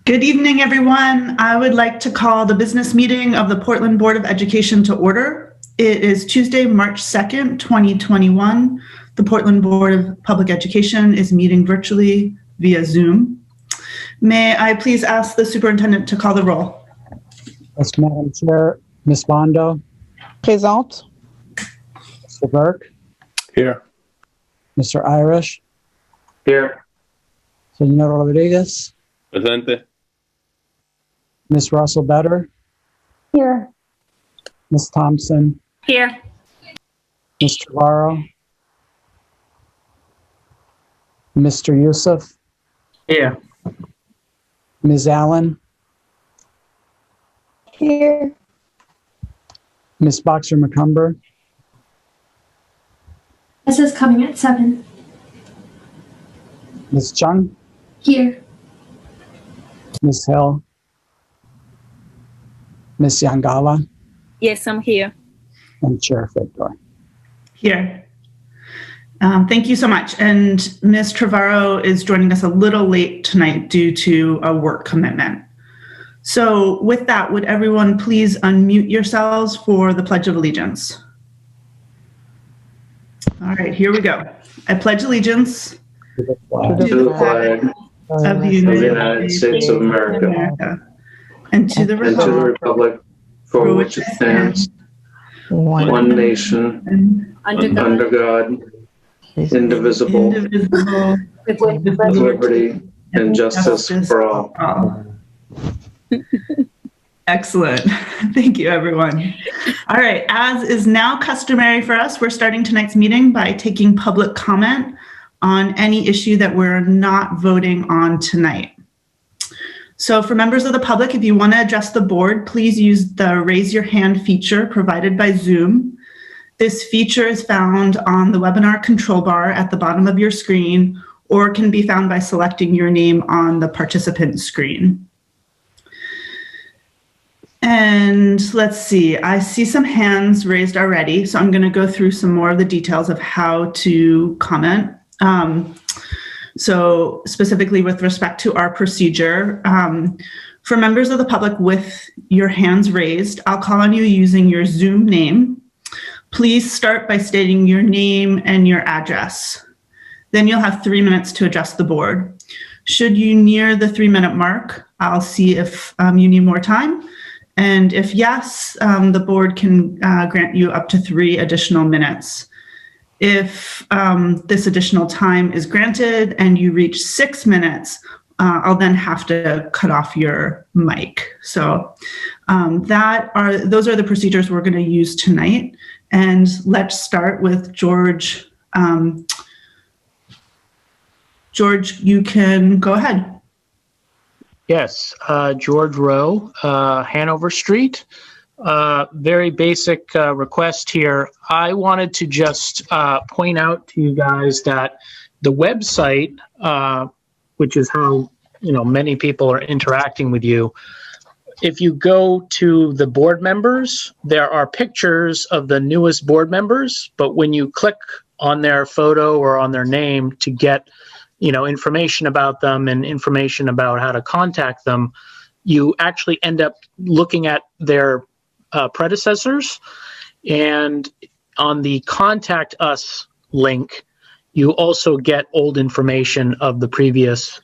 Good evening, everyone. I would like to call the business meeting of the Portland Board of Education to order. It is Tuesday, March 2nd, 2021. The Portland Board of Public Education is meeting virtually via Zoom. May I please ask the superintendent to call the roll? Yes, Madam Chair. Ms. Bondo. Présente. Mr. Burke. Here. Mr. Irish. Here. Senor Rodriguez. Presente. Ms. Russell Better. Here. Ms. Thompson. Here. Ms. Trevorrow. Mr. Youssef. Here. Ms. Allen. Here. Ms. Boxer McCumber. This is coming at 7. Ms. Chung. Here. Ms. Hill. Ms. Yangala. Yes, I'm here. And Chair Fedor. Here. Thank you so much. And Ms. Trevorrow is joining us a little late tonight due to a work commitment. So with that, would everyone please unmute yourselves for the Pledge of Allegiance? All right, here we go. I pledge allegiance To the flag to the flag of the United States of America, and to the and to the republic republic for which it stands, one nation, and under God, indivisible, indivisible, with liberty and justice for all. Excellent. Thank you, everyone. All right, as is now customary for us, we're starting tonight's meeting by taking public comment on any issue that we're not voting on tonight. So for members of the public, if you want to address the board, please use the raise your hand feature provided by Zoom. This feature is found on the webinar control bar at the bottom of your screen, or can be found by selecting your name on the participant screen. And let's see, I see some hands raised already, so I'm going to go through some more of the details of how to comment. So specifically with respect to our procedure, for members of the public with your hands raised, I'll call on you using your Zoom name. Please start by stating your name and your address. Then you'll have 3 minutes to address the board. Should you near the 3-minute mark, I'll see if you need more time. And if yes, the board can grant you up to 3 additional minutes. If this additional time is granted and you reach 6 minutes, I'll then have to cut off your mic. So those are the procedures we're going to use tonight. And let's start with George. George, you can go ahead. Yes, George Rowe, Hanover Street. Very basic request here. I wanted to just point out to you guys that the website, which is how many people are interacting with you, if you go to the board members, there are pictures of the newest board members, but when you click on their photo or on their name to get information about them and information about how to contact them, you actually end up looking at their predecessors. And on the Contact Us link, you also get old information of the previous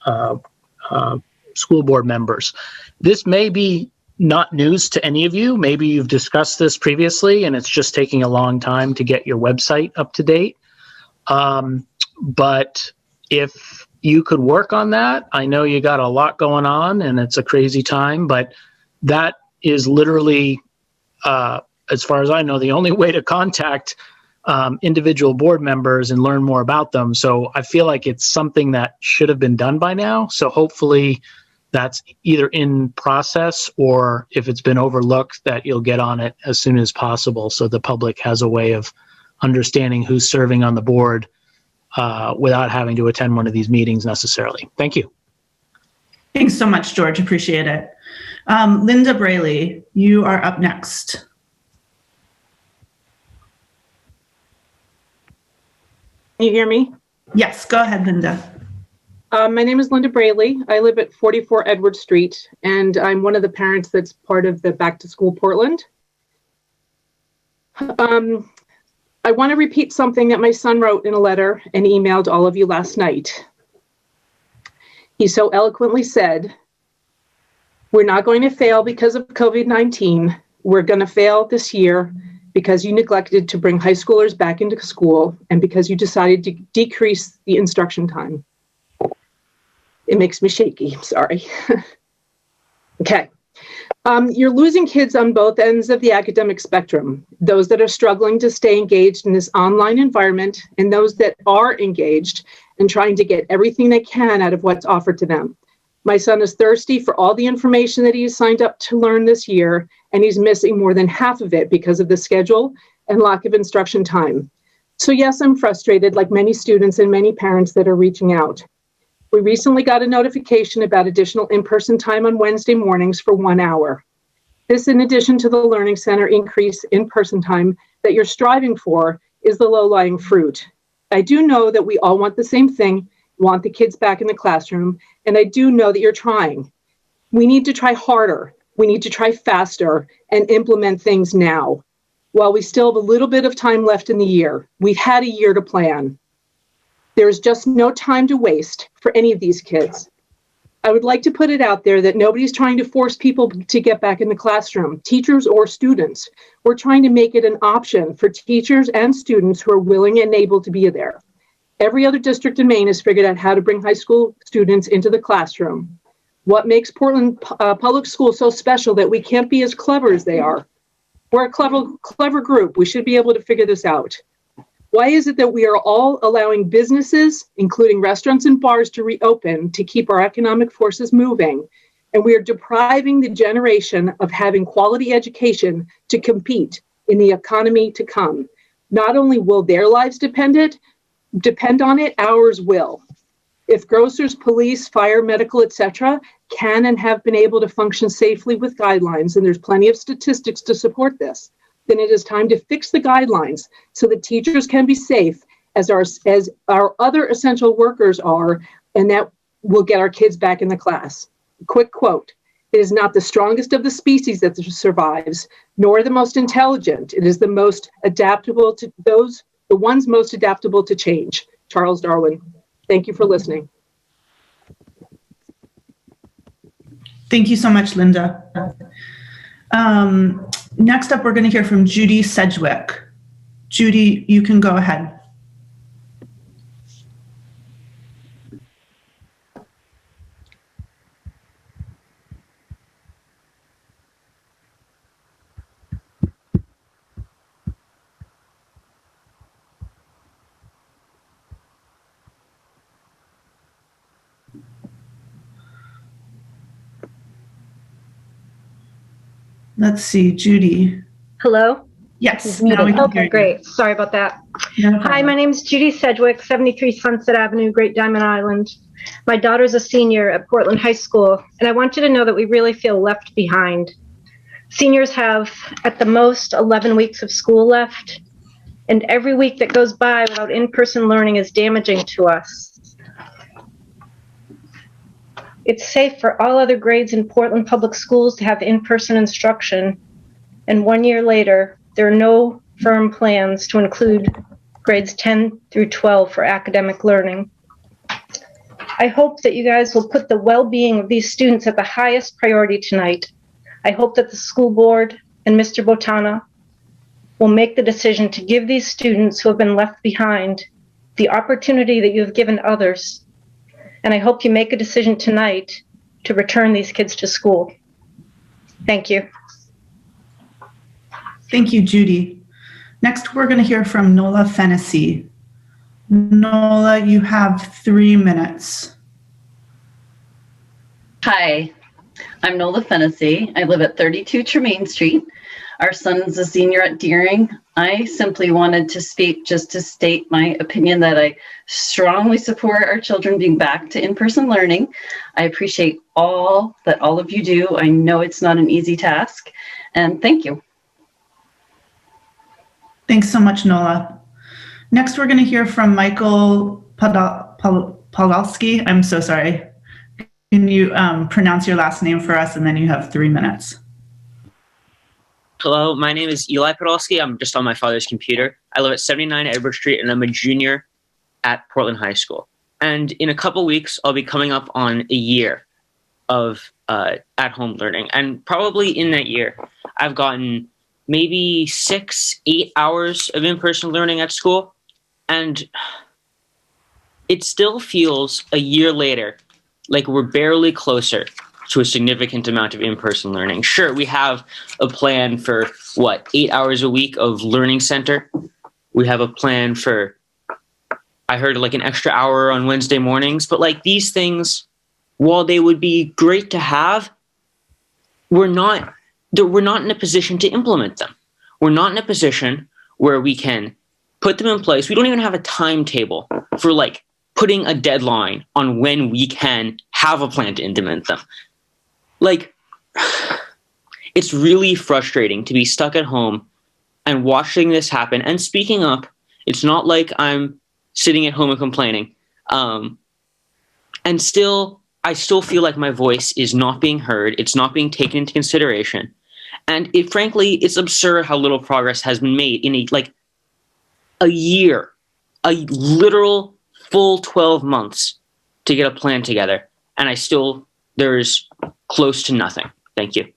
school board members. This may be not news to any of you. Maybe you've discussed this previously and it's just taking a long time to get your website up to date. But if you could work on that, I know you got a lot going on and it's a crazy time, but that is literally, as far as I know, the only way to contact individual board members and learn more about them. So I feel like it's something that should have been done by now. So hopefully that's either in process or if it's been overlooked, that you'll get on it as soon as possible so the public has a way of understanding who's serving on the board without having to attend one of these meetings necessarily. Thank you. Thanks so much, George. Appreciate it. Linda Braley, you are up next. Can you hear me? Yes, go ahead, Linda. My name is Linda Braley. I live at 44 Edward Street, and I'm one of the parents that's part of the Back to School Portland. I want to repeat something that my son wrote in a letter and emailed all of you last night. He so eloquently said, "We're not going to fail because of COVID-19. We're going to fail this year because you neglected to bring high schoolers back into school and because you decided to decrease the instruction time." It makes me shaky, I'm sorry. Okay. You're losing kids on both ends of the academic spectrum, those that are struggling to stay engaged in this online environment and those that are engaged and trying to get everything they can out of what's offered to them. My son is thirsty for all the information that he's signed up to learn this year, and he's missing more than half of it because of the schedule and lack of instruction time. So yes, I'm frustrated, like many students and many parents that are reaching out. We recently got a notification about additional in-person time on Wednesday mornings for 1 hour. This, in addition to the Learning Center increase in-person time that you're striving for, is the low-lying fruit. I do know that we all want the same thing, want the kids back in the classroom, and I do know that you're trying. We need to try harder. We need to try faster and implement things now. While we still have a little bit of time left in the year, we've had a year to plan. There is just no time to waste for any of these kids. I would like to put it out there that nobody's trying to force people to get back in the classroom, teachers or students. We're trying to make it an option for teachers and students who are willing and able to be there. Every other district in Maine has figured out how to bring high school students into the classroom. What makes Portland Public Schools so special that we can't be as clever as they are? We're a clever group. We should be able to figure this out. Why is it that we are all allowing businesses, including restaurants and bars, to reopen to keep our economic forces moving? And we are depriving the generation of having quality education to compete in the economy to come. Not only will their lives depend on it, ours will. If grocers, police, fire, medical, etc., can and have been able to function safely with guidelines, and there's plenty of statistics to support this, then it is time to fix the guidelines so that teachers can be safe as our other essential workers are, and that will get our kids back in the class. Quick quote, "It is not the strongest of the species that survives, nor the most intelligent. It is the most adaptable to the ones most adaptable to change." Charles Darwin. Thank you for listening. Thank you so much, Linda. Next up, we're going to hear from Judy Segwick. Judy, you can go ahead. Let's see, Judy. Hello? Yes, now we can hear Okay, you. great. Sorry about that. No Hi, problem. my name is Judy Segwick, 73 Sunset Avenue, Great Diamond Island. My daughter's a senior at Portland High School, and I want you to know that we really feel left behind. Seniors have, at the most, 11 weeks of school left, and every week that goes by without in-person learning is damaging to us. It's safe for all other grades in Portland Public Schools to have in-person instruction, and 1 year later, there are no firm plans to include grades 10 through 12 for academic learning. I hope that you guys will put the well-being of these students at the highest priority tonight. I hope that the school board and Mr. Botana will make the decision to give these students who have been left behind the opportunity that you have given others. And I hope you make a decision tonight to return these kids to school. Thank you. Thank you, Judy. Next, we're going to hear from Nola Fennessy. Nola, you have 3 minutes. Hi, I'm Nola Fennessy. I live at 32 Tremaine Street. Our son's a senior at Deering. I simply wanted to speak just to state my opinion that I strongly support our children being back to in-person learning. I appreciate all that all of you do. I know it's not an easy task, and thank you. Thanks so much, Nola. Next, we're going to hear from Michael Podolski. I'm so sorry. Can you pronounce your last name for us, and then you have 3 minutes. Hello, my name is Eli Podolski. I'm just on my father's computer. I live at 79 Edward Street, and I'm a junior at Portland High School. And in a couple weeks, I'll be coming up on a year of at-home learning. And probably in that year, I've gotten maybe 6-8 hours of in-person learning at school. And it still feels a year later like we're barely closer to a significant amount of in-person learning. Sure, we have a plan for, 8 hours a week of learning center. We have a plan for, I heard, like an extra hour on Wednesday mornings. But like these things, while they would be great to have, we're not in a position to implement them. We're not in a position where we can put them in place. We don't even have a timetable for like putting a deadline on when we can have a plan to implement them. Like, it's really frustrating to be stuck at home and watching this happen. And speaking up, it's not like I'm sitting at home and complaining. And I still feel like my voice is not being heard. It's not being taken into consideration. And frankly, it's absurd how little progress has been made in a year, a literal full 12 months to get a plan together. And there's close to nothing. Thank you.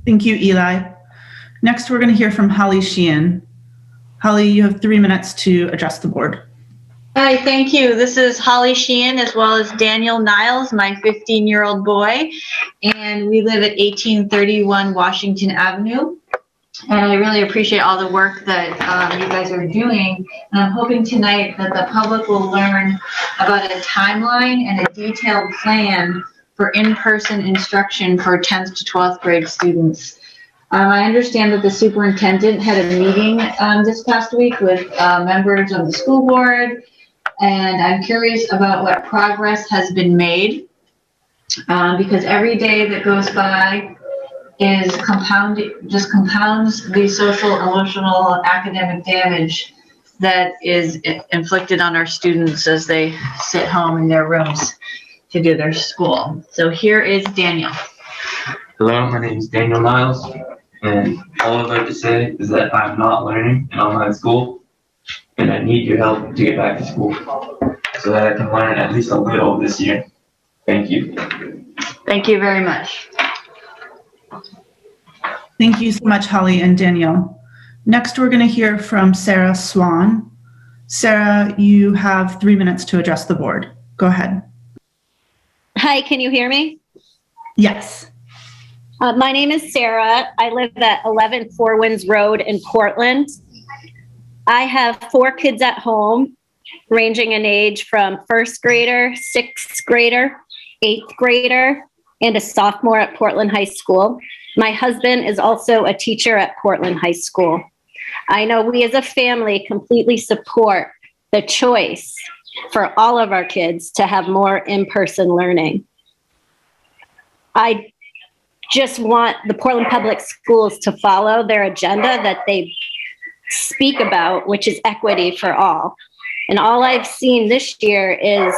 Thank you, Eli. Next, we're going to hear from Holly Sheehan. Holly, you have 3 minutes to address the board. Hi, thank you. This is Holly Sheehan, as well as Daniel Niles, my 15-year-old boy, and we live at 1831 Washington Avenue. And I really appreciate all the work that you guys are doing. And I'm hoping tonight that the public will learn about a timeline and a detailed plan for in-person instruction for 10th to 12th grade students. I understand that the superintendent had a meeting this past week with members of the school board, and I'm curious about what progress has been made, because every day that goes by just compounds the social, emotional, academic damage that is inflicted on our students as they sit home in their rooms to do their school. So here is Daniel. Hello, my name is Daniel Niles, and all I'd like to say is that I'm not learning in online school, and I need your help to get back to school so that I can learn at least a little this year. Thank you. Thank you very much. Thank you so much, Holly and Daniel. Next, we're going to hear from Sarah Swan. Sarah, you have 3 minutes to address the board. Go ahead. Hi, can you hear me? Yes. My name is Sarah. I live at 11 Four Winds Road in Portland. I have 4 kids at home, ranging in age from first grader, 6th grader, 8th grader, and a sophomore at Portland High School. My husband is also a teacher at Portland High School. I know we as a family completely support the choice for all of our kids to have more in-person learning. I just want the Portland Public Schools to follow their agenda that they speak about, which is equity for all. And all I've seen this year is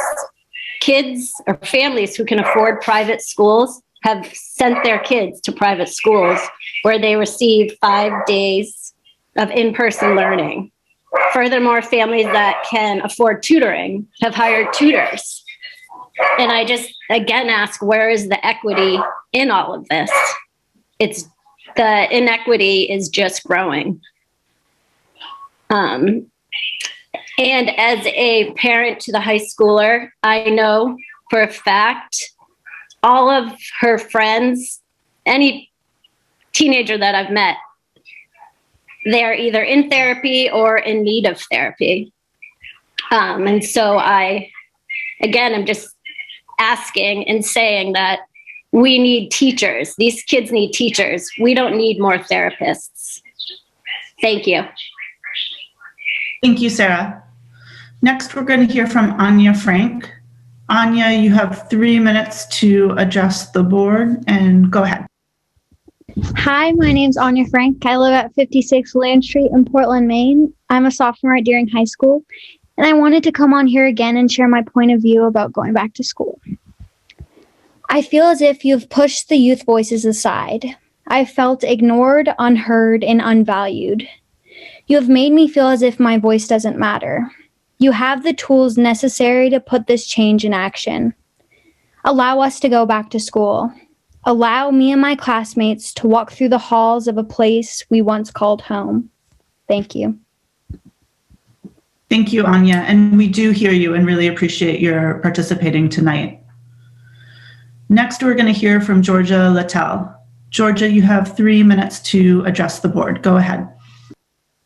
kids or families who can afford private schools have sent their kids to private schools where they receive 5 days of in-person learning. Furthermore, families that can afford tutoring have hired tutors. And I just, again, ask, where is the equity in all of this? The inequity is just growing. And as a parent to the high schooler, I know for a fact all of her friends, any teenager that I've met, they're either in therapy or in need of therapy. And so I'm just asking and saying that we need teachers. These kids need teachers. We don't need more therapists. Thank you. Thank you, Sarah. Next, we're going to hear from Anya Frank. Anya, you have 3 minutes to address the board, and go ahead. Hi, my name's Anya Frank. I live at 56 Land Street in Portland, Maine. I'm a sophomore at Deering High School, and I wanted to come on here again and share my point of view about going back to school. I feel as if you've pushed the youth voices aside. I felt ignored, unheard, and unvalued. You have made me feel as if my voice doesn't matter. You have the tools necessary to put this change in action. Allow us to go back to school. Allow me and my classmates to walk through the halls of a place we once called home. Thank you. Thank you, Anya. And we do hear you and really appreciate your participating tonight. Next, we're going to hear from Georgia Littell. Georgia, you have 3 minutes to address the board. Go ahead.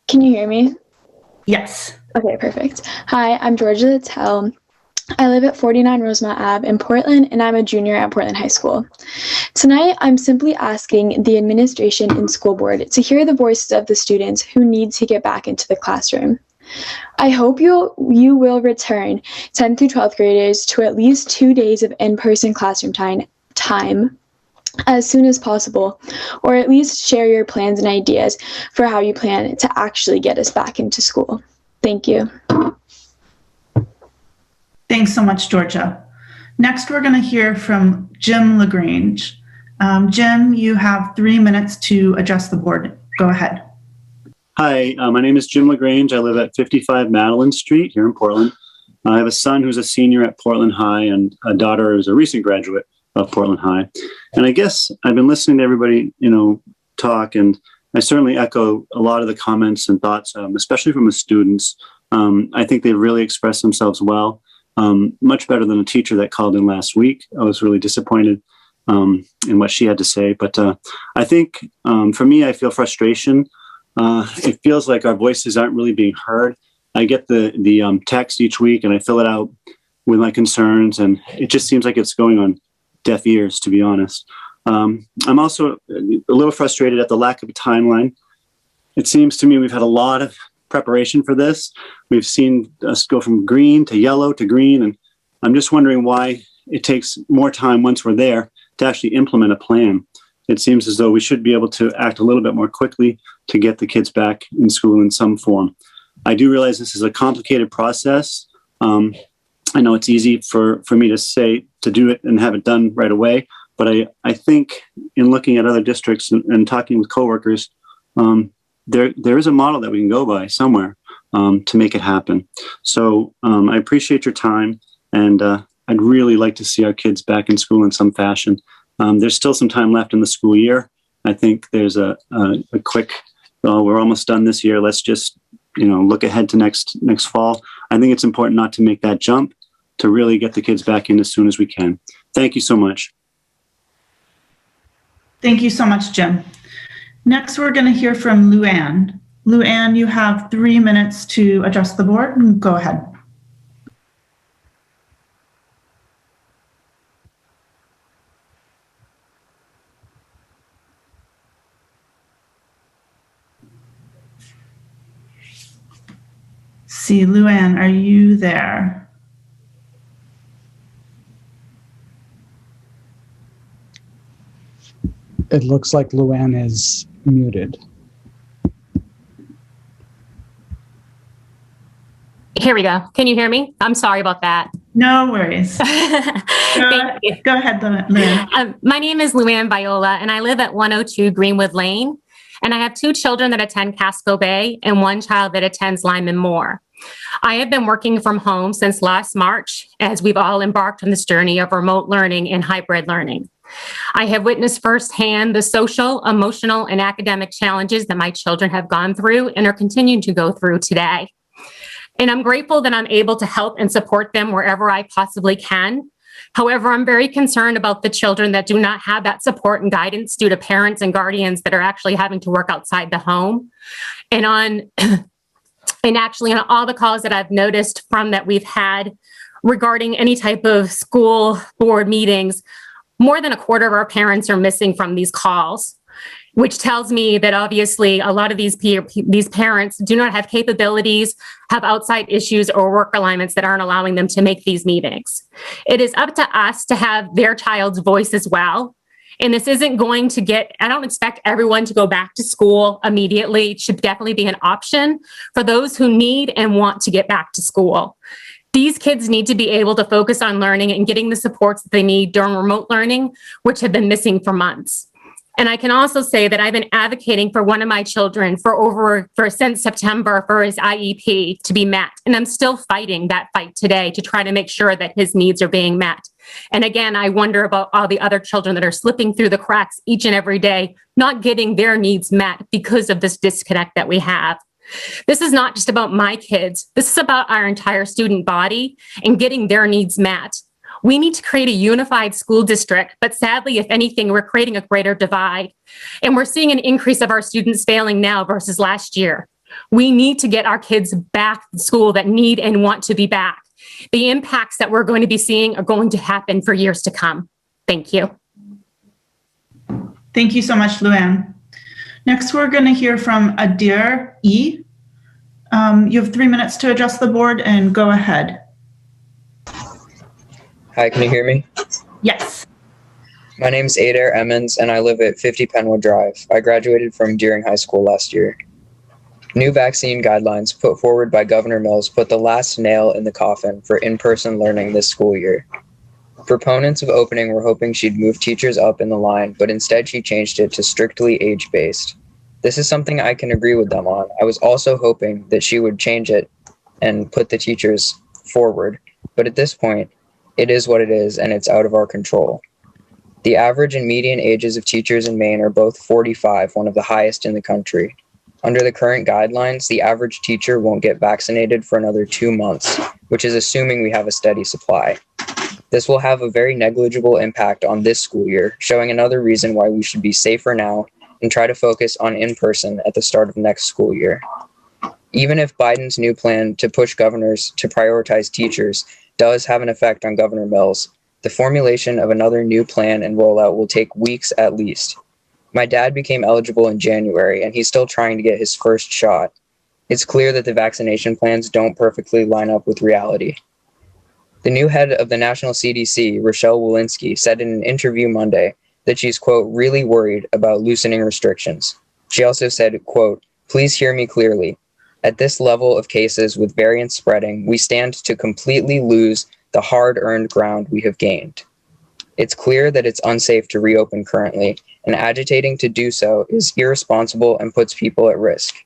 Can you hear me? Yes. Okay, perfect. Hi, I'm Georgia Littell. I live at 49 Rosemont Ave in Portland, and I'm a junior at Portland High School. Tonight, I'm simply asking the administration and school board to hear the voices of the students who need to get back into the classroom. I hope you will return 10th through 12th graders to at least 2 days of in-person classroom time as soon as possible, or at least share your plans and ideas for how you plan to actually get us back into school. Thank you. Thanks so much, Georgia. Next, we're going to hear from Jim LaGrange. Jim, you have 3 minutes to address the board. Go ahead. Hi, my name is Jim LaGrange. I live at 55 Madeline Street here in Portland. I have a son who's a senior at Portland High and a daughter who's a recent graduate of Portland High. And I guess I've been listening to everybody, talk, and I certainly echo a lot of the comments and thoughts, especially from the students. I think they really expressed themselves well. Much better than a teacher that called in last week. I was really disappointed in what she had to say. But I think for me, I feel frustration. It feels like our voices aren't really being heard. I get the text each week and I fill it out with my concerns, and it just seems like it's going on deaf ears, to be honest. I'm also a little frustrated at the lack of a timeline. It seems to me we've had a lot of preparation for this. We've seen us go from green to yellow to green, and I'm just wondering why it takes more time once we're there to actually implement a plan. It seems as though we should be able to act a little bit more quickly to get the kids back in school in some form. I do realize this is a complicated process. I know it's easy for me to say to do it and have it done right away, but I think in looking at other districts and talking with coworkers, there is a model that we can go by somewhere to make it happen. So I appreciate your time, and I'd really like to see our kids back in school in some fashion. There's still some time left in the school year. I think there's a quick, we're almost done this year. Let's just look ahead to next fall. I think it's important not to make that jump, to really get the kids back in as soon as we can. Thank you so much. Thank you so much, Jim. Next, we're going to hear from Luanne. Luanne, you have 3 minutes to address the board. Go ahead. See, Luanne, are you there? It looks like Luanne is muted. Here we go. Can you hear me? I'm sorry about that. No worries. Thank you. Go ahead, Luanne. My name is Luanne Viola, and I live at 102 Greenwood Lane. And I have 2 children that attend Casco Bay and 1 child that attends Lyman Moore. I have been working from home since last March, as we've all embarked on this journey of remote learning and hybrid learning. I have witnessed firsthand the social, emotional, and academic challenges that my children have gone through and are continuing to go through today. And I'm grateful that I'm able to help and support them wherever I possibly can. However, I'm very concerned about the children that do not have that support and guidance due to parents and guardians that are actually having to work outside the home. And actually on all the calls that I've noticed from that we've had regarding any type of school board meetings, more than a quarter of our parents are missing from these calls, which tells me that obviously a lot of these parents do not have capabilities, have outside issues or work alignments that aren't allowing them to make these meetings. It is up to us to have their child's voice as well. And this isn't going to I don't expect everyone to go back to school immediately. It should definitely be an option for those who need and want to get back to school. These kids need to be able to focus on learning and getting the supports that they need during remote learning, which have been missing for months. And I can also say that I've been advocating for one of my children since September for his IEP to be met. And I'm still fighting that fight today to try to make sure that his needs are being met. And again, I wonder about all the other children that are slipping through the cracks each and every day, not getting their needs met because of this disconnect that we have. This is not just about my kids. This is about our entire student body and getting their needs met. We need to create a unified school district, but sadly, if anything, we're creating a greater divide. And we're seeing an increase of our students failing now versus last year. We need to get our kids back to school that need and want to be back. The impacts that we're going to be seeing are going to happen for years to come. Thank you. Thank you so much, Luanne. Next, we're going to hear from Adair E. You have 3 minutes to address the board and go ahead. Hi, can you hear me? Yes. My name is Adair Emmons, and I live at 50 Penwood Drive. I graduated from Deering High School last year. New vaccine guidelines put forward by Governor Mills put the last nail in the coffin for in-person learning this school year. Proponents of opening were hoping she'd move teachers up in the line, but instead she changed it to strictly age-based. This is something I can agree with them on. I was also hoping that she would change it and put the teachers forward, but at this point, it is what it is, and it's out of our control. The average and median ages of teachers in Maine are both 45, one of the highest in the country. Under the current guidelines, the average teacher won't get vaccinated for another 2 months, which is assuming we have a steady supply. This will have a very negligible impact on this school year, showing another reason why we should be safer now and try to focus on in-person at the start of next school year. Even if Biden's new plan to push governors to prioritize teachers does have an effect on Governor Mills, the formulation of another new plan and rollout will take weeks at least. My dad became eligible in January, and he's still trying to get his first shot. It's clear that the vaccination plans don't perfectly line up with reality. The new head of the National CDC, Rochelle Walensky, said in an interview Monday that she's, quote, really worried about loosening restrictions. She also said, quote, please hear me clearly. At this level of cases with variants spreading, we stand to completely lose the hard-earned ground we have gained. It's clear that it's unsafe to reopen currently, and agitating to do so is irresponsible and puts people at risk.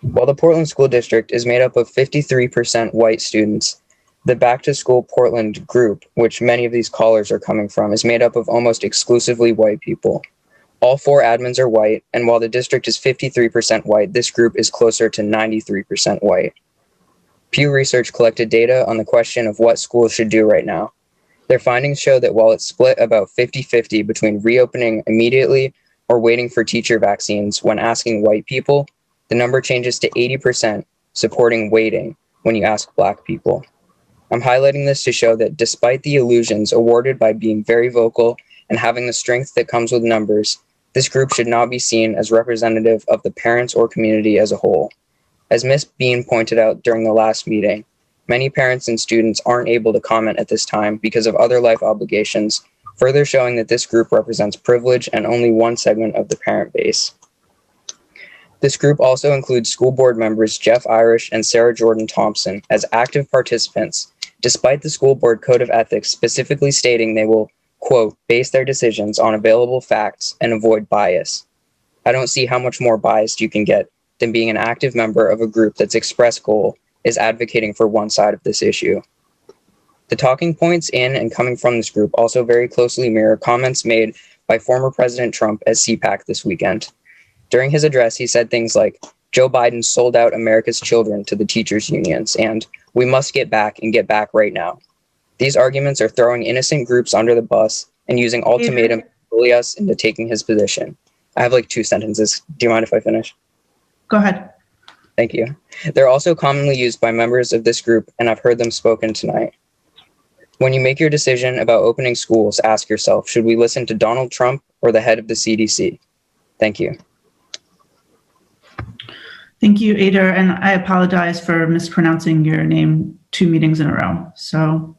While the Portland School District is made up of 53% white students, the Back to School Portland group, which many of these callers are coming from, is made up of almost exclusively white people. All 4 admins are white, and while the district is 53% white, this group is closer to 93% white. Pew Research collected data on the question of what schools should do right now. Their findings show that while it's split about 50-50 between reopening immediately or waiting for teacher vaccines when asking white people, the number changes to 80% supporting waiting when you ask Black people. I'm highlighting this to show that despite the illusions awarded by being very vocal and having the strength that comes with numbers, this group should not be seen as representative of the parents or community as a whole. As Ms. Bean pointed out during the last meeting, many parents and students aren't able to comment at this time because of other life obligations, further showing that this group represents privilege and only one segment of the parent base. This group also includes school board members Jeff Irish and Sarah Jordan Thompson as active participants, despite the school board code of ethics specifically stating they will, quote, base their decisions on available facts and avoid bias. I don't see how much more biased you can get than being an active member of a group that's express goal is advocating for one side of this issue. The talking points in and coming from this group also very closely mirror comments made by former President Trump at CPAC this weekend. During his address, he said things like, Joe Biden sold out America's children to the teachers' unions, and we must get back and get back right now. These arguments are throwing innocent groups under the bus and using ultimatums to bully us into taking his position. I have like 2 sentences. Do you mind if I finish? Go ahead. Thank you. They're also commonly used by members of this group, and I've heard them spoken tonight. When you make your decision about opening schools, ask yourself, should we listen to Donald Trump or the head of the CDC? Thank you. Thank you, Adair, and I apologize for mispronouncing your name 2 meetings in a row. So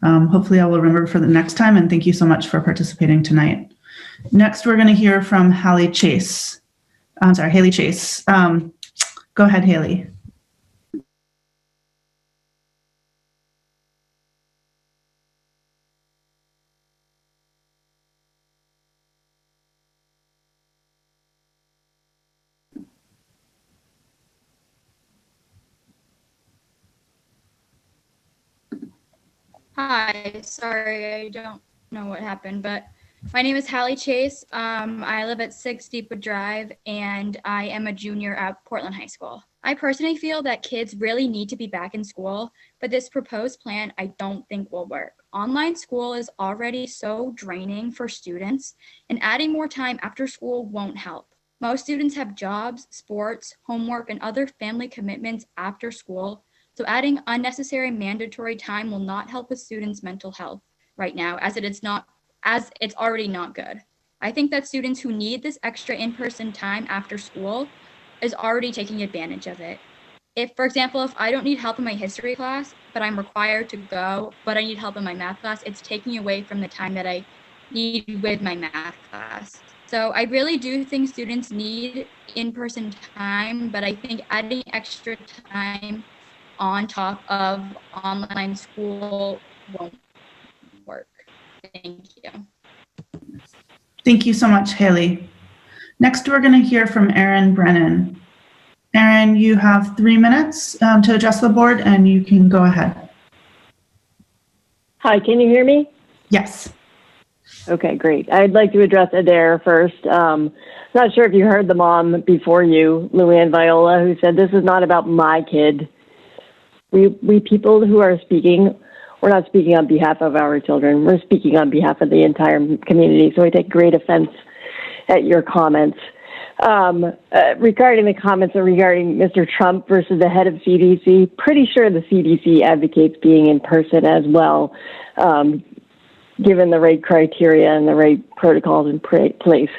Hopefully I will remember for the next time, and thank you so much for participating tonight. Next, we're going to hear from Haley Chase. Haley Chase. Go ahead, Haley. Hi, sorry, I don't know what happened, but my name is Hallie Chase. I live at 6 Deepwood Drive, and I am a junior at Portland High School. I personally feel that kids really need to be back in school, but this proposed plan I don't think will work. Online school is already so draining for students, and adding more time after school won't help. Most students have jobs, sports, homework, and other family commitments after school, so adding unnecessary mandatory time will not help a student's mental health right now, as it's already not good. I think that students who need this extra in-person time after school is already taking advantage of it. If, for example, if I don't need help in my history class, but I'm required to go, but I need help in my math class, it's taking away from the time that I need with my math class. So I really do think students need in-person time, but I think adding extra time on top of online school won't work. Thank you. Thank you so much, Haley. Next, we're going to hear from Erin Brennan. Erin, you have 3 minutes to address the board, and you can go ahead. Hi, can you hear me? Yes. Okay, great. I'd like to address Adair first. Not sure if you heard the mom before you, Luanne Viola, who said, "This is not about my kid." We people who are speaking, we're not speaking on behalf of our children. We're speaking on behalf of the entire community. So I take great offense at your comments. Regarding the comments regarding Mr. Trump versus the head of CDC, pretty sure the CDC advocates being in person as well, given the right criteria and the right protocols in place.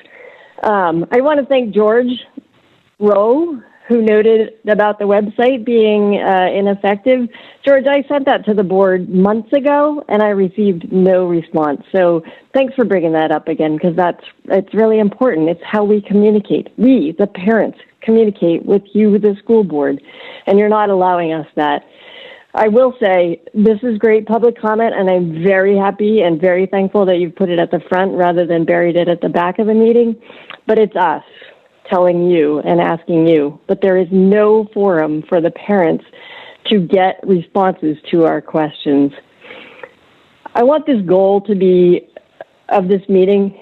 I want to thank George Rowe, who noted about the website being ineffective. George, I sent that to the board months ago, and I received no response. So thanks for bringing that up again, because it's really important. It's how we communicate. We, the parents, communicate with you, the school board, and you're not allowing us that. I will say this is great public comment, and I'm very happy and very thankful that you've put it at the front rather than buried it at the back of the meeting. But it's us telling you and asking you, but there is no forum for the parents to get responses to our questions. I want this goal to be, of this meeting,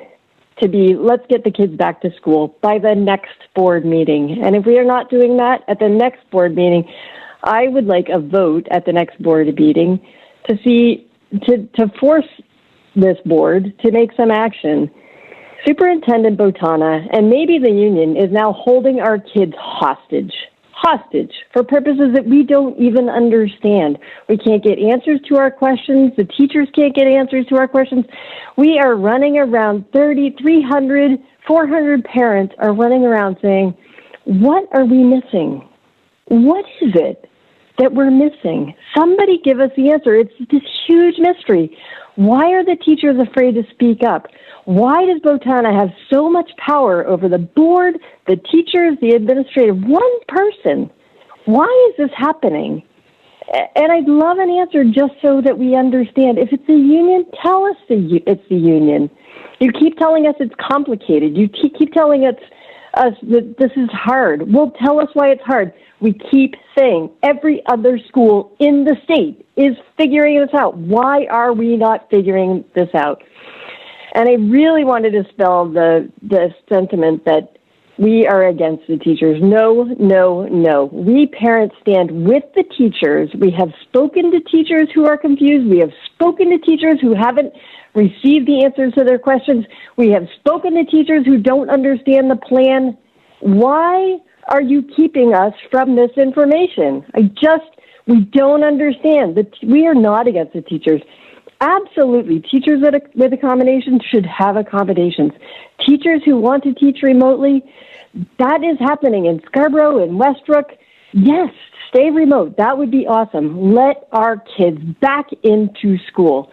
to be, let's get the kids back to school by the next board meeting. And if we are not doing that at the next board meeting, I would like a vote at the next board meeting to force this board to make some action. Superintendent Botana and maybe the union is now holding our kids hostage for purposes that we don't even understand. We can't get answers to our questions. The teachers can't get answers to our questions. We are running around 300, 400 parents are running around saying, what are we missing? What is it that we're missing? Somebody give us the answer. It's this huge mystery. Why are the teachers afraid to speak up? Why does Botana have so much power over the board, the teachers, the administrative? One person. Why is this happening? And I'd love an answer just so that we understand. If it's a union, tell us it's the union. You keep telling us it's complicated. You keep telling us that this is hard. Well, tell us why it's hard. We keep saying every other school in the state is figuring this out. Why are we not figuring this out? And I really want to dispel the sentiment that we are against the teachers. No, no, no. We parents stand with the teachers. We have spoken to teachers who are confused. We have spoken to teachers who haven't received the answers to their questions. We have spoken to teachers who don't understand the plan. Why are you keeping us from this information? We don't understand. We are not against the teachers. Absolutely. Teachers with accommodations should have accommodations. Teachers who want to teach remotely, that is happening in Scarborough, in Westbrook. Yes, stay remote. That would be awesome. Let our kids back into school.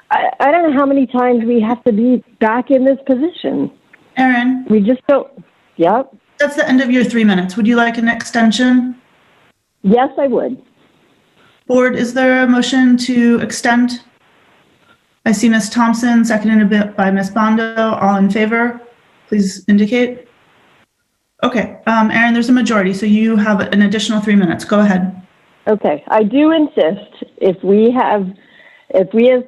I don't know how many times we have to be back in this position. Erin? We just don't. Yep. That's the end of your 3 minutes. Would you like an extension? Yes, I would. Board, is there a motion to extend? I see Ms. Thompson, seconded by Ms. Bondo. All in favor, please indicate. Okay, Erin, there's a majority, so you have an additional 3 minutes. Go ahead. Okay, I do insist if we as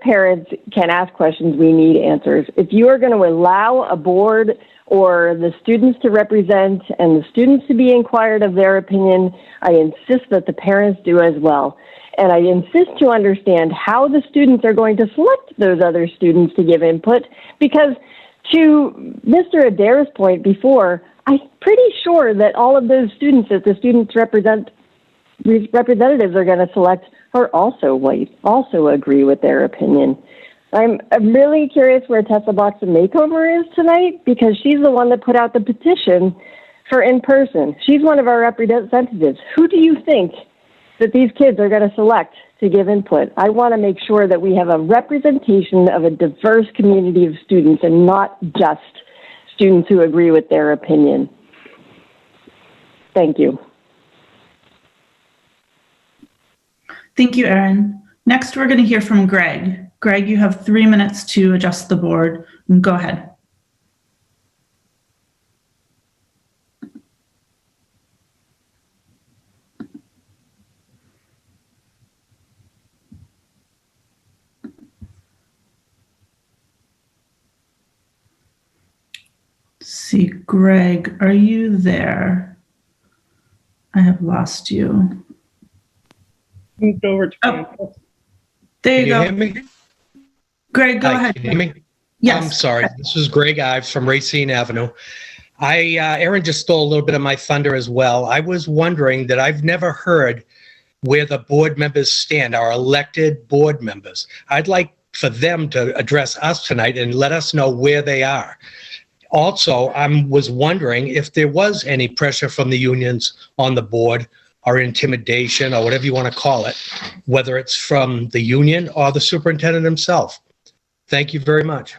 parents can ask questions, we need answers. If you are going to allow a board or the students to represent and the students to be inquired of their opinion, I insist that the parents do as well. And I insist to understand how the students are going to select those other students to give input, because to Mr. Adair's point before, I'm pretty sure that all of those students that the students representatives are going to select are also white, also agree with their opinion. I'm really curious where Tessa Box of Makeover is tonight, because she's the one that put out the petition for InPerson. She's one of our representatives. Who do you think that these kids are going to select to give input? I want to make sure that we have a representation of a diverse community of students and not just students who agree with their opinion. Thank you. Thank you, Erin. Next, we're going to hear from Greg. Greg, you have 3 minutes to adjust the board. Go ahead. Let's see, Greg, are you there? I have lost you. Moved over to there you go. Can you hear me? Greg, go Hi, ahead. Can you hear me? Yes. I'm sorry. This is Greg Ives from Racine Avenue. Erin just stole a little bit of my thunder as well. I was wondering that I've never heard where the board members stand, our elected board members. I'd like for them to address us tonight and let us know where they are. Also, I was wondering if there was any pressure from the unions on the board, or intimidation, or whatever you want to call it, whether it's from the union or the superintendent himself. Thank you very much.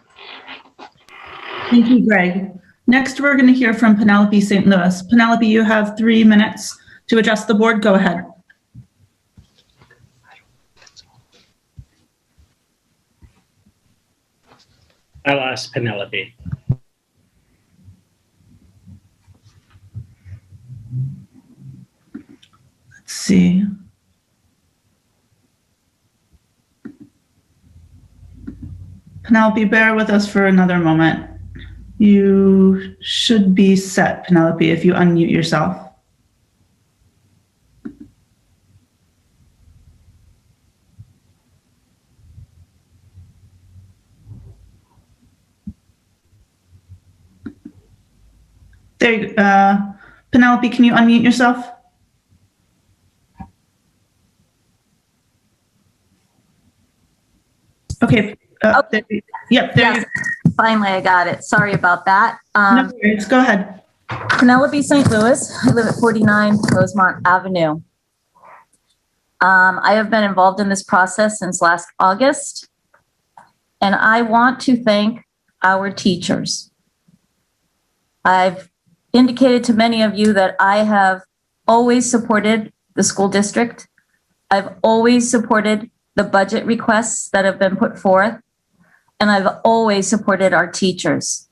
Thank you, Greg. Next, we're going to hear from Penelope St. Louis. Penelope, you have 3 minutes to adjust the board. Go ahead. I lost Penelope. Let's see. Penelope, bear with us for another moment. You should be set, Penelope, if you unmute yourself. There you go. Penelope, can you unmute yourself? Okay. There you go. Finally, I got it. Sorry about that. No worries. Go ahead. Penelope St. Louis. I live at 49 Rosemont Avenue. I have been involved in this process since last August, and I want to thank our teachers. I've indicated to many of you that I have always supported the school district. I've always supported the budget requests that have been put forth, and I've always supported our teachers.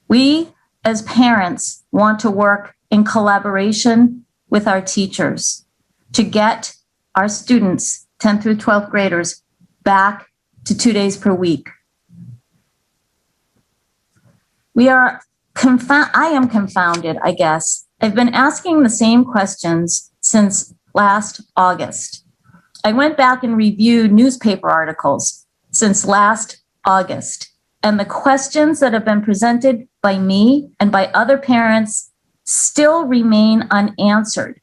We, as parents, want to work in collaboration with our teachers to get our students, 10th through 12th graders, back to 2 days per week. I am confounded, I guess. I've been asking the same questions since last August. I went back and reviewed newspaper articles since last August, and the questions that have been presented by me and by other parents still remain unanswered.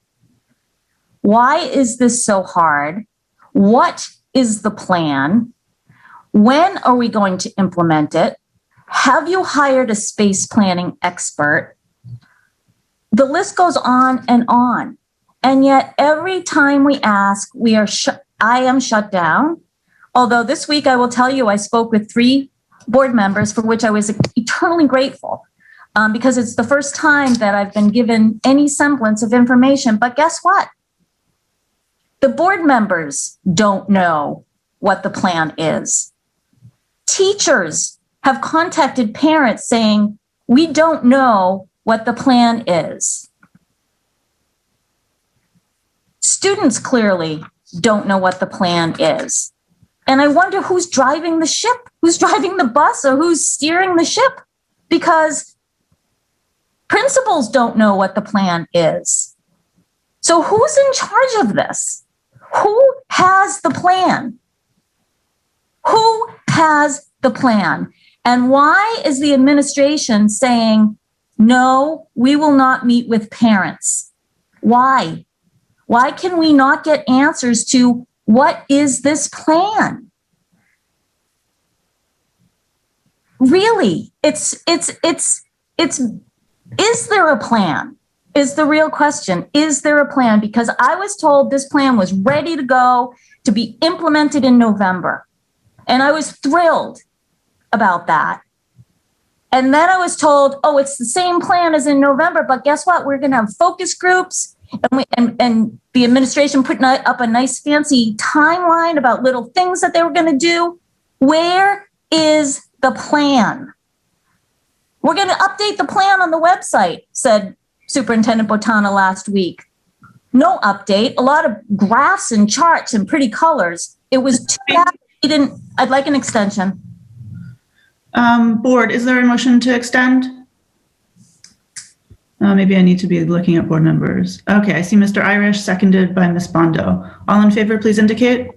Why is this so hard? What is the plan? When are we going to implement it? Have you hired a space planning expert? The list goes on. And And yet every time we ask, I am shut down. Although this week, I will tell you, I spoke with 3 board members for which I was eternally grateful because it's the first time that I've been given any semblance of information. But guess what? The board members don't know what the plan is. Teachers have contacted parents saying, we don't know what the plan is. Students clearly don't know what the plan is. And I wonder who's driving the ship, who's driving the bus, or who's steering the ship, because principals don't know what the plan is. So who's in charge of this? Who has the plan? Who has the plan? And why is the administration saying, no, we will not meet with parents? Why? Why can we not get answers to what is this plan? Really, is there a plan? Is the real question. Is there a plan? Because I was told this plan was ready to go to be implemented in November. And I was thrilled about that. And then I was told, oh, it's the same plan as in November, but guess what? We're going to have focus groups. And the administration put up a nice fancy timeline about little things that they were going to do. Where is the plan? We're going to update the plan on the website, said Superintendent Botana last week. No update, a lot of graphs and charts and pretty colors. It was too bad. I'd like an extension. Board, is there a motion to extend? Maybe I need to be looking at board members. Okay, I see Mr. Irish, seconded by Ms. Bondo. All in favor, please indicate.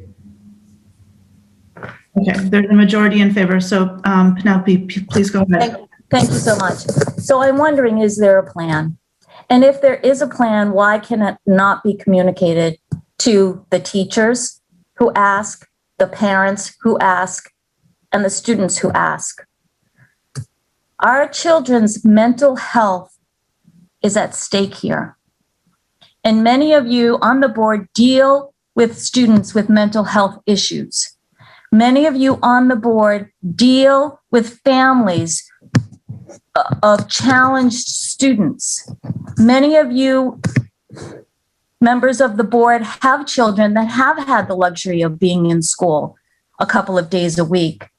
Okay, there's a majority in favor. So Penelope, please go ahead. Thank you so much. So I'm wondering, is there a plan? And if there is a plan, why can it not be communicated to the teachers who ask, the parents who ask, and the students who ask? Our children's mental health is at stake here. And many of you on the board deal with students with mental health issues. Many of you on the board deal with families of challenged students. Many of you members of the board have children that have had the luxury of being in school a couple of days a week.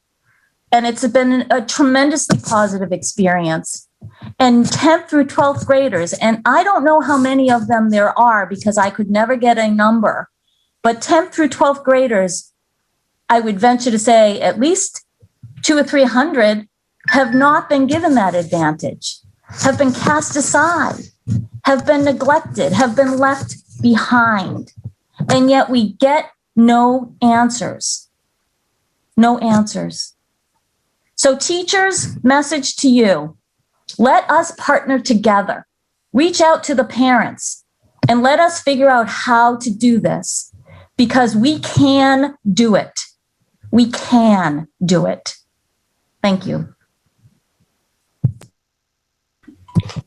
And it's been a tremendously positive experience. And 10th through 12th graders, and I don't know how many of them there are because I could never get a number, but 10th through 12th graders, I would venture to say at least 200 or 300 have not been given that advantage, have been cast aside, have been neglected, have been left behind. And yet we get no answers. No answers. So teachers, message to you. Let us partner together, reach out to the parents, and let us figure out how to do this because we can do it. We can do it. Thank you.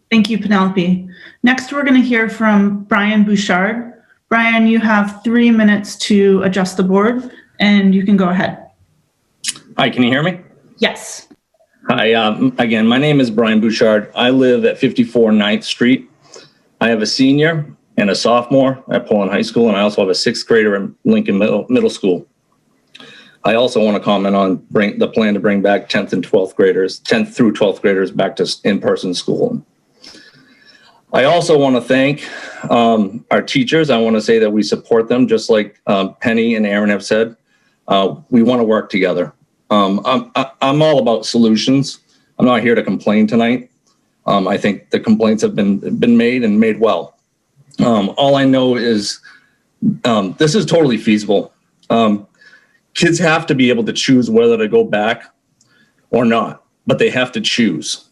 Thank you, Penelope. Next, we're going to hear from Brian Bouchard. Brian, you have 3 minutes to adjust the board, and you can go ahead. Hi, can you hear me? Yes. Hi, again, my name is Brian Bouchard. I live at 54 9th Street. I have a senior and a sophomore at Poland High School, and I also have a 6th grader in Lincoln Middle School. I also want to comment on the plan to bring back 10th and 12th graders, 10th through 12th graders back to in-person school. I also want to thank our teachers. I want to say that we support them, just like Penny and Aaron have said. We want to work together. I'm all about solutions. I'm not here to complain tonight. I think the complaints have been made and made well. All I know is this is totally feasible. Kids have to be able to choose whether to go back or not, but they have to choose.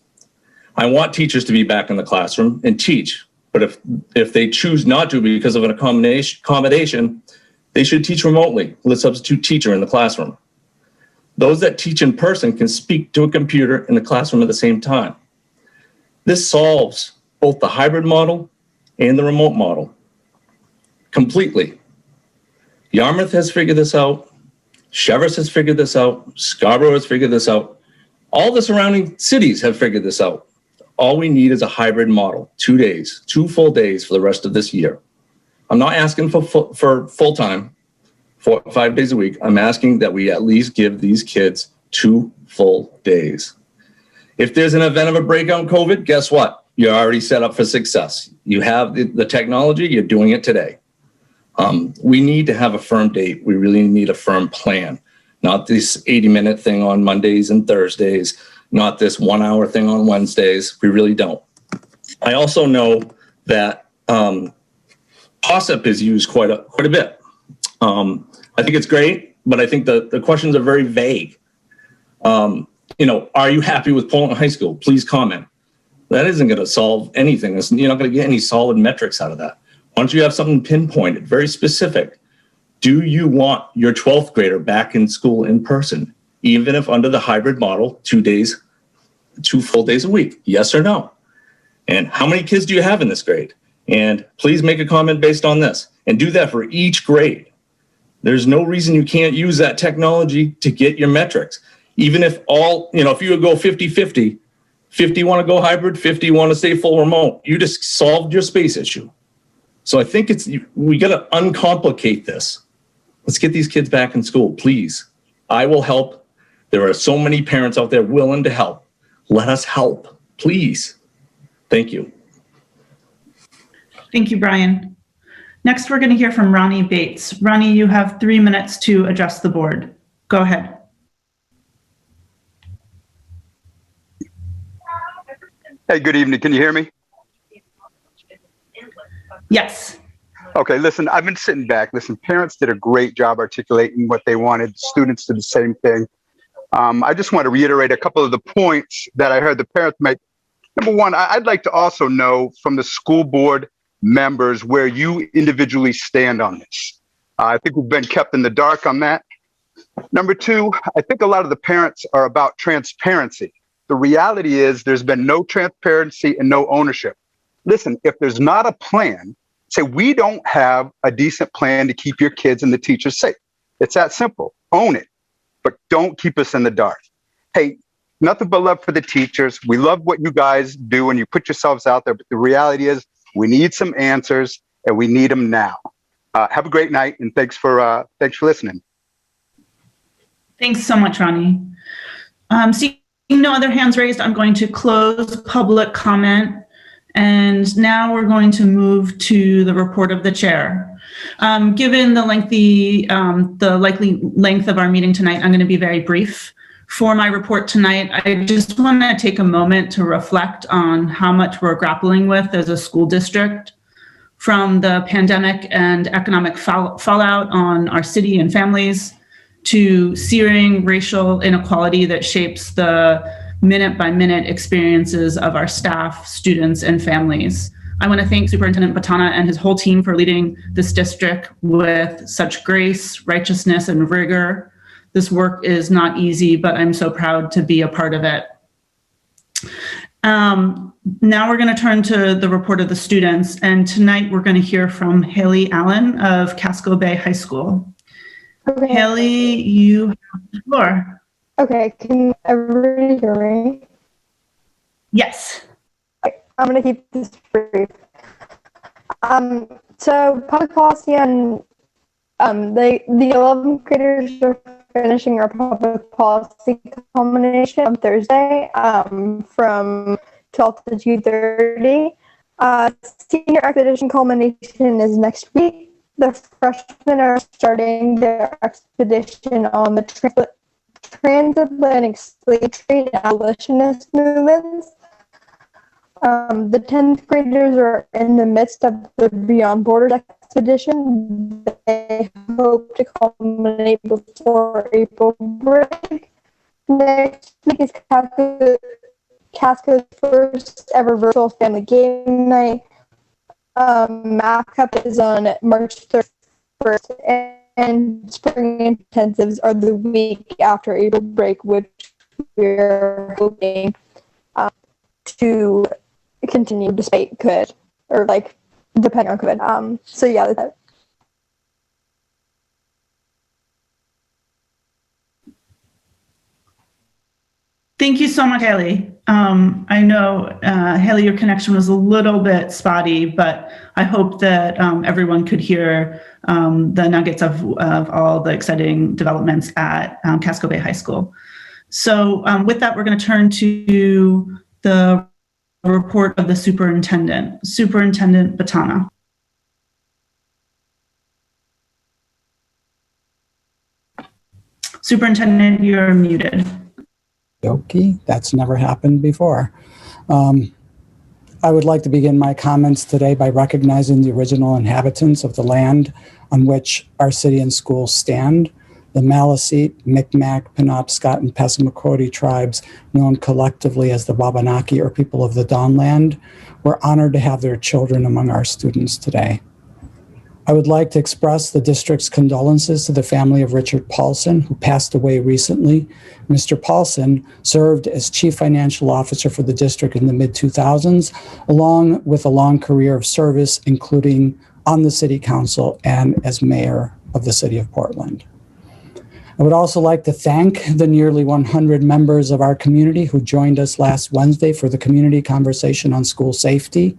I want teachers to be back in the classroom and teach, but if they choose not to because of an accommodation, they should teach remotely with a substitute teacher in the classroom. Those that teach in person can speak to a computer in the classroom at the same time. This solves both the hybrid model and the remote model. completely. Yarmouth has figured this out. Cheverus has figured this out. Scarborough has figured this out. All the surrounding cities have figured this out. All we need is a hybrid model, 2 days, 2 full days for the rest of this year. I'm not asking for full-time, 4 or 5 days a week. I'm asking that we at least give these kids 2 full days. If there's an event of a breakout in COVID, guess what? You're already set up for success. You have the technology, you're doing it today. We need to have a firm date. We really need a firm plan, not this 80-minute thing on Mondays and Thursdays, not this 1-hour thing on Wednesdays. We really don't. I also know that POSIP is used quite a bit. I think it's great, but I think the questions are very vague. Are you happy with Portland High School? Please comment. That isn't going to solve anything. You're not going to get any solid metrics out of that. Why don't you have something pinpointed, very specific? Do you want your 12th grader back in school in person, even if under the hybrid model, 2 days, 2 full days a week? Yes or no? And how many kids do you have in this grade? And please make a comment based on this and do that for each grade. There's no reason you can't use that technology to get your metrics. Even if if you would go 50-50, 50 want to go hybrid, 50 want to stay full remote, you just solved your space issue. So I think we got to uncomplicate this. Let's get these kids back in school, please. I will help. There are so many parents out there willing to help. Let us help, please. Thank you. Thank you, Brian. Next, we're going to hear from Ronnie Bates. Ronnie, you have 3 minutes to address the board. Go ahead. Hey, good evening. Can you hear me? Yes. Okay, listen, I've been sitting back. Listen, parents did a great job articulating what they wanted. Students did the same thing. I just want to reiterate a couple of the points that I heard the parents make. Number one, I'd like to also know from the school board members where you individually stand on this. I think we've been kept in the dark on that. Number two, I think a lot of the parents are about transparency. The reality is there's been no transparency and no ownership. Listen, if there's not a plan, say we don't have a decent plan to keep your kids and the teachers safe. It's that simple. Own it, but don't keep us in the dark. Hey, nothing but love for the teachers. We love what you guys do and you put yourselves out there, but the reality is we need some answers and we need them now. Have a great night and thanks for listening. Thanks so much, Ronnie. Seeing no other hands raised, I'm going to close public comment. And now we're going to move to the report of the chair. Given the likely length of our meeting tonight, I'm going to be very brief. For my report tonight, I just want to take a moment to reflect on how much we're grappling with as a school district, from the pandemic and economic fallout on our city and families, to searing racial inequality that shapes the minute-by-minute experiences of our staff, students, and families. I want to thank Superintendent Batana and his whole team for leading this district with such grace, righteousness, and rigor. This work is not easy, but I'm so proud to be a part of it. Now we're going to turn to the report of the students, and tonight we're going to hear from Haley Allen of Casco Bay High School. Okay. Haley, you have the floor. Okay, can everybody hear me? Yes. I'm going to keep this brief. So public policy and the 11th graders are finishing our public policy culmination on Thursday from 12 to 2:30. Senior expedition culmination is next week. The freshmen are starting their expedition on the transatlantic slave trade and abolitionist movements. The 10th graders are in the midst of the Beyond Borders expedition. They hope to culminate before April break. Next week is Casco's first ever virtual family game night. Math Cup is on March 31st, and spring intensives are the week after April break, which we're hoping to continue despite COVID, or like depending on COVID. So yeah, that's it. Thank you so much, Haley. I know, Haley, your connection was a little bit spotty, but I hope that everyone could hear the nuggets of all the exciting developments at Casco Bay High School. So with that, we're going to turn to the report of the superintendent. Superintendent Batana. Superintendent, you're muted. Okay, that's never happened before. I would like to begin my comments today by recognizing the original inhabitants of the land on which our city and schools stand. The Maliseet, Micmac, Penobscot, and Passamaquoddy tribes, known collectively as the Wabanaki, or people of the Dawnland, we're honored to have their children among our students today. I would like to express the district's condolences to the family of Richard Paulson, who passed away recently. Mr. Paulson served as Chief Financial Officer for the district in the mid-2000s, along with a long career of service, including on the City Council and as Mayor of the City of Portland. I would also like to thank the nearly 100 members of our community who joined us last Wednesday for the community conversation on school safety.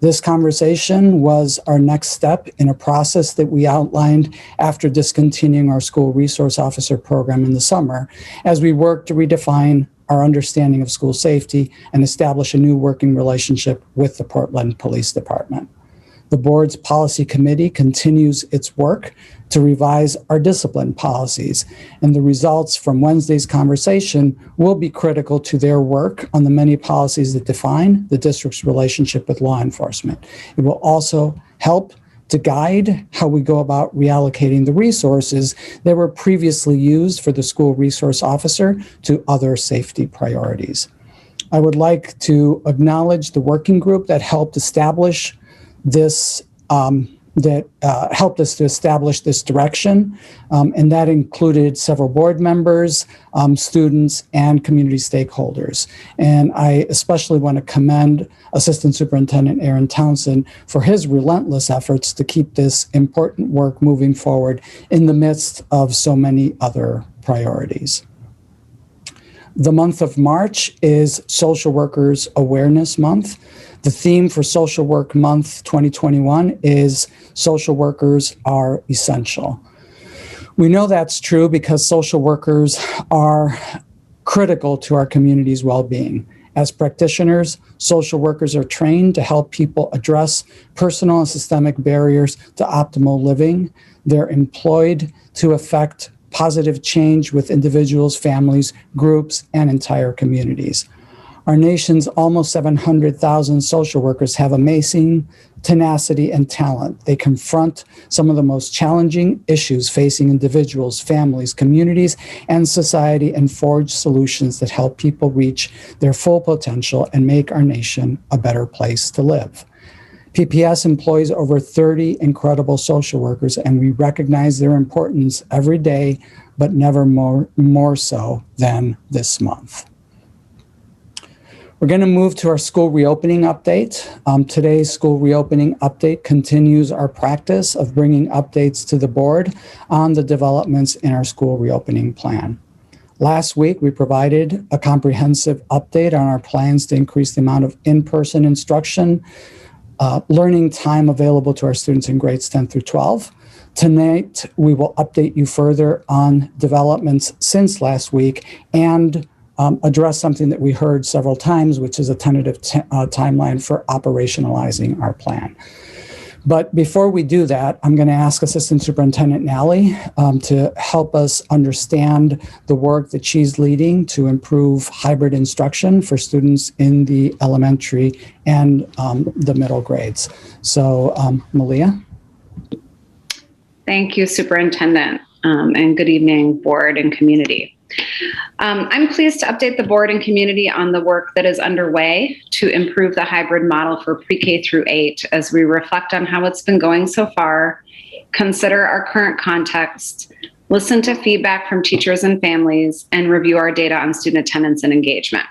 This conversation was our next step in a process that we outlined after discontinuing our school resource officer program in the summer, as we work to redefine our understanding of school safety and establish a new working relationship with the Portland Police Department. The board's policy committee continues its work to revise our discipline policies, and the results from Wednesday's conversation will be critical to their work on the many policies that define the district's relationship with law enforcement. It will also help to guide how we go about reallocating the resources that were previously used for the school resource officer to other safety priorities. I would like to acknowledge the working group that helped establish this helped us to establish this direction, and that included several board members, students, and community stakeholders. And I especially want to commend Assistant Superintendent Aaron Townsend for his relentless efforts to keep this important work moving forward in the midst of so many other priorities. The month of March is Social Workers Awareness Month. The theme for Social Work Month 2021 is Social Workers Are Essential. We know that's true because social workers are critical to our community's well-being. As practitioners, social workers are trained to help people address personal and systemic barriers to optimal living. They're employed to affect positive change with individuals, families, groups, and entire communities. Our nation's almost 700,000 social workers have amazing tenacity and talent. They confront some of the most challenging issues facing individuals, families, communities, and society, and forge solutions that help people reach their full potential and make our nation a better place to live. PPS employs over 30 incredible social workers, and we recognize their importance every day, but never more so than this month. We're going to move to our school reopening update. Today's school reopening update continues our practice of bringing updates to the board on the developments in our school reopening plan. Last week, we provided a comprehensive update on our plans to increase the amount of in-person instruction, learning time available to our students in grades 10 through 12. Tonight, we will update you further on developments since last week and address something that we heard several times, which is a tentative timeline for operationalizing our plan. But before we do that, I'm going to ask Assistant Superintendent Nally to help us understand the work that she's leading to improve hybrid instruction for students in the elementary and the middle grades. So, Malia. Thank you, Superintendent, and good evening, board and community. I'm pleased to update the board and community on the work that is underway to improve the hybrid model for pre-K through 8 as we reflect on how it's been going so far, consider our current context, listen to feedback from teachers and families, and review our data on student attendance and engagement.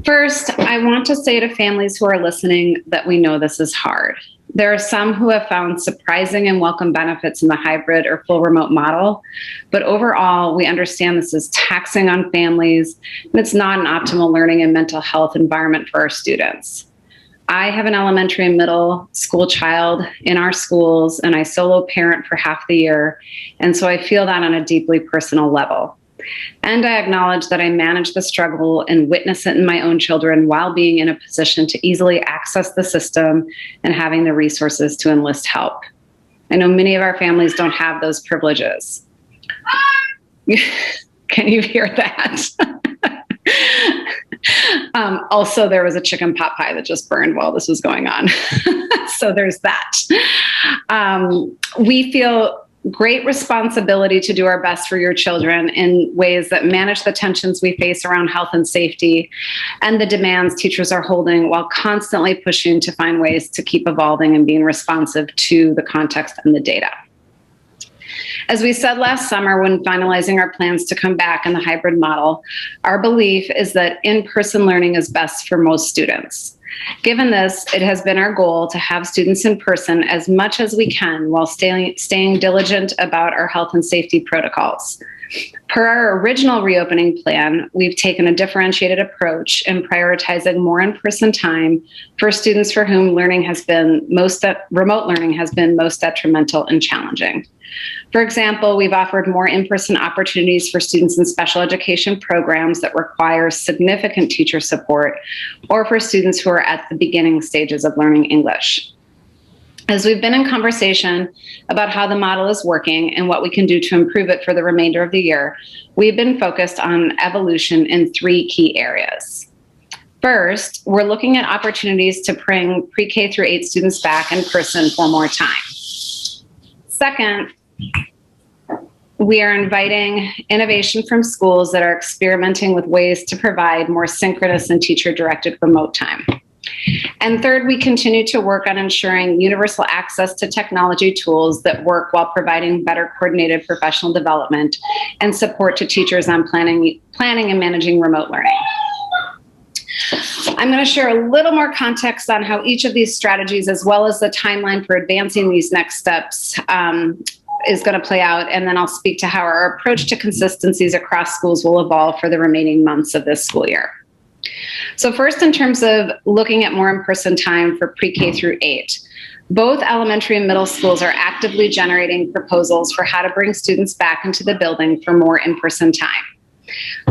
First, I want to say to families who are listening that we know this is hard. There are some who have found surprising and welcome benefits in the hybrid or full remote model, but overall, we understand this is taxing on families, and it's not an optimal learning and mental health environment for our students. I have an elementary and middle school child in our schools, and I solo parent for half the year, and so I feel that on a deeply personal level. And I acknowledge that I manage the struggle and witness it in my own children while being in a position to easily access the system and having the resources to enlist help. I know many of our families don't have those privileges. Can you hear that? Also, there was a chicken pot pie that just burned while this was going on. So there's that. We feel great responsibility to do our best for your children in ways that manage the tensions we face around health and safety and the demands teachers are holding while constantly pushing to find ways to keep evolving and being responsive to the context and the data. As we said last summer when finalizing our plans to come back in the hybrid model, our belief is that in-person learning is best for most students. Given this, it has been our goal to have students in person as much as we can while staying diligent about our health and safety protocols. Per our original reopening plan, we've taken a differentiated approach in prioritizing more in-person time for students for whom remote learning has been most detrimental and challenging. For example, we've offered more in-person opportunities for students in special education programs that require significant teacher support, or for students who are at the beginning stages of learning English. As we've been in conversation about how the model is working and what we can do to improve it for the remainder of the year, we've been focused on evolution in 3 key areas. First, we're looking at opportunities to bring pre-K through 8 students back in person for more time. Second, we are inviting innovation from schools that are experimenting with ways to provide more synchronous and teacher-directed remote time. And third, we continue to work on ensuring universal access to technology tools that work while providing better coordinated professional development and support to teachers on planning and managing remote learning. I'm going to share a little more context on how each of these strategies, as well as the timeline for advancing these next steps, is going to play out, and then I'll speak to how our approach to consistencies across schools will evolve for the remaining months of this school year. So first, in terms of looking at more in-person time for pre-K through 8, both elementary and middle schools are actively generating proposals for how to bring students back into the building for more in-person time.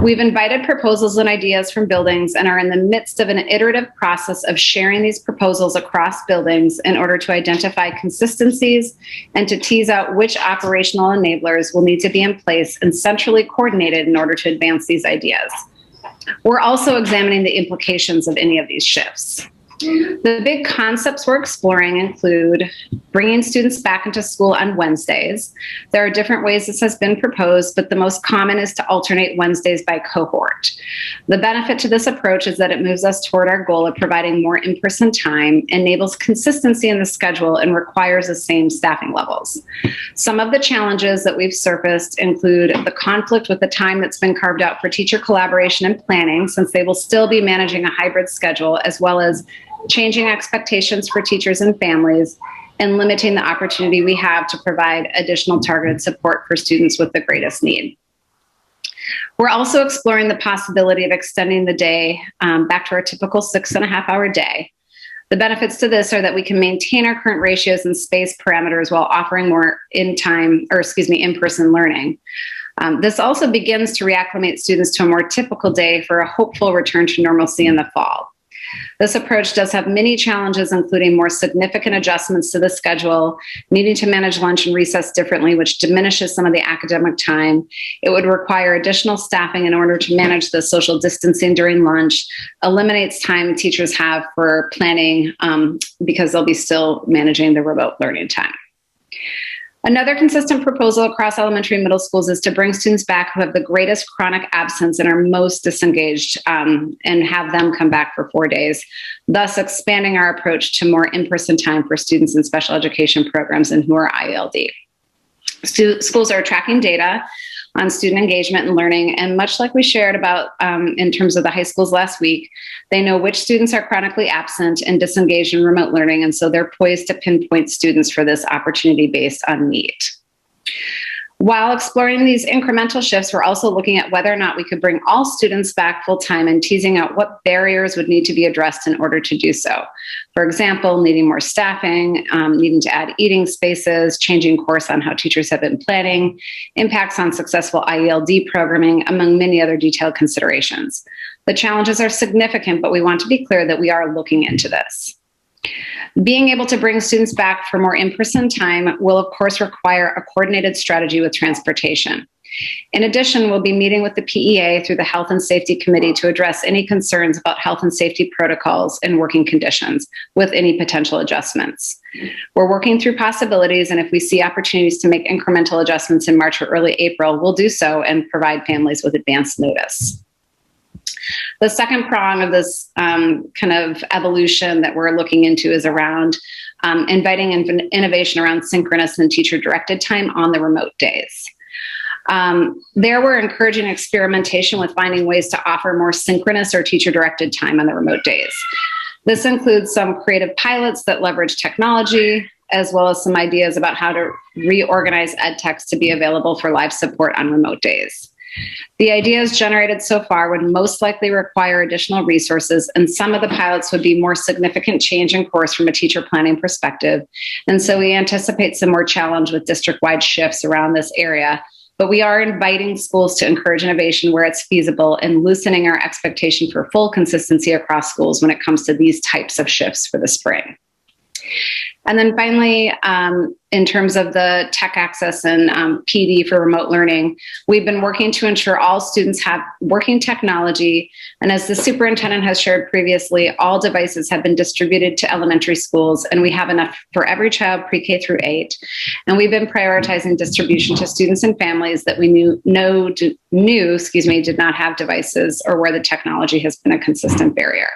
We've invited proposals and ideas from buildings and are in the midst of an iterative process of sharing these proposals across buildings in order to identify consistencies and to tease out which operational enablers will need to be in place and centrally coordinated in order to advance these ideas. We're also examining the implications of any of these shifts. The big concepts we're exploring include bringing students back into school on Wednesdays. There are different ways this has been proposed, but the most common is to alternate Wednesdays by cohort. The benefit to this approach is that it moves us toward our goal of providing more in-person time, enables consistency in the schedule, and requires the same staffing levels. Some of the challenges that we've surfaced include the conflict with the time that's been carved out for teacher collaboration and planning, since they will still be managing a hybrid schedule, as well as changing expectations for teachers and families, and limiting the opportunity we have to provide additional targeted support for students with the greatest need. We're also exploring the possibility of extending the day back to our typical 6.5-hour day. The benefits to this are that we can maintain our current ratios and space parameters while offering more in-person learning. This also begins to reacclimate students to a more typical day for a hopeful return to normalcy in the fall. This approach does have many challenges, including more significant adjustments to the schedule, needing to manage lunch and recess differently, which diminishes some of the academic time. It would require additional staffing in order to manage the social distancing during lunch, eliminates time teachers have for planning because they'll be still managing the remote learning time. Another consistent proposal across elementary and middle schools is to bring students back who have the greatest chronic absence and are most disengaged and have them come back for 4 days, thus expanding our approach to more in-person time for students in special education programs and who are ILD. Schools are tracking data on student engagement and learning. And much like we shared about in terms of the high schools last week, they know which students are chronically absent and disengaged in remote learning. And so they're poised to pinpoint students for this opportunity based on need. While exploring these incremental shifts, we're also looking at whether or not we could bring all students back full-time and teasing out what barriers would need to be addressed in order to do so. For example, needing more staffing, needing to add eating spaces, changing course on how teachers have been planning, impacts on successful IELD programming, among many other detailed considerations. The challenges are significant, but we want to be clear that we are looking into this. Being able to bring students back for more in-person time will, of course, require a coordinated strategy with transportation. In addition, we'll be meeting with the PEA through the Health and Safety Committee to address any concerns about health and safety protocols and working conditions with any potential adjustments. We're working through possibilities, and if we see opportunities to make incremental adjustments in March or early April, we'll do so and provide families with advance notice. The second prong of this kind of evolution that we're looking into is around inviting innovation around synchronous and teacher-directed time on the remote days. There we're encouraging experimentation with finding ways to offer more synchronous or teacher-directed time on the remote days. This includes some creative pilots that leverage technology, as well as some ideas about how to reorganize ed techs to be available for live support on remote days. The ideas generated so far would most likely require additional resources, and some of the pilots would be more significant change in course from a teacher planning perspective. And so we anticipate some more challenge with district-wide shifts around this area. But we are inviting schools to encourage innovation where it's feasible and loosening our expectation for full consistency across schools when it comes to these types of shifts for the spring. And then finally, in terms of the tech access and PD for remote learning, we've been working to ensure all students have working technology. And as the superintendent has shared previously, all devices have been distributed to elementary schools, and we have enough for every child pre-K through 8. And we've been prioritizing distribution to students and families that we knew did not have devices or where the technology has been a consistent barrier.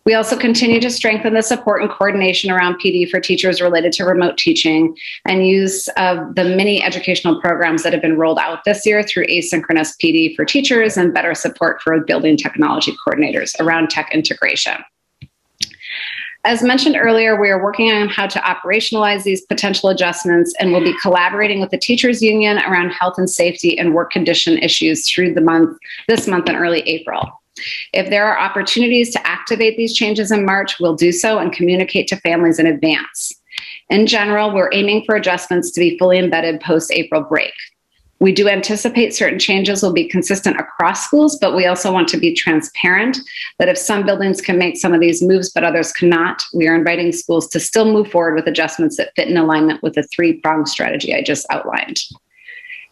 We also continue to strengthen the support and coordination around PD for teachers related to remote teaching and use of the many educational programs that have been rolled out this year through asynchronous PD for teachers and better support for building technology coordinators around tech integration. As mentioned earlier, we are working on how to operationalize these potential adjustments, and we'll be collaborating with the teachers union around health and safety and work condition issues through this month and early April. If there are opportunities to activate these changes in March, we'll do so and communicate to families in advance. In general, we're aiming for adjustments to be fully embedded post-April break. We do anticipate certain changes will be consistent across schools, but we also want to be transparent that if some buildings can make some of these moves but others cannot, we are inviting schools to still move forward with adjustments that fit in alignment with the three-pronged strategy I just outlined.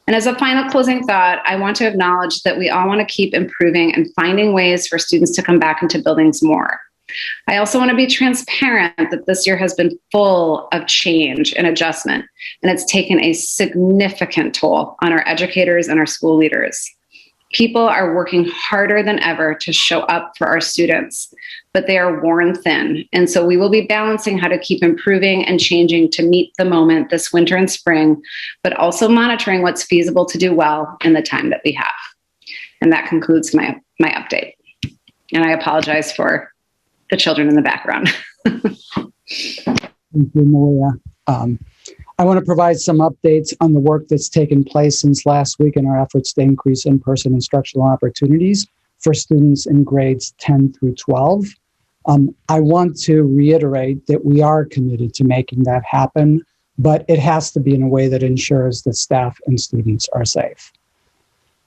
And as a final closing thought, I want to acknowledge that we all want to keep improving and finding ways for students to come back into buildings more. I also want to be transparent that this year has been full of change and adjustment, and it's taken a significant toll on our educators and our school leaders. People are working harder than ever to show up for our students, but they are worn thin. And so we will be balancing how to keep improving and changing to meet the moment this winter and spring, but also monitoring what's feasible to do well in the time that we have. And that concludes my update. And I apologize for the children in the background. Thank you, Maria. I want to provide some updates on the work that's taken place since last week in our efforts to increase in-person instructional opportunities for students in grades 10 through 12. I want to reiterate that we are committed to making that happen, but it has to be in a way that ensures that staff and students are safe.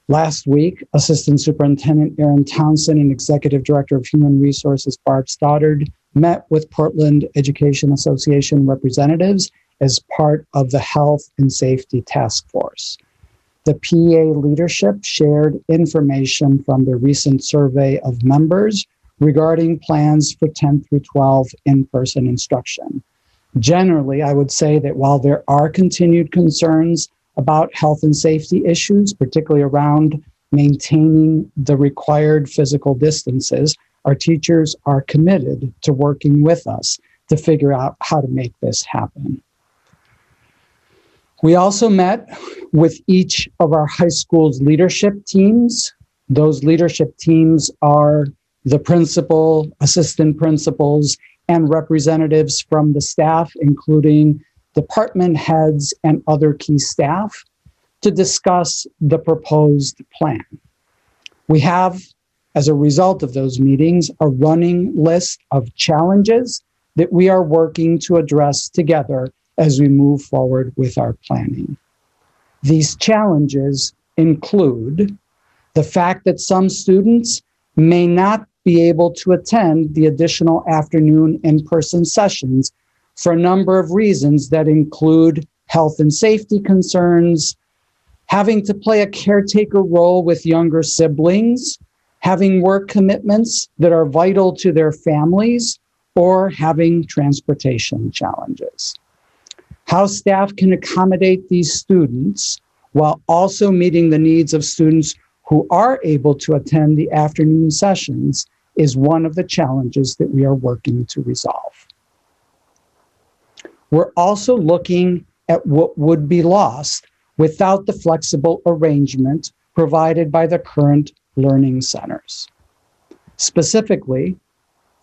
Last week, Assistant Superintendent Erin Townsend and Executive Director of Human Resources Barb Stoddard met with Portland Education Association representatives as part of the Health and Safety Task Force. The PEA leadership shared information from the recent survey of members regarding plans for 10 through 12 in-person instruction. Generally, I would say that while there are continued concerns about health and safety issues, particularly around maintaining the required physical distances, our teachers are committed to working with us to figure out how to make this happen. We also met with each of our high school's leadership teams. Those leadership teams are the principal, assistant principals, and representatives from the staff, including department heads and other key staff, to discuss the proposed plan. We have, as a result of those meetings, a running list of challenges that we are working to address together as we move forward with our planning. These challenges include the fact that some students may not be able to attend the additional afternoon in-person sessions for a number of reasons that include health and safety concerns, having to play a caretaker role with younger siblings, having work commitments that are vital to their families, or having transportation challenges. How staff can accommodate these students while also meeting the needs of students who are able to attend the afternoon sessions is one of the challenges that we are working to resolve. We're also looking at what would be lost without the flexible arrangement provided by the current learning centers. Specifically,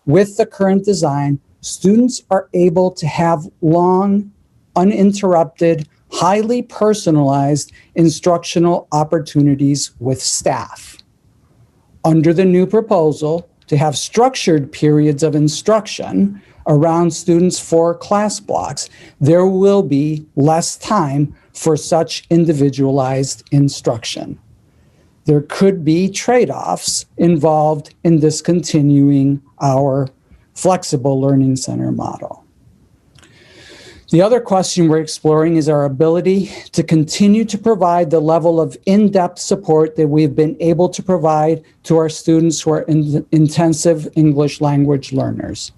with the current design, students are able to have long, uninterrupted, highly personalized instructional opportunities with staff. Under the new proposal, to have structured periods of instruction around students for class blocks, there will be less time for such individualized instruction. There could be trade-offs involved in discontinuing our flexible learning center model. The other question we're exploring is our ability to continue to provide the level of in-depth support that we've been able to provide to our students who are intensive English language learners.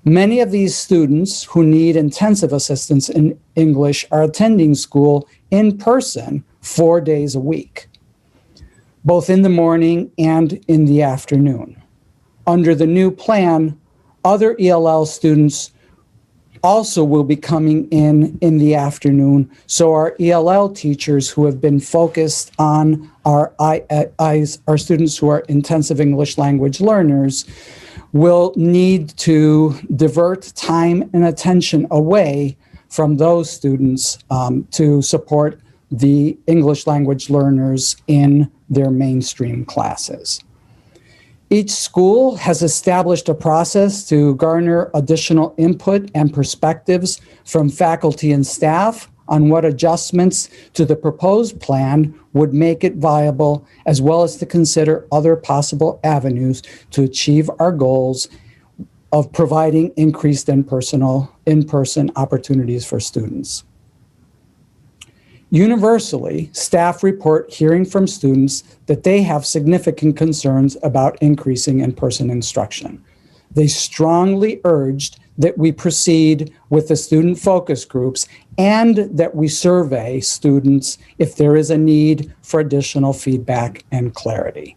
Many of these students who need intensive assistance in English are attending school in person 4 days a week, both in the morning and in the afternoon. Under the new plan, other ELL students also will be coming in the afternoon. So our ELL teachers who have been focused on our students who are intensive English language learners will need to divert time and attention away from those students to support the English language learners in their mainstream classes. Each school has established a process to garner additional input and perspectives from faculty and staff on what adjustments to the proposed plan would make it viable, as well as to consider other possible avenues to achieve our goals of providing increased in-person opportunities for students. Universally, staff report hearing from students that they have significant concerns about increasing in-person instruction. They strongly urged that we proceed with the student focus groups and that we survey students if there is a need for additional feedback and clarity.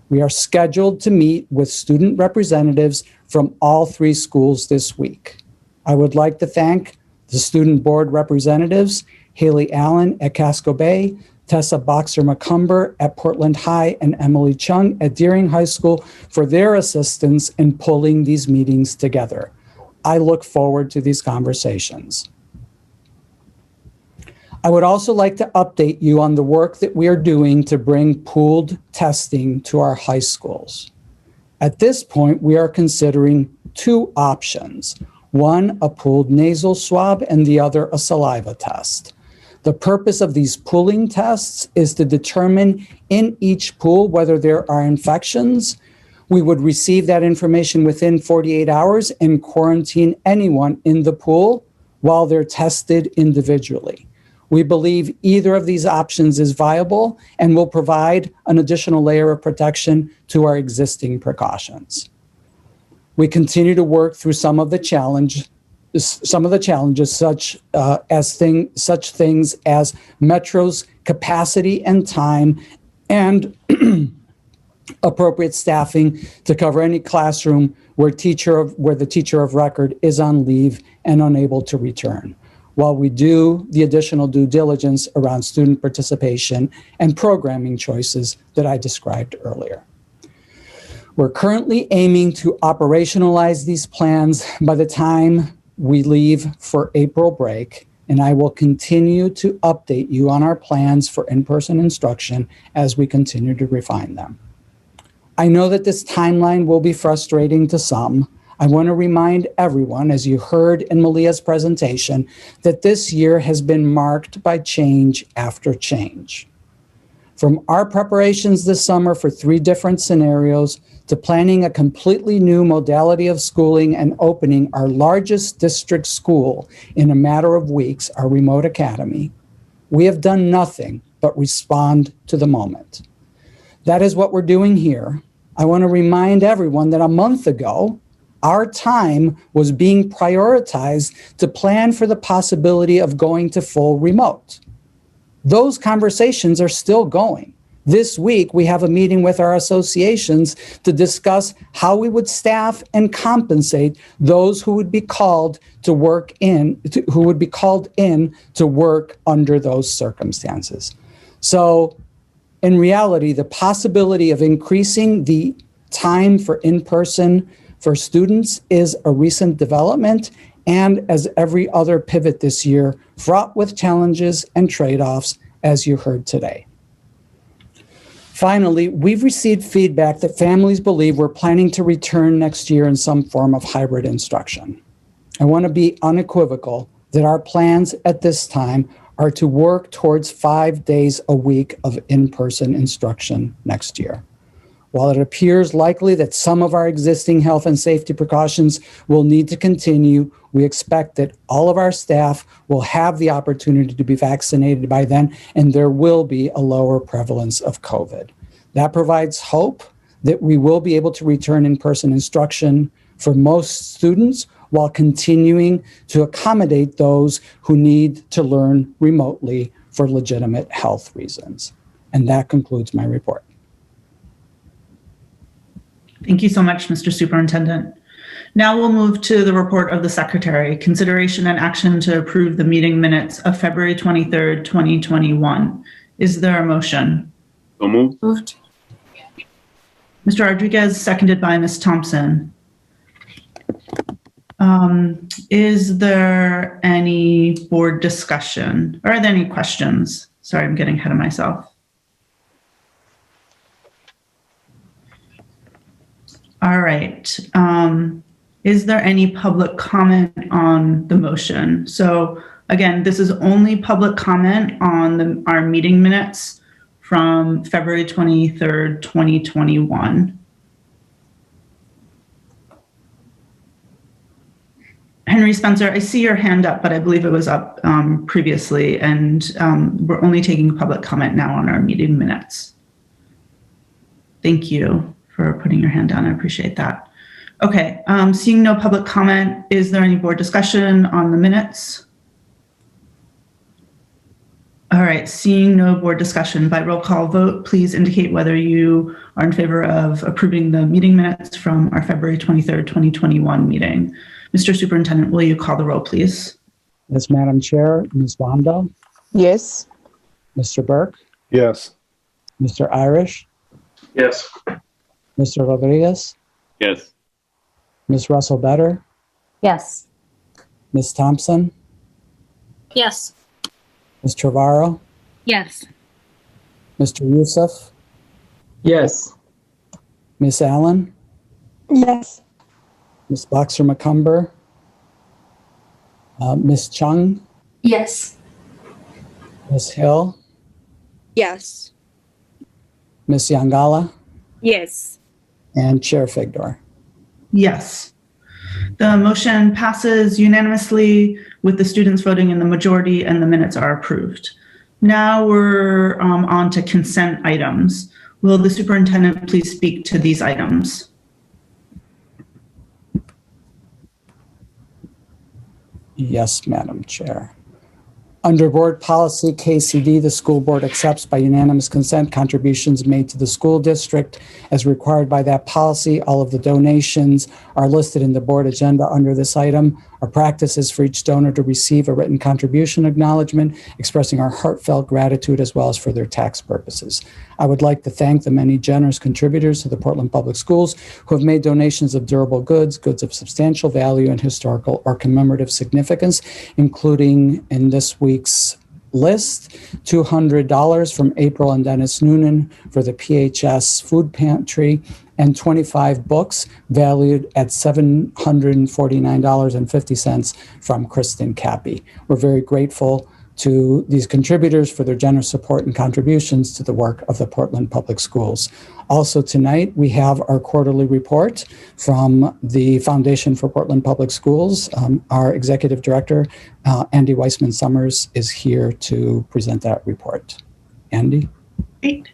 We are scheduled to meet with student representatives from all 3 schools this week. I would like to thank the student board representatives, Haley Allen at Casco Bay, Tessa Boxer-McCumber at Portland High, and Emily Chung at Deering High School for their assistance in pulling these meetings together. I look forward to these conversations. I would also like to update you on the work that we are doing to bring pooled testing to our high schools. At this point, we are considering 2 options. One, a pooled nasal swab, and the other, a saliva test. The purpose of these pooling tests is to determine in each pool whether there are infections. We would receive that information within 48 hours and quarantine anyone in the pool while they're tested individually. We believe either of these options is viable and will provide an additional layer of protection to our existing precautions. We continue to work through some of the challenges, such things as Metro's capacity and time and appropriate staffing to cover any classroom where the teacher of record is on leave and unable to return. while we do the additional due diligence around student participation and programming choices that I described earlier. We're currently aiming to operationalize these plans by the time we leave for April break, and I will continue to update you on our plans for in-person instruction as we continue to refine them. I know that this timeline will be frustrating to some. I want to remind everyone, as you heard in Malia's presentation, that this year has been marked by change after change. From our preparations this summer for 3 different scenarios to planning a completely new modality of schooling and opening our largest district school in a matter of weeks, our remote academy, we have done nothing but respond to the moment. That is what we're doing here. I want to remind everyone that a month ago, our time was being prioritized to plan for the possibility of going to full remote. Those conversations are still going. This week, we have a meeting with our associations to discuss how we would staff and compensate those who would be called to work in, who would be called in to work under those circumstances. So in reality, the possibility of increasing the time for in-person for students is a recent development, and as every other pivot this year, fraught with challenges and trade-offs, as you heard today. Finally, we've received feedback that families believe we're planning to return next year in some form of hybrid instruction. I want to be unequivocal that our plans at this time are to work towards 5 days a week of in-person instruction next year. While it appears likely that some of our existing health and safety precautions will need to continue, we expect that all of our staff will have the opportunity to be vaccinated by then, and there will be a lower prevalence of COVID. That provides hope that we will be able to return in-person instruction for most students while continuing to accommodate those who need to learn remotely for legitimate health reasons. And that concludes my report. Thank you so much, Mr. Superintendent. Now we'll move to the report of the Secretary, consideration and action to approve the meeting minutes of February 23rd, 2021. Is there a motion? So moved. Mr. Rodriguez, seconded by Ms. Thompson. Is there any board discussion? Or are there any questions? Sorry, I'm getting ahead of myself. All right. Is there any public comment on the motion? So again, this is only public comment on our meeting minutes from February 23rd, 2021. Henry Spencer, I see your hand up, but I believe it was up previously, and we're only taking public comment now on our meeting minutes. Thank you for putting your hand down. I appreciate that. Okay, seeing no public comment, is there any board discussion on the minutes? All right, seeing no board discussion, by roll call vote, please indicate whether you are in favor of approving the meeting minutes from our February 23rd, 2021 meeting. Mr. Superintendent, will you call the roll, please? Yes, Madam Chair. Ms. Wando? Yes. Mr. Burke? Yes. Mr. Irish? Yes. Mr. Rodriguez? Yes. Ms. Russell Better? Yes. Ms. Thompson? Yes. Ms. Trevorrow? Yes. Mr. Youssef? Yes. Ms. Allen? Yes. Ms. Boxer-McCumber? Ms. Chung? Yes. Ms. Hill? Yes. Ms. Yangala? Yes. And Chair Figdor. Yes. The motion passes unanimously with the students voting in the majority, and the minutes are approved. Now we're on to consent items. Will the superintendent please speak to these items? Yes, Madam Chair. Under Board Policy KCD, the school board accepts by unanimous consent contributions made to the school district as required by that policy. All of the donations are listed in the board agenda under this item. Our practice is for each donor to receive a written contribution acknowledgement expressing our heartfelt gratitude as well as for their tax purposes. I would like to thank the many generous contributors to the Portland Public Schools who have made donations of durable goods, goods of substantial value and historical or commemorative significance, including in this week's list, $200 from April and Dennis Noonan for the PHS Food Pantry, and 25 books valued at $749.50 from Kristen Cappy. We're very grateful to these contributors for their generous support and contributions to the work of the Portland Public Schools. Also tonight, we have our quarterly report from the Foundation for Portland Public Schools. Our Executive Director, Andy Weissman-Summers, is here to present that report. Andy? Great,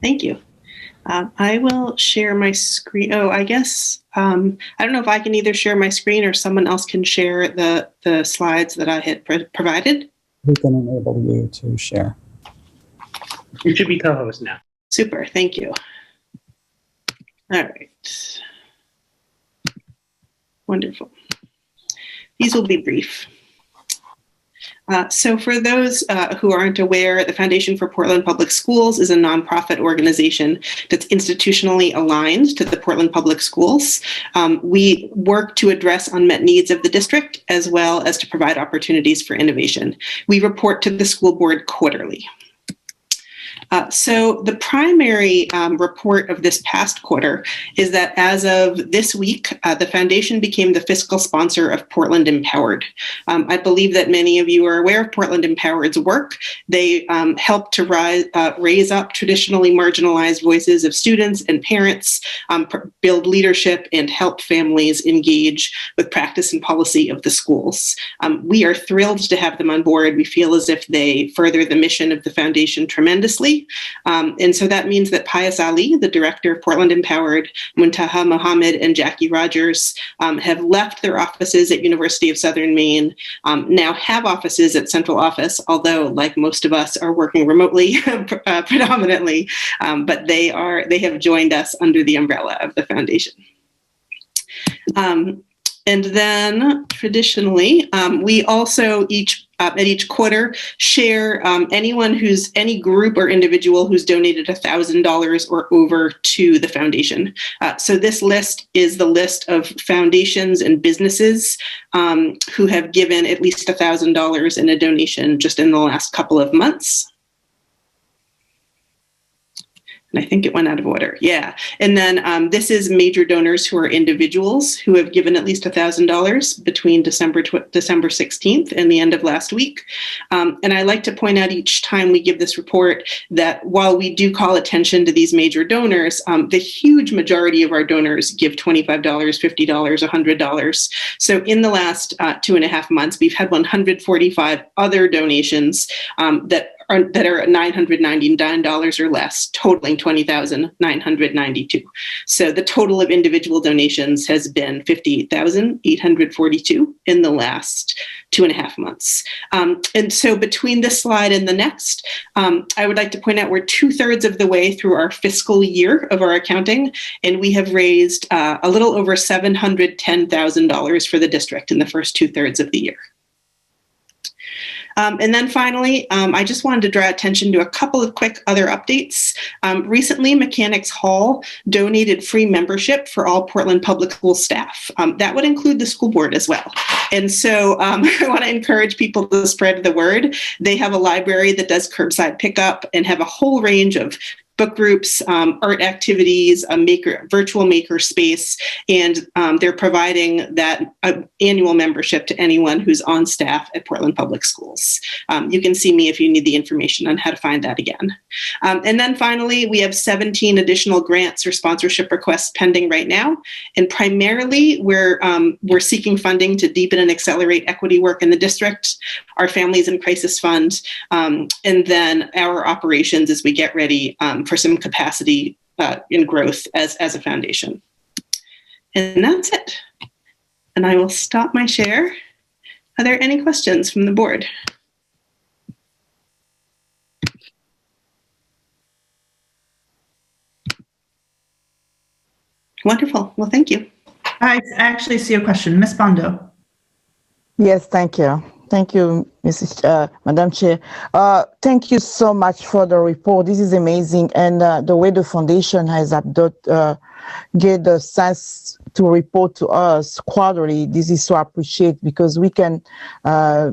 thank you. I will share my screen. Oh, I guess, I don't know if I can either share my screen or someone else can share the slides that I had provided. We can enable you to share. You should be co-host now. Super, thank you. All right. Wonderful. These will be brief. So for those who aren't aware, the Foundation for Portland Public Schools is a nonprofit organization that's institutionally aligned to the Portland Public Schools. We work to address unmet needs of the district as well as to provide opportunities for innovation. We report to the school board quarterly. So the primary report of this past quarter is that as of this week, the foundation became the fiscal sponsor of Portland Empowered. I believe that many of you are aware of Portland Empowered's work. They help to raise up traditionally marginalized voices of students and parents, build leadership, and help families engage with practice and policy of the schools. We are thrilled to have them on board. We feel as if they further the mission of the foundation tremendously. And so that means that Pius Ali, the director of Portland Empowered, Muntaha Mohammed, and Jackie Rogers have left their offices at University of Southern Maine, now have offices at Central Office, although like most of us are working remotely predominantly, but they have joined us under the umbrella of the foundation. And then traditionally, we also at each quarter share any group or individual who's donated $1,000 or over to the foundation. So this list is the list of foundations and businesses who have given at least $1,000 in a donation just in the last couple of months. And I think it went out of order. Yeah. And then this is major donors who are individuals who have given at least $1,000 between December 16th and the end of last week. And I like to point out each time we give this report that while we do call attention to these major donors, the huge majority of our donors give $25, $50, $100. So in the last 2.5 months, we've had 145 other donations that are $999 or less, totaling $20,992. So the total of individual donations has been $58,842 in the last 2.5 months. And so between this slide and the next, I would like to point out we're 2/3 of the way through our fiscal year of our accounting, and we have raised a little over $710,000 for the district in the first 2/3 of the year. And then finally, I just wanted to draw attention to a couple of quick other updates. Recently, Mechanics Hall donated free membership for all Portland Public School staff. That would include the school board as well. And so I want to encourage people to spread the word. They have a library that does curbside pickup and have a whole range of book groups, art activities, a virtual maker space, and they're providing that annual membership to anyone who's on staff at Portland Public Schools. You can see me if you need the information on how to find that again. And then finally, we have 17 additional grants or sponsorship requests pending right now. And primarily, we're seeking funding to deepen and accelerate equity work in the district, our Families in Crisis Fund, and then our operations as we get ready for some capacity in growth as a foundation. And that's it. And I will stop my share. Are there any questions from the board? Wonderful. Well, thank you. I actually see a question. Ms. Bondo. Yes, thank you. Thank you, Madam Chair. Thank you so much for the report. This is amazing. And the way the foundation has get the sense to report to us quarterly, this is so appreciated because we can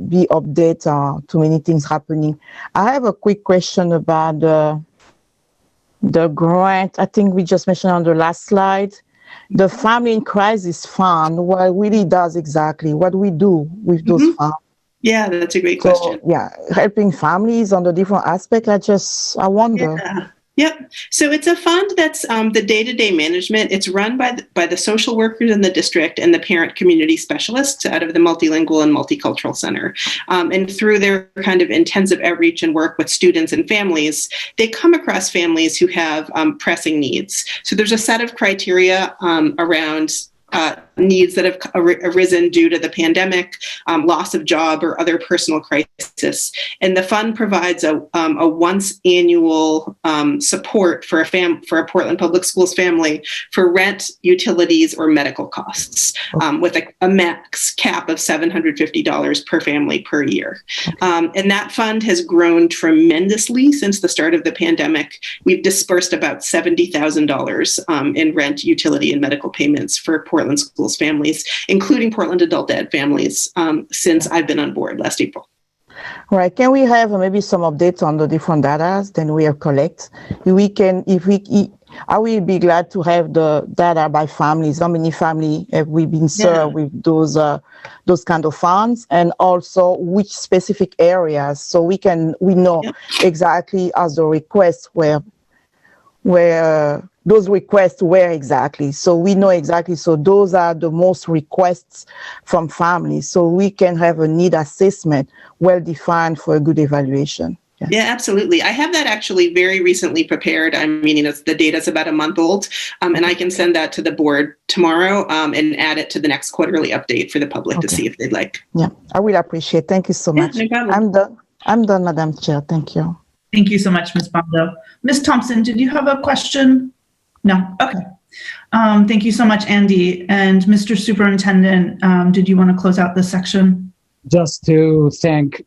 be updated to many things happening. I have a quick question about the grant. I think we just mentioned on the last slide. The Family in Crisis Fund, what really does exactly, what we do with those funds. Yeah, that's a great question. Yeah, helping families on the different aspects. I wonder. Yeah. Yep. So it's a fund that's the day-to-day management. It's run by the social workers in the district and the parent community specialists out of the Multilingual and Multicultural Center. And through their kind of intensive outreach and work with students and families, they come across families who have pressing needs. So there's a set of criteria around needs that have arisen due to the pandemic, loss of job, or other personal crisis. And the fund provides a once annual support for a Portland Public Schools family for rent, utilities, or medical costs, with a max cap of $750 per family per year. And that fund has grown tremendously since the start of the pandemic. We've dispersed about $70,000 in rent, utility, and medical payments for Portland schools families, including Portland adult ed families, since I've been on board last April. Right. Can we have maybe some updates on the different data that we have collect? I will be glad to have the data by families. How many families have we been served with those kind of funds, and also which specific areas, so we know exactly as the requests where those requests were exactly. So we know exactly. So those are the most requests from families. So we can have a need assessment well defined for a good evaluation. Yeah, absolutely. I have that actually very recently prepared. I mean, the data's about a month old, and I can send that to the board tomorrow and add it to the next quarterly update for the public to see if they'd like. Yeah, I will appreciate. Thank you so much. No problem. I'm done, Madam Chair. Thank you. Thank you so much, Ms. Bondo. Ms. Thompson, did you have a question? No? Okay. Thank you so much, Andy. And Mr. Superintendent, did you want to close out this section? Just to thank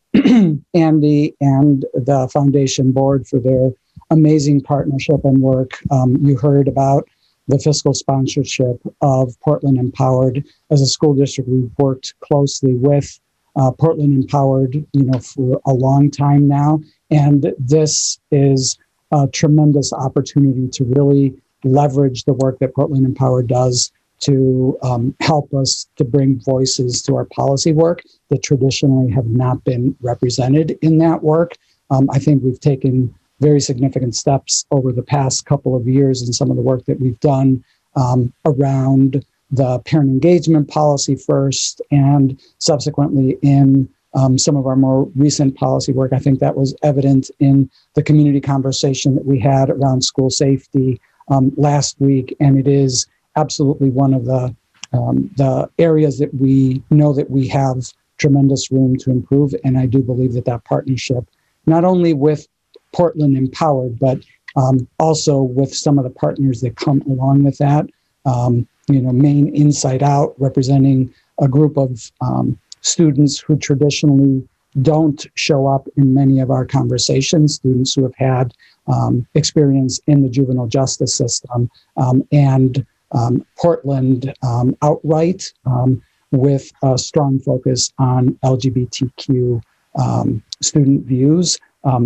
Andy and the foundation board for their amazing partnership and work. You heard about the fiscal sponsorship of Portland Empowered. As a school district, we've worked closely with Portland Empowered, for a long time now. And this is a tremendous opportunity to really leverage the work that Portland Empowered does to help us to bring voices to our policy work that traditionally have not been represented in that work. I think we've taken very significant steps over the past couple of years in some of the work that we've done around the parent engagement policy first, and subsequently in some of our more recent policy work. I think that was evident in the community conversation that we had around school safety last week, and it is absolutely one of the areas that we know that we have tremendous room to improve. And I do believe that partnership, not only with Portland Empowered, but also with some of the partners that come along with that, Maine Inside Out, representing a group of students who traditionally don't show up in many of our conversations, students who have had experience in the juvenile justice system, and Portland Outright, with a strong focus on LGBTQ student views.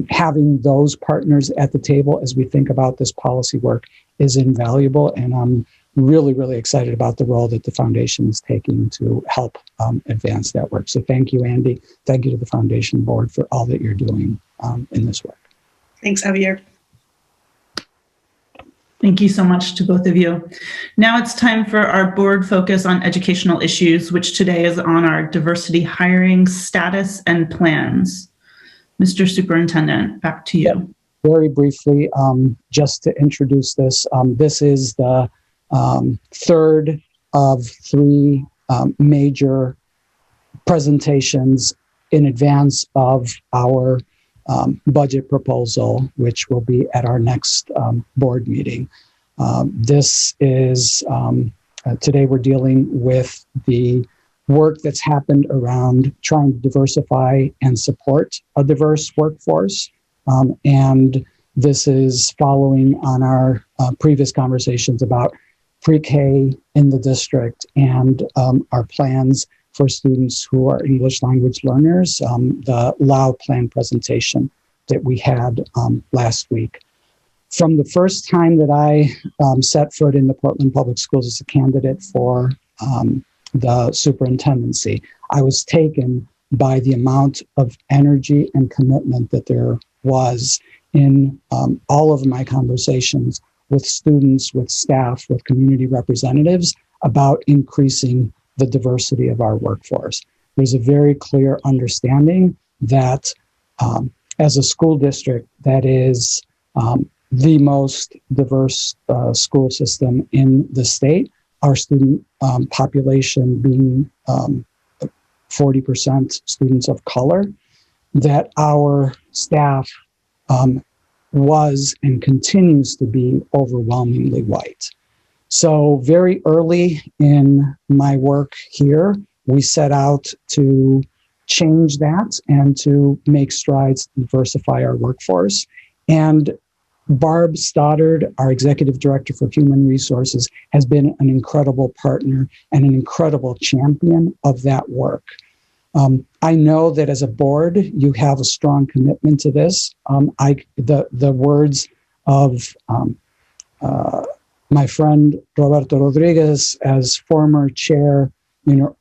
Having those partners at the table as we think about this policy work is invaluable, and I'm really, really excited about the role that the foundation is taking to help advance that work. So thank you, Andy. Thank you to the foundation board for all that you're doing in this work. Thanks, Javier. Thank you so much to both of you. Now it's time for our board focus on educational issues, which today is on our diversity hiring status and plans. Mr. Superintendent, back to you. Very briefly, just to introduce this, this is the third of three major presentations in advance of our budget proposal, which will be at our next board meeting. This is, today we're dealing with the work that's happened around trying to diversify and support a diverse workforce. And this is following on our previous conversations about pre-K in the district and our plans for students who are English language learners, the LAU plan presentation that we had last week. From the first time that I set foot in the Portland Public Schools as a candidate for the superintendency, I was taken by the amount of energy and commitment that there was in all of my conversations with students, with staff, with community representatives about increasing the diversity of our workforce. There's a very clear understanding that as a school district that is the most diverse school system in the state, our student population being 40% students of color, that our staff was and continues to be overwhelmingly white. So very early in my work here, we set out to change that and to make strides to diversify our workforce. And Barb Stoddard, our Executive Director for Human Resources, has been an incredible partner and an incredible champion of that work. I know that as a board, you have a strong commitment to this. The words of my friend Roberto Rodriguez as former chair,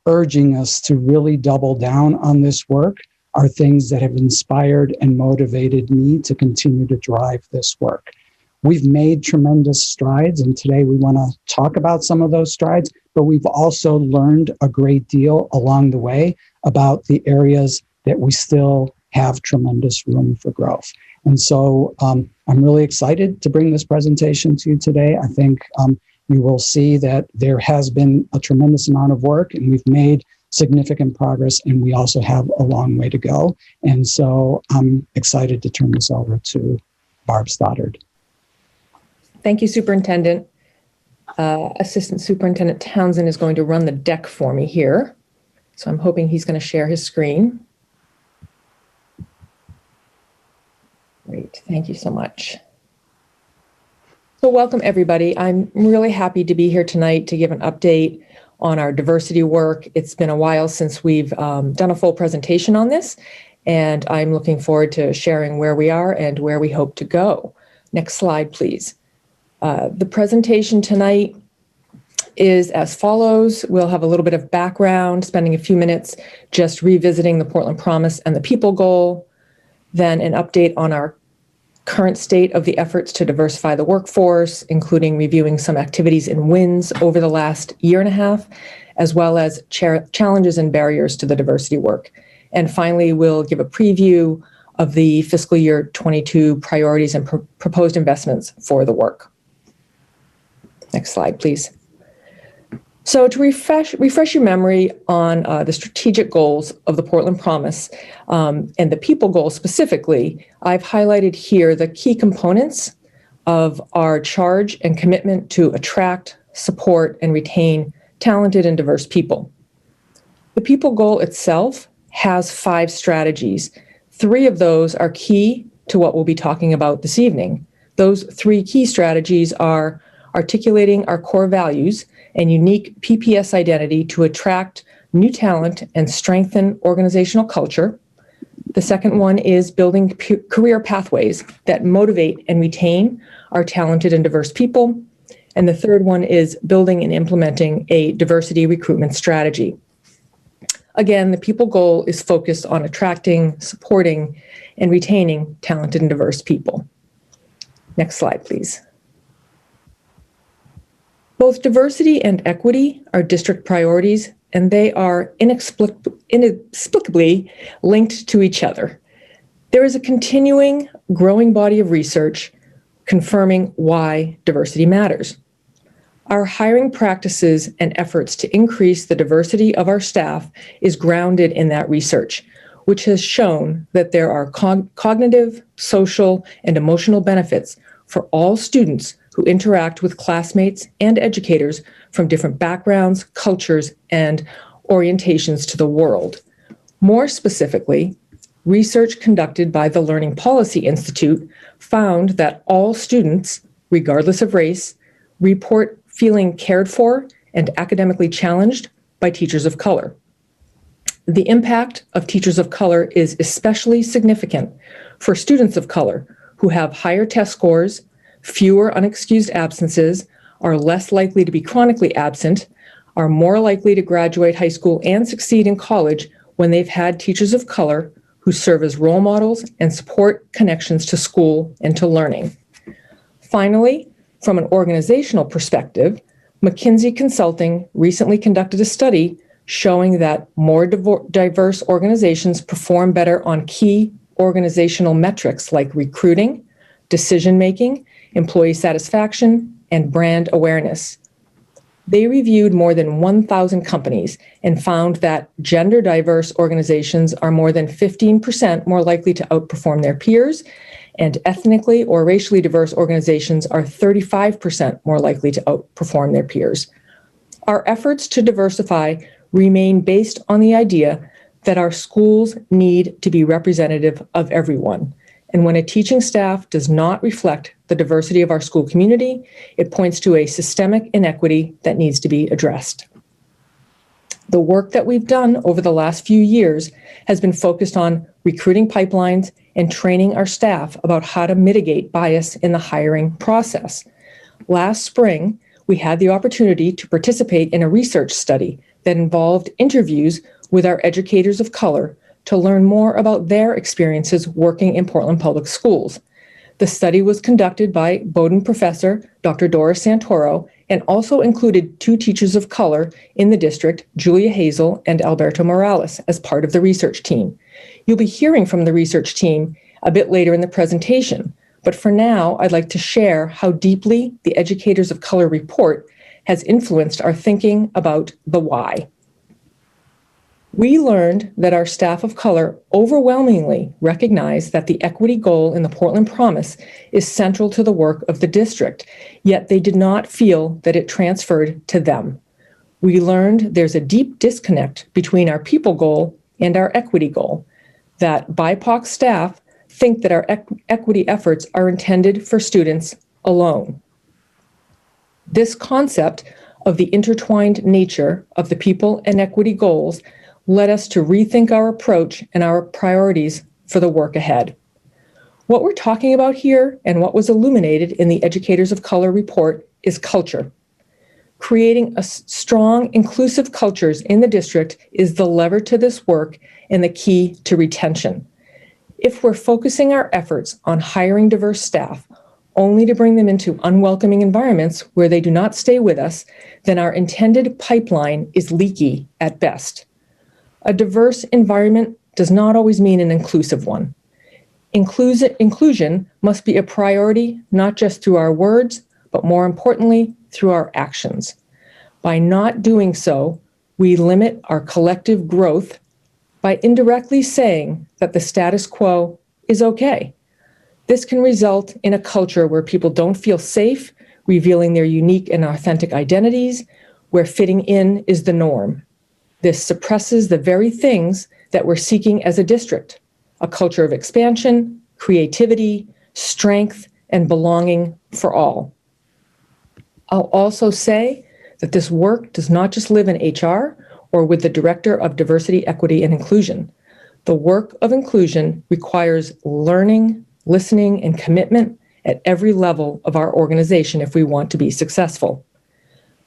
urging us to really double down on this work are things that have inspired and motivated me to continue to drive this work. We've made tremendous strides, and today we want to talk about some of those strides, but we've also learned a great deal along the way about the areas that we still have tremendous room for growth. And so I'm really excited to bring this presentation to you today. I think you will see that there has been a tremendous amount of work, and we've made significant progress, and we also have a long way to go. And so I'm excited to turn this over to Barb Stoddard. Thank you, Superintendent. Assistant Superintendent Townsend is going to run the deck for me here. So I'm hoping he's going to share his screen. Great, thank you so much. So welcome everybody. I'm really happy to be here tonight to give an update on our diversity work. It's been a while since we've done a full presentation on this, and I'm looking forward to sharing where we are and where we hope to go. Next slide, please. The presentation tonight is as follows. We'll have a little bit of background, spending a few minutes just revisiting the Portland Promise and the People Goal, then an update on our current state of the efforts to diversify the workforce, including reviewing some activities and wins over the last year and a half, as well as challenges and barriers to the diversity work. And finally, we'll give a preview of the fiscal year 22 priorities and proposed investments for the work. Next slide, please. So to refresh your memory on the strategic goals of the Portland Promise and the People Goal specifically, I've highlighted here the key components of our charge and commitment to attract, support, and retain talented and diverse people. The People Goal itself has 5 strategies. 3 of those are key to what we'll be talking about this evening. Those 3 key strategies are articulating our core values and unique PPS identity to attract new talent and strengthen organizational culture. The second one is building career pathways that motivate and retain our talented and diverse people. And the third one is building and implementing a diversity recruitment strategy. Again, the People Goal is focused on attracting, supporting, and retaining talented and diverse people. Next slide, please. Both diversity and equity are district priorities, and they are inexplicably linked to each other. There is a continuing, growing body of research confirming why diversity matters. Our hiring practices and efforts to increase the diversity of our staff is grounded in that research, which has shown that there are cognitive, social, and emotional benefits for all students who interact with classmates and educators from different backgrounds, cultures, and orientations to the world. More specifically, research conducted by the Learning Policy Institute found that all students, regardless of race, report feeling cared for and academically challenged by teachers of color. The impact of teachers of color is especially significant for students of color who have higher test scores, fewer unexcused absences, are less likely to be chronically absent, are more likely to graduate high school and succeed in college when they've had teachers of color who serve as role models and support connections to school and to learning. Finally, from an organizational perspective, McKinsey Consulting recently conducted a study showing that more diverse organizations perform better on key organizational metrics like recruiting, decision-making, employee satisfaction, and brand awareness. They reviewed more than 1,000 companies and found that gender diverse organizations are more than 15% more likely to outperform their peers, and ethnically or racially diverse organizations are 35% more likely to outperform their peers. Our efforts to diversify remain based on the idea that our schools need to be representative of everyone. And when a teaching staff does not reflect the diversity of our school community, it points to a systemic inequity that needs to be addressed. The work that we've done over the last few years has been focused on recruiting pipelines and training our staff about how to mitigate bias in the hiring process. Last spring, we had the opportunity to participate in a research study that involved interviews with our educators of color to learn more about their experiences working in Portland Public Schools. The study was conducted by Bowdoin professor Dr. Doris Santoro and also included 2 teachers of color in the district, Julia Hazel and Alberto Morales, as part of the research team. You'll be hearing from the research team a bit later in the presentation, but for now, I'd like to share how deeply the Educators of Color report has influenced our thinking about the why. We learned that our staff of color overwhelmingly recognize that the equity goal in the Portland Promise is central to the work of the district, yet they did not feel that it transferred to them. We learned there's a deep disconnect between our people goal and our equity goal, that BIPOC staff think that our equity efforts are intended for students alone. This concept of the intertwined nature of the people and equity goals led us to rethink our approach and our priorities for the work ahead. What we're talking about here and what was illuminated in the Educators of Color report is culture. Creating a strong, inclusive cultures in the district is the lever to this work and the key to retention. If we're focusing our efforts on hiring diverse staff only to bring them into unwelcoming environments where they do not stay with us, then our intended pipeline is leaky at best. A diverse environment does not always mean an inclusive one. Inclusion must be a priority, not just through our words, but more importantly, through our actions. By not doing so, we limit our collective growth by indirectly saying that the status quo is okay. This can result in a culture where people don't feel safe, revealing their unique and authentic identities, where fitting in is the norm. This suppresses the very things that we're seeking as a district: a culture of expansion, creativity, strength, and belonging for all. I'll also say that this work does not just live in HR or with the Director of Diversity, Equity, and Inclusion. The work of inclusion requires learning, listening, and commitment at every level of our organization if we want to be successful.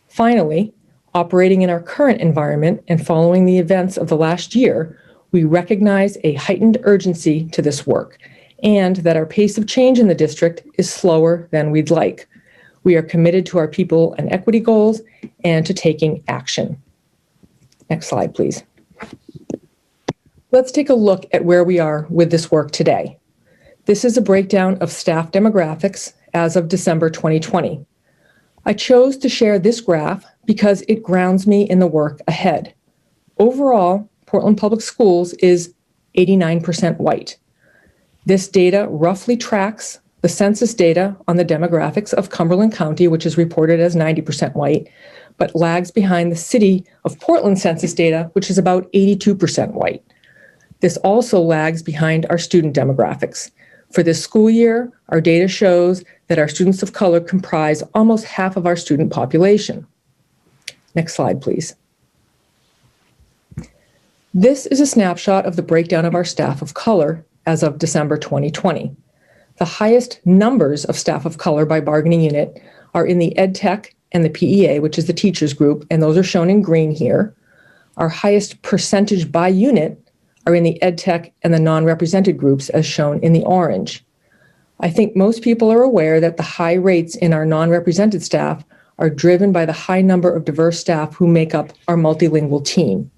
Finally, operating in our current environment and following the events of the last year, we recognize a heightened urgency to this work and that our pace of change in the district is slower than we'd like. We are committed to our people and equity goals and to taking action. Next slide, please. Let's take a look at where we are with this work today. This is a breakdown of staff demographics as of December 2020. I chose to share this graph because it grounds me in the work ahead. Overall, Portland Public Schools is 89% white. This data roughly tracks the census data on the demographics of Cumberland County, which is reported as 90% white, but lags behind the City of Portland census data, which is about 82% white. This also lags behind our student demographics. For this school year, our data shows that our students of color comprise almost half of our student population. Next slide, please. This is a snapshot of the breakdown of our staff of color as of December 2020. The highest numbers of staff of color by bargaining unit are in the Ed Tech and the PEA, which is the teachers group, and those are shown in green here. Our highest percentage by unit are in the Ed Tech and the non-represented groups, as shown in the orange. I think most people are aware that the high rates in our non-represented staff are driven by the high number of diverse staff who make up our multilingual team.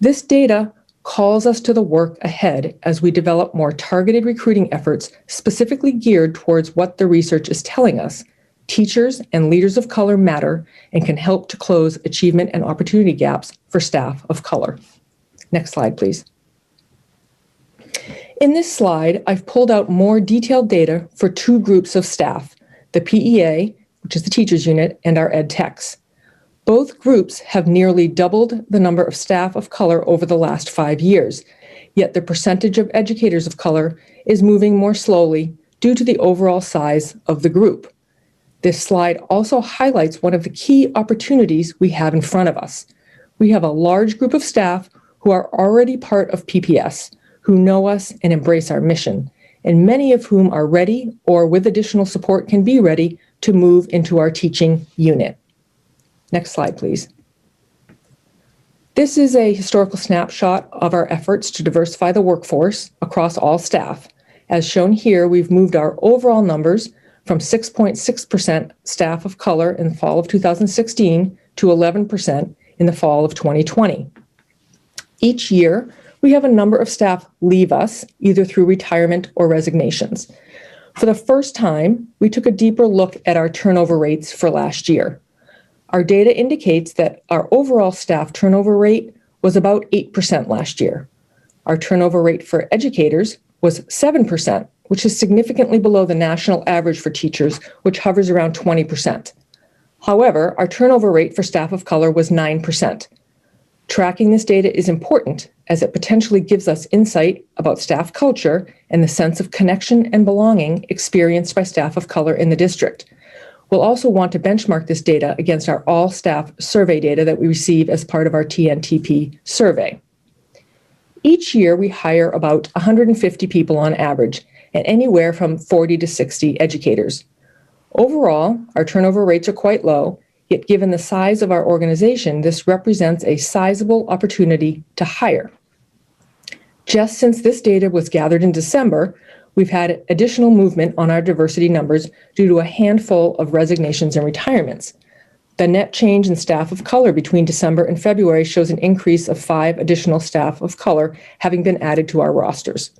This data calls us to the work ahead as we develop more targeted recruiting efforts specifically geared towards what the research is telling us. Teachers and leaders of color matter and can help to close achievement and opportunity gaps for staff of color. Next slide, please. In this slide, I've pulled out more detailed data for two groups of staff, the PEA, which is the teachers unit, and our Ed Techs. Both groups have nearly doubled the number of staff of color over the last 5 years, yet the percentage of educators of color is moving more slowly due to the overall size of the group. This slide also highlights one of the key opportunities we have in front of us. We have a large group of staff who are already part of PPS, who know us and embrace our mission, and many of whom are ready or with additional support can be ready to move into our teaching unit. Next slide, please. This is a historical snapshot of our efforts to diversify the workforce across all staff. As shown here, we've moved our overall numbers from 6.6% staff of color in the fall of 2016 to 11% in the fall of 2020. Each year, we have a number of staff leave us, either through retirement or resignations. For the first time, we took a deeper look at our turnover rates for last year. Our data indicates that our overall staff turnover rate was about 8% last year. Our turnover rate for educators was 7%, which is significantly below the national average for teachers, which hovers around 20%. However, our turnover rate for staff of color was 9%. Tracking this data is important as it potentially gives us insight about staff culture and the sense of connection and belonging experienced by staff of color in the district. We'll also want to benchmark this data against our all-staff survey data that we receive as part of our TNTP survey. Each year, we hire about 150 people on average, and anywhere from 40 to 60 educators. Overall, our turnover rates are quite low, yet given the size of our organization, this represents a sizable opportunity to hire. Just since this data was gathered in December, we've had additional movement on our diversity numbers due to a handful of resignations and retirements. The net change in staff of color between December and February shows an increase of 5 additional staff of color having been added to our rosters.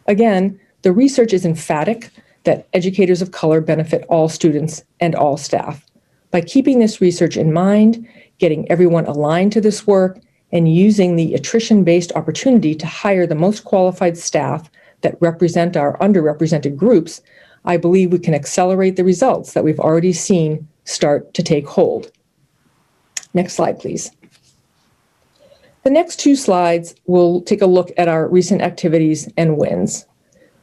Again, the research is emphatic that educators of color benefit all students and all staff. By keeping this research in mind, getting everyone aligned to this work, and using the attrition-based opportunity to hire the most qualified staff that represent our underrepresented groups, I believe we can accelerate the results that we've already seen start to take hold. Next slide, please. The next 2 slides will take a look at our recent activities and wins.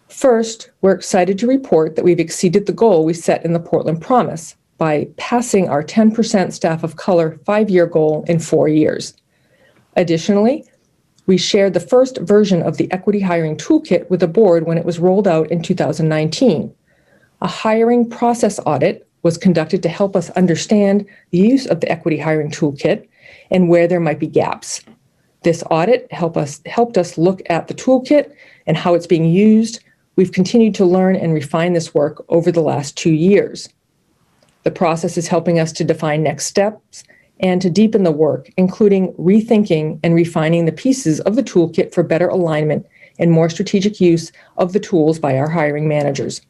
First, we're excited to report that we've exceeded the goal we set in the Portland Promise by passing our 10% staff of color 5-year goal in 4 years. Additionally, we shared the first version of the Equity Hiring Toolkit with the board when it was rolled out in 2019. A hiring process audit was conducted to help us understand the use of the Equity Hiring Toolkit and where there might be gaps. This audit helped us look at the toolkit and how it's being used. We've continued to learn and refine this work over the last 2 years. The process is helping us to define next steps and to deepen the work, including rethinking and refining the pieces of the toolkit for better alignment and more strategic use of the tools by our hiring managers.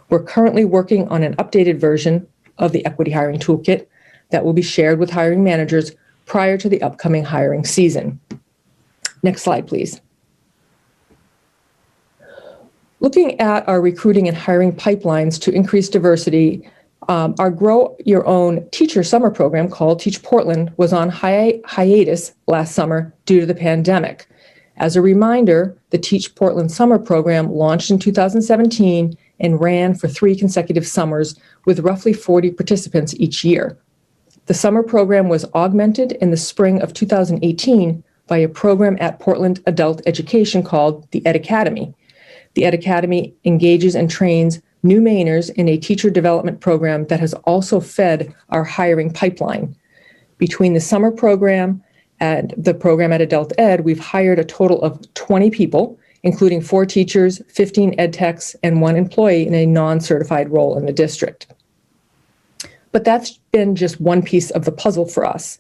We're currently working on an updated version of the Equity Hiring Toolkit that will be shared with hiring managers prior to the upcoming hiring season. Next slide, please. Looking at our recruiting and hiring pipelines to increase diversity, Our Grow Your Own Teacher Summer program, called Teach Portland, was on hiatus last summer due to the pandemic. As a reminder, the Teach Portland Summer program launched in 2017 and ran for 3 consecutive summers with roughly 40 participants each year. The summer program was augmented in the spring of 2018 by a program at Portland Adult Education called the Ed Academy. The Ed Academy engages and trains new Mainers in a teacher development program that has also fed our hiring pipeline. Between the summer program and the program at Adult Ed, we've hired a total of 20 people, including 4 teachers, 15 ed techs, and 1 employee in a non-certified role in the district. But that's been just one piece of the puzzle for us.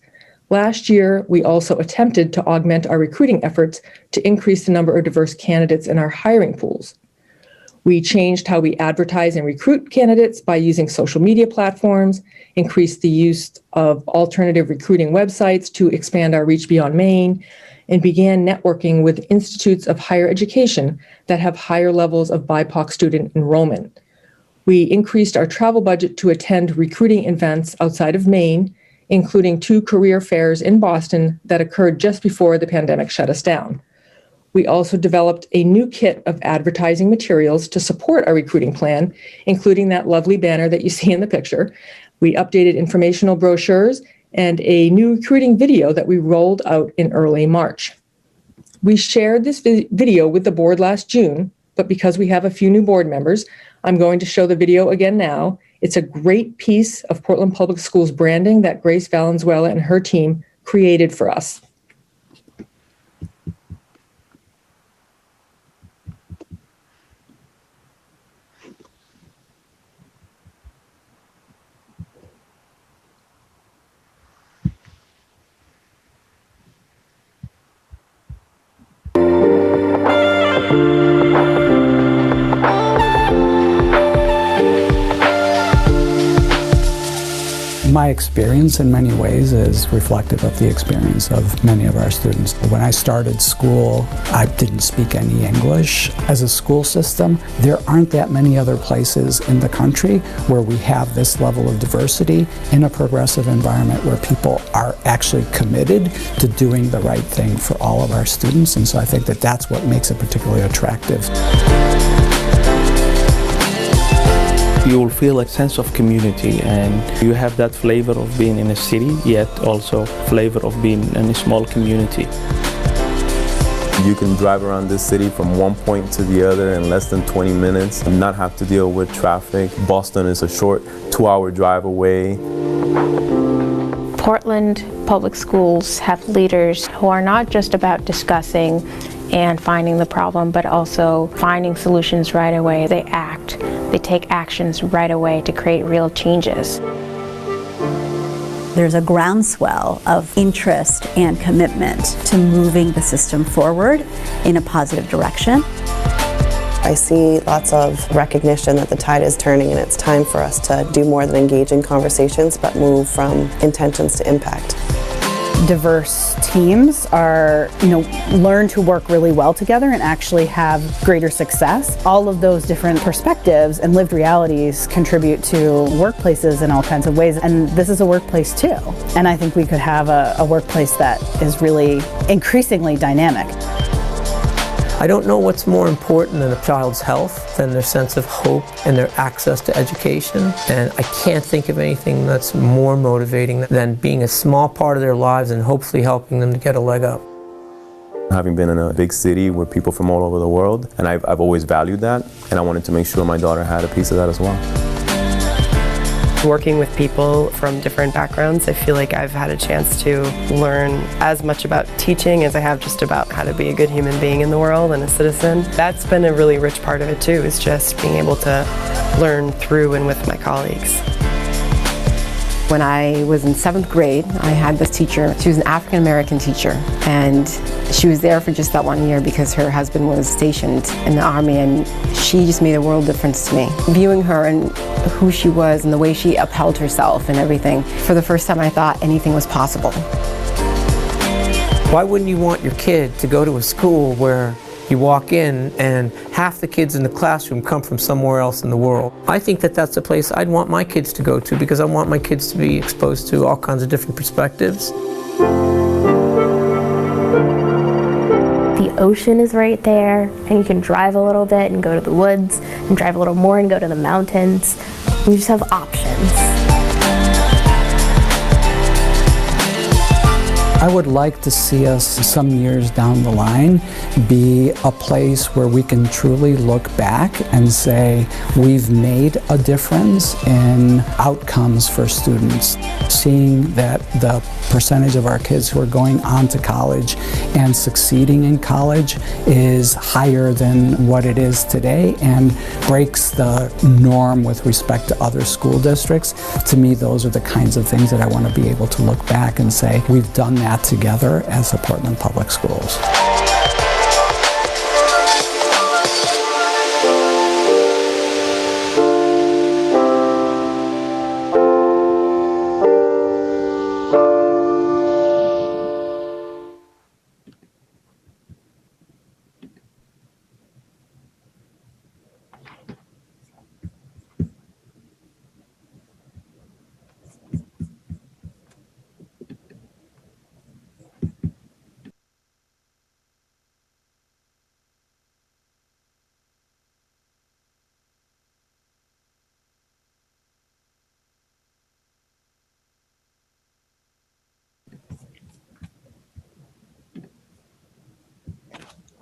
Last year, we also attempted to augment our recruiting efforts to increase the number of diverse candidates in our hiring pools. We changed how we advertise and recruit candidates by using social media platforms, increased the use of alternative recruiting websites to expand our reach beyond Maine, and began networking with institutes of higher education that have higher levels of BIPOC student enrollment. We increased our travel budget to attend recruiting events outside of Maine, including 2 career fairs in Boston that occurred just before the pandemic shut us down. We also developed a new kit of advertising materials to support our recruiting plan, including that lovely banner that you see in the picture. We updated informational brochures and a new recruiting video that we rolled out in early March. We shared this video with the board last June, but because we have a few new board members, I'm going to show the video again now. It's a great piece of Portland Public Schools branding that Grace Valenzuela and her team created for us. My experience in many ways is reflective of the experience of many of our students. When I started school, I didn't speak any English. As a school system, there aren't that many other places in the country where we have this level of diversity in a progressive environment where people are actually committed to doing the right thing for all of our students. And so I think that that's what makes it particularly attractive. You will feel a sense of community, and you have that flavor of being in a city, yet also flavor of being in a small community. You can drive around this city from one point to the other in less than 20 minutes and not have to deal with traffic. Boston is a short 2-hour drive away. Portland Public Schools have leaders who are not just about discussing and finding the problem, but also finding solutions right away. They act. They take actions right away to create real changes. There's a groundswell of interest and commitment to moving the system forward in a positive direction. I see lots of recognition that the tide is turning and it's time for us to do more than engage in conversations, but move from intentions to impact. Diverse teams are, learn to work really well together and actually have greater success. All of those different perspectives and lived realities contribute to workplaces in all kinds of ways, and this is a workplace too. And I think we could have a workplace that is really increasingly dynamic. I don't know what's more important than a child's health than their sense of hope and their access to education. And I can't think of anything that's more motivating than being a small part of their lives and hopefully helping them to get a leg up. Having been in a big city with people from all over the world, and I've always valued that, and I wanted to make sure my daughter had a piece of that as well. Working with people from different backgrounds, I feel like I've had a chance to learn as much about teaching as I have just about how to be a good human being in the world and a citizen. That's been a really rich part of it too, is just being able to learn through and with my colleagues. When I was in 7th grade, I had this teacher. She was an African-American teacher, and she was there for just that 1 year because her husband was stationed in the Army, and she just made a world difference to me. Viewing her and who she was and the way she upheld herself and everything, for the first time I thought anything was possible. Why wouldn't you want your kid to go to a school where You walk in and half the kids in the classroom come from somewhere else in the world. I think that that's a place I'd want my kids to go to because I want my kids to be exposed to all kinds of different perspectives. The ocean is right there, and you can drive a little bit and go to the woods, and drive a little more and go to the mountains. You just have options. I would like to see us some years down the line be a place where we can truly look back and say we've made a difference in outcomes for students. Seeing that the percentage of our kids who are going on to college and succeeding in college is higher than what it is today and breaks the norm with respect to other school districts. To me, those are the kinds of things that I want to be able to look back and say we've done that together as the Portland Public Schools.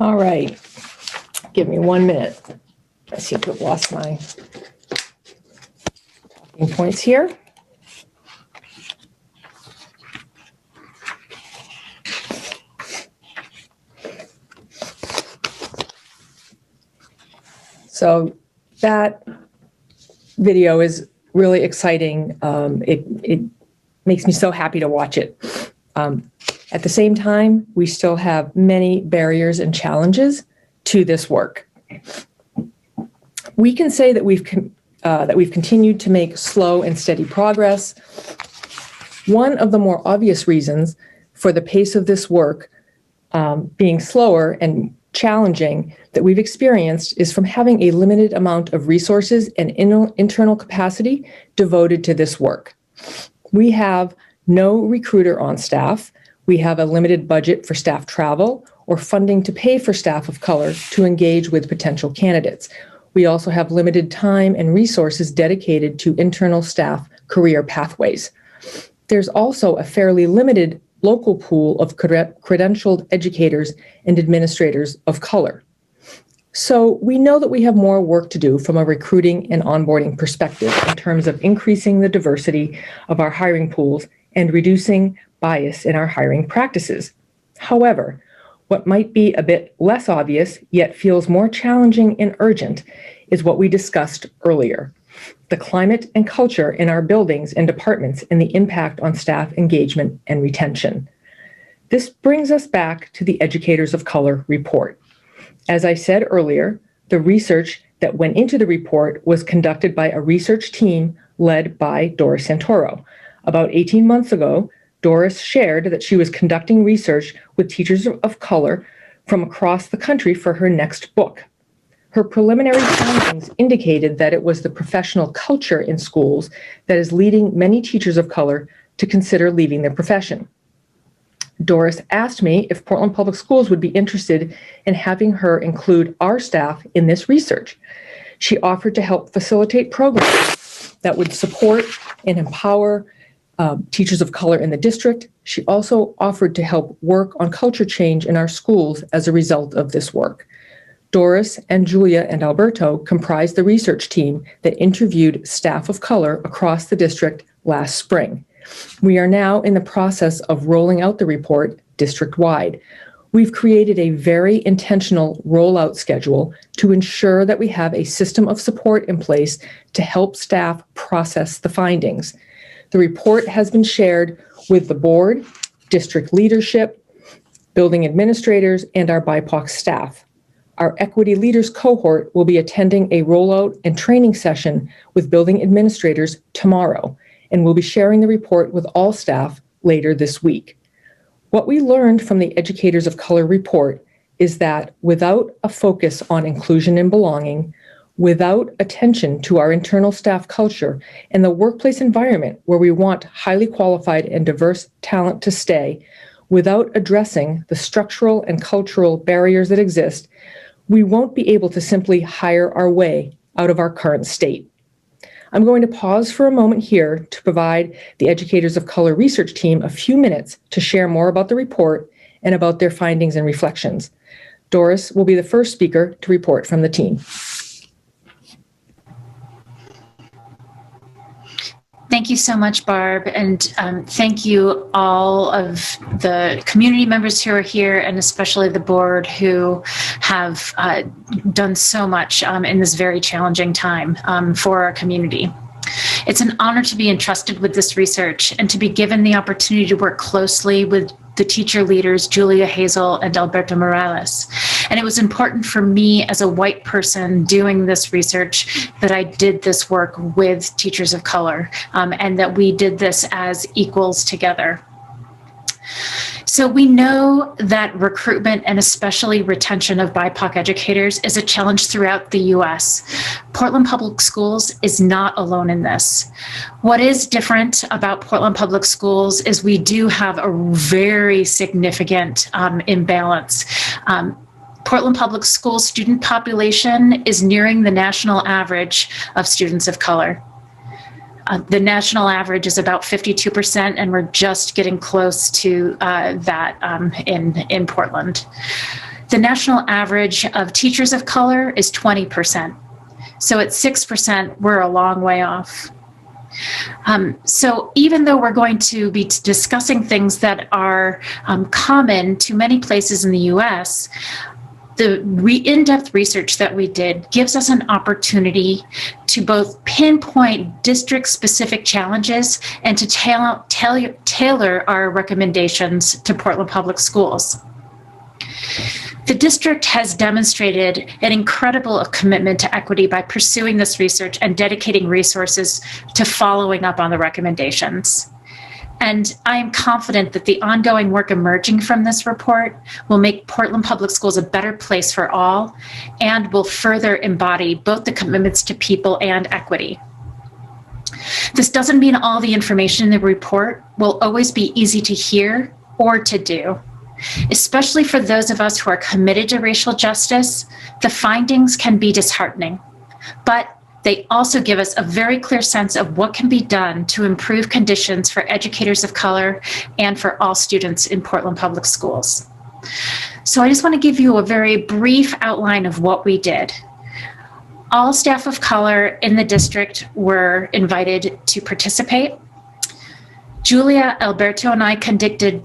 All right, give me 1 minute. I seem to have lost my talking points here. So that video is really exciting. It makes me so happy to watch it. At the same time, we still have many barriers and challenges to this work. We can say that we've continued to make slow and steady progress. One of the more obvious reasons for the pace of this work being slower and challenging that we've experienced is from having a limited amount of resources and internal capacity devoted to this work. We have no recruiter on staff. We have a limited budget for staff travel or funding to pay for staff of color to engage with potential candidates. We also have limited time and resources dedicated to internal staff career pathways. There's also a fairly limited local pool of credentialed educators and administrators of color. So we know that we have more work to do from a recruiting and onboarding perspective in terms of increasing the diversity of our hiring pools and reducing bias in our hiring practices. However, what might be a bit less obvious, yet feels more challenging and urgent, is what we discussed earlier: the climate and culture in our buildings and departments and the impact on staff engagement and retention. This brings us back to the Educators of Color report. As I said earlier, the research that went into the report was conducted by a research team led by Doris Santoro. About 18 months ago, Doris shared that she was conducting research with teachers of color from across the country for her next book. Her preliminary findings indicated that it was the professional culture in schools that is leading many teachers of color to consider leaving their profession. Doris asked me if Portland Public Schools would be interested in having her include our staff in this research. She offered to help facilitate programs that would support and empower teachers of color in the district. She also offered to help work on culture change in our schools as a result of this work. Doris and Julia and Alberto comprised the research team that interviewed staff of color across the district last spring. We are now in the process of rolling out the report district-wide. We've created a very intentional rollout schedule to ensure that we have a system of support in place to help staff process the findings. The report has been shared with the board, district leadership, building administrators, and our BIPOC staff. Our Equity Leaders cohort will be attending a rollout and training session with building administrators tomorrow, and we'll be sharing the report with all staff later this week. What we learned from the Educators of Color report is that without a focus on inclusion and belonging, without attention to our internal staff culture and the workplace environment where we want highly qualified and diverse talent to stay, without addressing the structural and cultural barriers that exist, we won't be able to simply hire our way out of our current state. I'm going to pause for a moment here to provide the Educators of Color research team a few minutes to share more about the report and about their findings and reflections. Doris will be the first speaker to report from the team. Thank you so much, Barb, and thank you all of the community members who are here, and especially the board who have done so much in this very challenging time for our community. It's an honor to be entrusted with this research and to be given the opportunity to work closely with the teacher leaders, Julia Hazel and Alberto Morales. And it was important for me as a white person doing this research that I did this work with teachers of color and that we did this as equals together. So we know that recruitment and especially retention of BIPOC educators is a challenge throughout the US. Portland Public Schools is not alone in this. What is different about Portland Public Schools is we do have a very significant imbalance. Portland Public Schools student population is nearing the national average of students of color. The national average is about 52%, and we're just getting close to that in Portland. The national average of teachers of color is 20%. So at 6%, we're a long way off. So even though we're going to be discussing things that are common to many places in the US, the in-depth research that we did gives us an opportunity to both pinpoint district-specific challenges and to tailor our recommendations to Portland Public Schools. The district has demonstrated an incredible commitment to equity by pursuing this research and dedicating resources to following up on the recommendations. And I am confident that the ongoing work emerging from this report will make Portland Public Schools a better place for all and will further embody both the commitments to people and equity. This doesn't mean all the information in the report will always be easy to hear or to do. Especially for those of us who are committed to racial justice, the findings can be disheartening, but they also give us a very clear sense of what can be done to improve conditions for educators of color and for all students in Portland Public Schools. So I just want to give you a very brief outline of what we did. All staff of color in the district were invited to participate. Julia, Alberto, and I conducted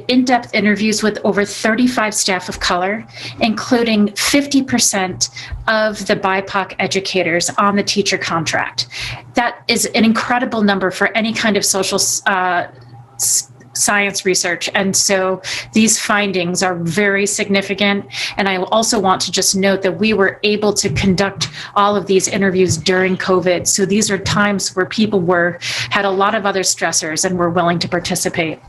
in-depth interviews with over 35 staff of color, including 50% of the BIPOC educators on the teacher contract. That is an incredible number for any kind of social science research. And so these findings are very significant. And I also want to just note that we were able to conduct all of these interviews during COVID. So these are times where people had a lot of other stressors and were willing to participate.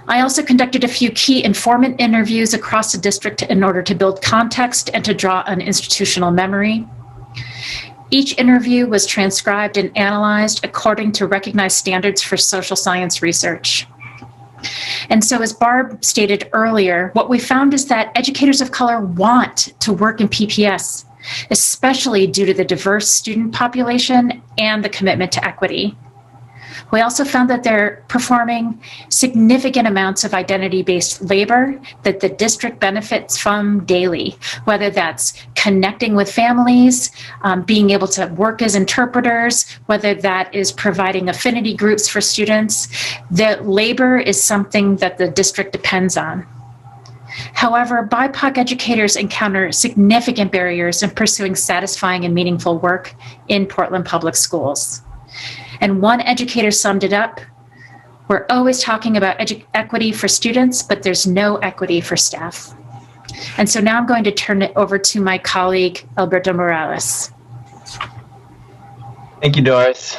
I also conducted a few key informant interviews across the district in order to build context and to draw on institutional memory. Each interview was transcribed and analyzed according to recognized standards for social science research. And so, as Barb stated earlier, what we found is that educators of color want to work in PPS, especially due to the diverse student population and the commitment to equity. We also found that they're performing significant amounts of identity-based labor that the district benefits from daily, whether that's connecting with families, being able to work as interpreters, whether that is providing affinity groups for students. The labor is something that the district depends on. However, BIPOC educators encounter significant barriers in pursuing satisfying and meaningful work in Portland Public Schools. And one educator summed it up: we're always talking about equity for students, but there's no equity for staff. And so now I'm going to turn it over to my colleague, Alberto Morales. Thank you, Doris.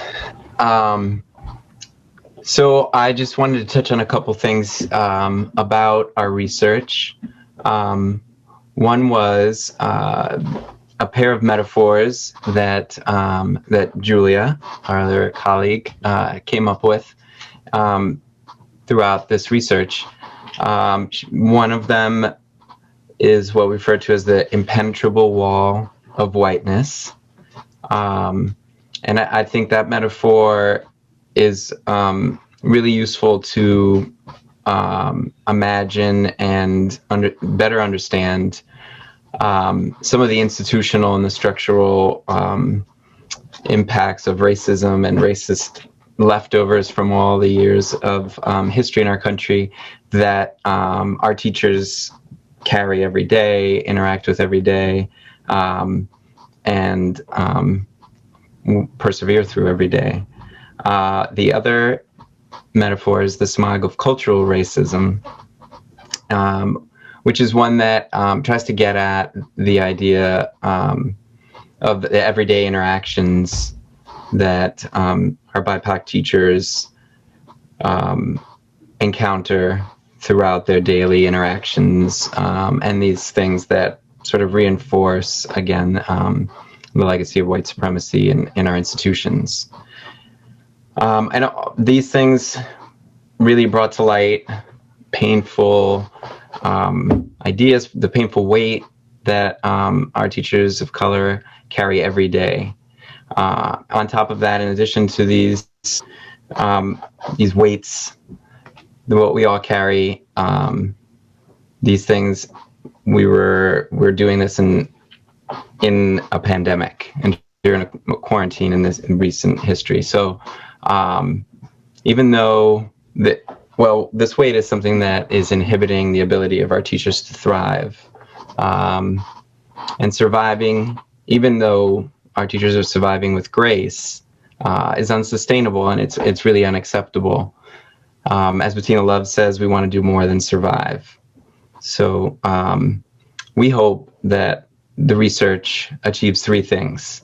So I just wanted to touch on a couple things about our research. One was a pair of metaphors that that Julia, our other colleague, came up with throughout this research. One of them is what we refer to as the impenetrable wall of whiteness. And I think that metaphor is really useful to imagine and better understand some of the institutional and the structural impacts of racism and racist leftovers from all the years of history in our country that our teachers carry every day, interact with every day, and persevere through every day. The other metaphor is the smog of cultural racism, which is one that tries to get at the idea of the everyday interactions that our BIPOC teachers encounter throughout their daily interactions, and these things that sort of reinforce, again, the legacy of white supremacy in our institutions. And these things really brought to light painful ideas, the painful weight that our teachers of color carry every day. On top of that, in addition to these weights, what we all carry, these things, we're doing this in a pandemic and during a quarantine in this recent history. So even though this weight is something that is inhibiting the ability of our teachers to thrive and surviving, even though our teachers are surviving with grace, is unsustainable, and it's really unacceptable. As Bettina Love says, we want to do more than survive. So we hope that the research achieves three things.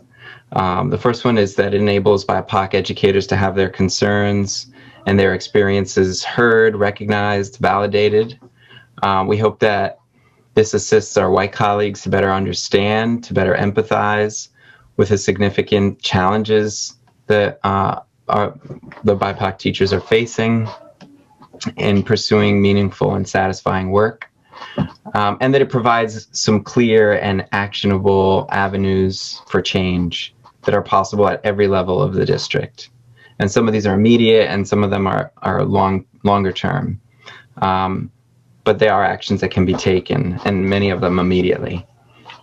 The first one is that it enables BIPOC educators to have their concerns and their experiences heard, recognized, validated. We hope that this assists our white colleagues to better understand, to better empathize with the significant challenges that the BIPOC teachers are facing in pursuing meaningful and satisfying work. And that it provides some clear and actionable avenues for change that are possible at every level of the district. And some of these are immediate and some of them are longer term. But there are actions that can be taken, and many of them immediately.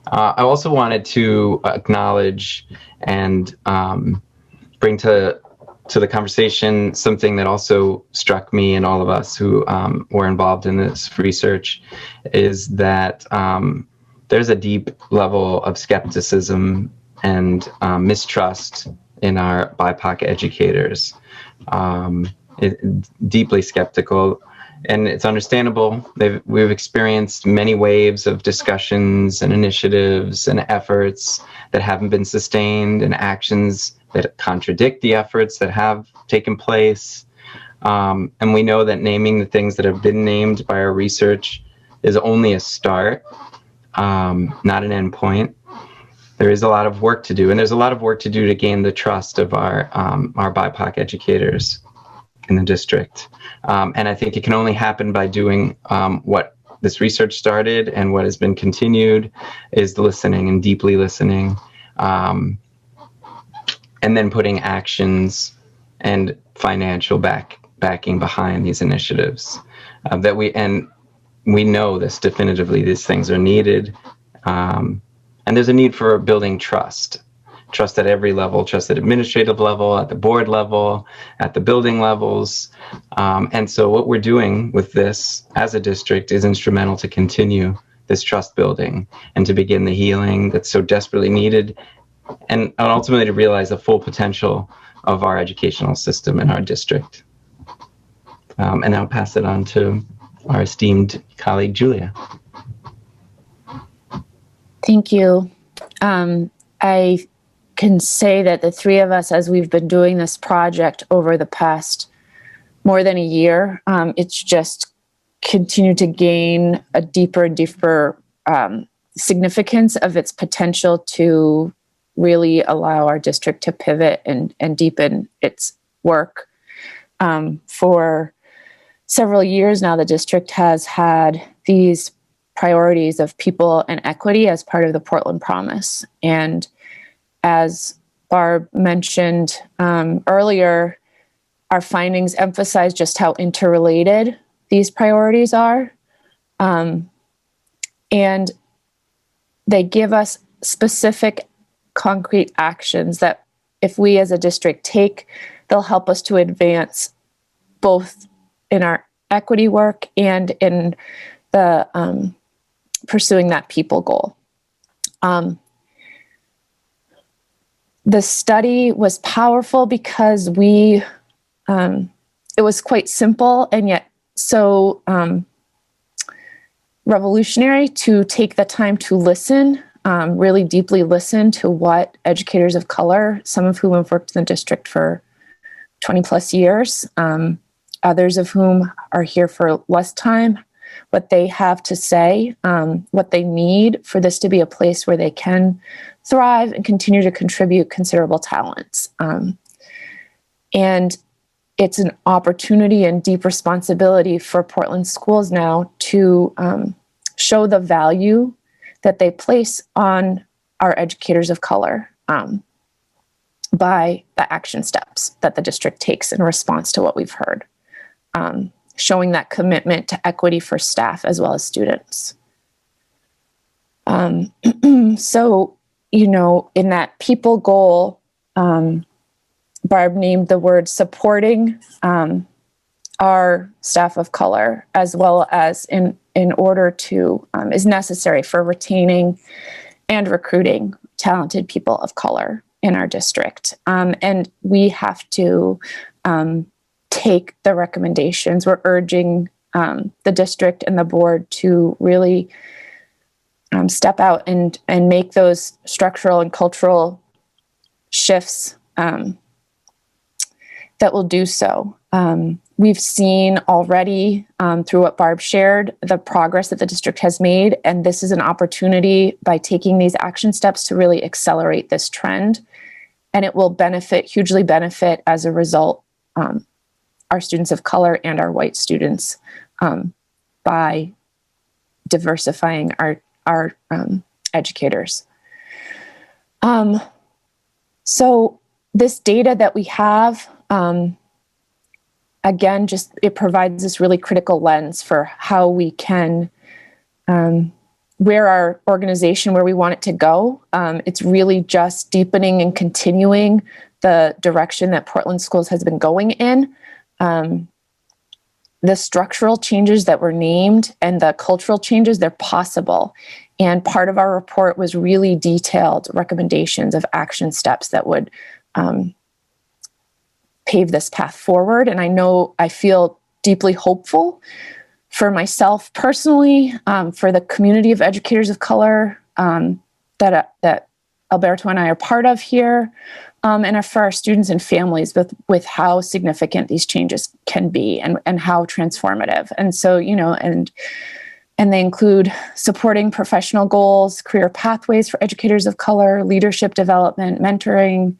I also wanted to acknowledge and bring to the conversation something that also struck me and all of us who were involved in this research, is that there's a deep level of skepticism and mistrust in our BIPOC educators. Deeply skeptical, and it's understandable. We've experienced many waves of discussions and initiatives and efforts that haven't been sustained, and actions that contradict the efforts that have taken place. And we know that naming the things that have been named by our research is only a start, not an end point. There is a lot of work to do, and there's a lot of work to do to gain the trust of our BIPOC educators in the district. And I think it can only happen by doing what this research started, and what has been continued is listening and deeply listening, and then putting actions and financial backing behind these initiatives. We know this definitively, these things are needed. And there's a need for building trust at every level, trust at administrative level, at the board level, at the building levels. And so what we're doing with this as a district is instrumental to continue this trust building and to begin the healing that's so desperately needed, and ultimately to realize the full potential of our educational system in our district. And I'll pass it on to our esteemed colleague, Julia. Thank you. I can say that the three of us, as we've been doing this project over the past more than a year, it's just continue to gain a deeper and deeper significance of its potential to really allow our district to pivot and deepen its work. For several years now, the district has had these priorities of people and equity as part of the Portland Promise. And as Barb mentioned earlier, our findings emphasize just how interrelated these priorities are. And they give us specific concrete actions that if we as a district take, they'll help us to advance both in our equity work and in the pursuing that people goal. The study was powerful because it was quite simple and yet so revolutionary to take the time to listen, really deeply listen to what educators of color, some of whom have worked in the district for 20 plus years, others of whom are here for less time, what they have to say, what they need for this to be a place where they can thrive and continue to contribute considerable talents. And it's an opportunity and deep responsibility for Portland schools now to show the value that they place on our educators of color by the action steps that the district takes in response to what we've heard, showing that commitment to equity for staff as well as students. So, you know, in that people goal, Barb named the word supporting our staff of color, as well as in order to, is necessary for retaining and recruiting talented people of color in our district. And we have to take the recommendations. We're urging the district and the board to really step out and make those structural and cultural shifts that will do so. We've seen already through what Barb shared, the progress that the district has made, and this is an opportunity by taking these action steps to really accelerate this trend. And it will hugely benefit as a result, our students of color and our white students by diversifying our educators. So this data that we have, again, just it provides this really critical lens for how we can, where our organization, where we want it to go. It's really just deepening and continuing the direction that Portland Schools has been going in. The structural changes that were named and the cultural changes, they're possible. And part of our report was really detailed recommendations of action steps that would pave this path forward. And I feel deeply hopeful for myself personally, for the community of educators of color that Alberto and I are part of here, and for our students and families with how significant these changes can be and how transformative. And so, you know, and they include supporting professional goals, career pathways for educators of color, leadership development, mentoring,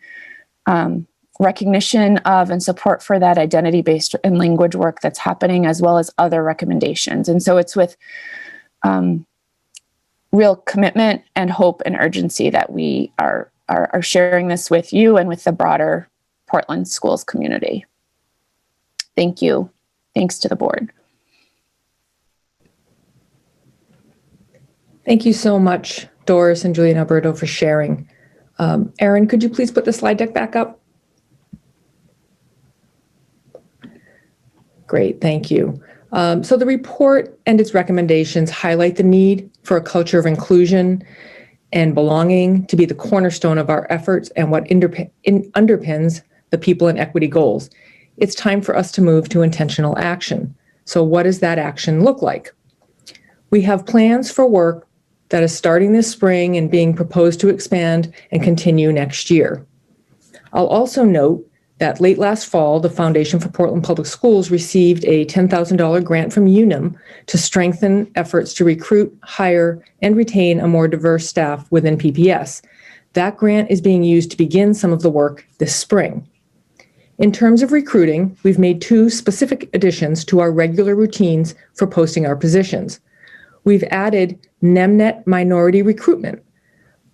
recognition of and support for that identity-based and language work that's happening, as well as other recommendations. And so it's with real commitment and hope and urgency that we are sharing this with you and with the broader Portland Schools community. Thank you. Thanks to the board. Thank you so much, Doris and Julie and Alberto, for sharing. Erin, could you please put the slide deck back up? Great, thank you. So the report and its recommendations highlight the need for a culture of inclusion and belonging to be the cornerstone of our efforts and what underpins the people and equity goals. It's time for us to move to intentional action. So what does that action look like? We have plans for work that is starting this spring and being proposed to expand and continue next year. I'll also note that late last fall, the Foundation for Portland Public Schools received a $10,000 grant from UNUM to strengthen efforts to recruit, hire, and retain a more diverse staff within PPS. That grant is being used to begin some of the work this spring. In terms of recruiting, we've made 2 specific additions to our regular routines for posting our positions. We've added NEMNET Minority Recruitment.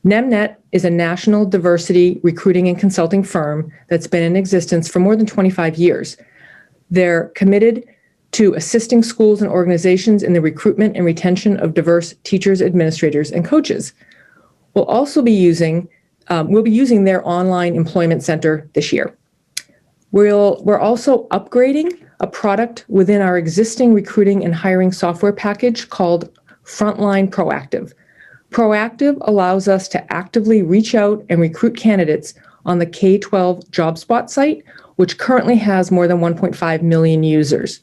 NEMNET is a national diversity recruiting and consulting firm that's been in existence for more than 25 years. They're committed to assisting schools and organizations in the recruitment and retention of diverse teachers, administrators, and coaches. We'll be using their online employment center this year. We're also upgrading a product within our existing recruiting and hiring software package called Frontline Proactive. Proactive allows us to actively reach out and recruit candidates on the K-12 JobSpot site, which currently has more than 1.5 million users.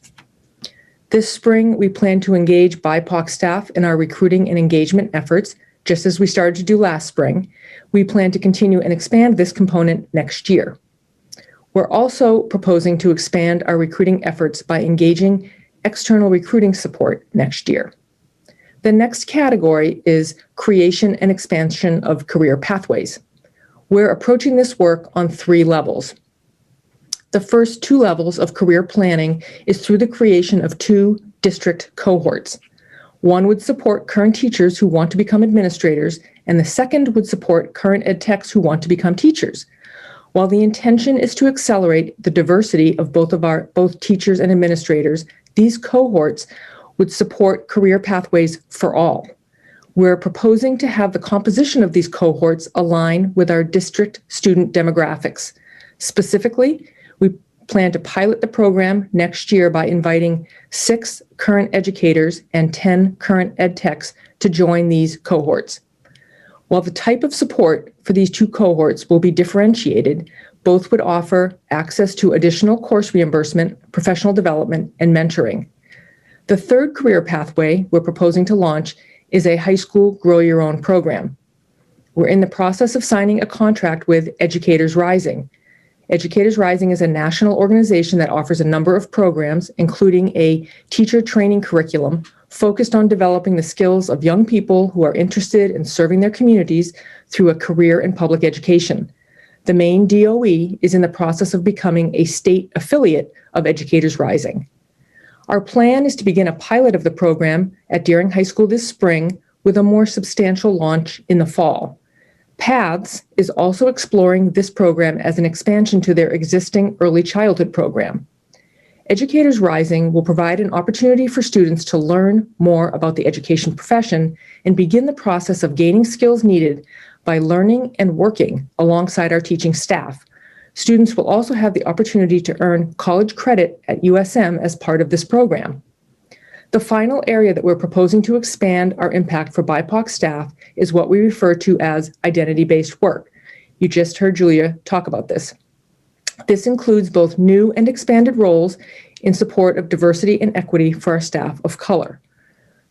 This spring, we plan to engage BIPOC staff in our recruiting and engagement efforts, just as we started to do last spring. We plan to continue and expand this component next year. We're also proposing to expand our recruiting efforts by engaging external recruiting support next year. The next category is creation and expansion of career pathways. We're approaching this work on 3 levels. The first 2 levels of career planning is through the creation of 2 district cohorts. One would support current teachers who want to become administrators, and the second would support current ed techs who want to become teachers. While the intention is to accelerate the diversity of both teachers and administrators, these cohorts would support career pathways for all. We're proposing to have the composition of these cohorts align with our district student demographics. Specifically, we plan to pilot the program next year by inviting 6 current educators and 10 current ed techs to join these cohorts. While the type of support for these 2 cohorts will be differentiated, both would offer access to additional course reimbursement, professional development, and mentoring. The third career pathway we're proposing to launch is a high school Grow Your Own program. We're in the process of signing a contract with Educators Rising. Educators Rising is a national organization that offers a number of programs, including a teacher training curriculum focused on developing the skills of young people who are interested in serving their communities through a career in public education. The Maine DOE is in the process of becoming a state affiliate of Educators Rising. Our plan is to begin a pilot of the program at Deering High School this spring with a more substantial launch in the fall. PATHS is also exploring this program as an expansion to their existing early childhood program. Educators Rising will provide an opportunity for students to learn more about the education profession and begin the process of gaining skills needed by learning and working alongside our teaching staff. Students will also have the opportunity to earn college credit at USM as part of this program. The final area that we're proposing to expand our impact for BIPOC staff is what we refer to as identity-based work. You just heard Julia talk about this. This includes both new and expanded roles in support of diversity and equity for our staff of color.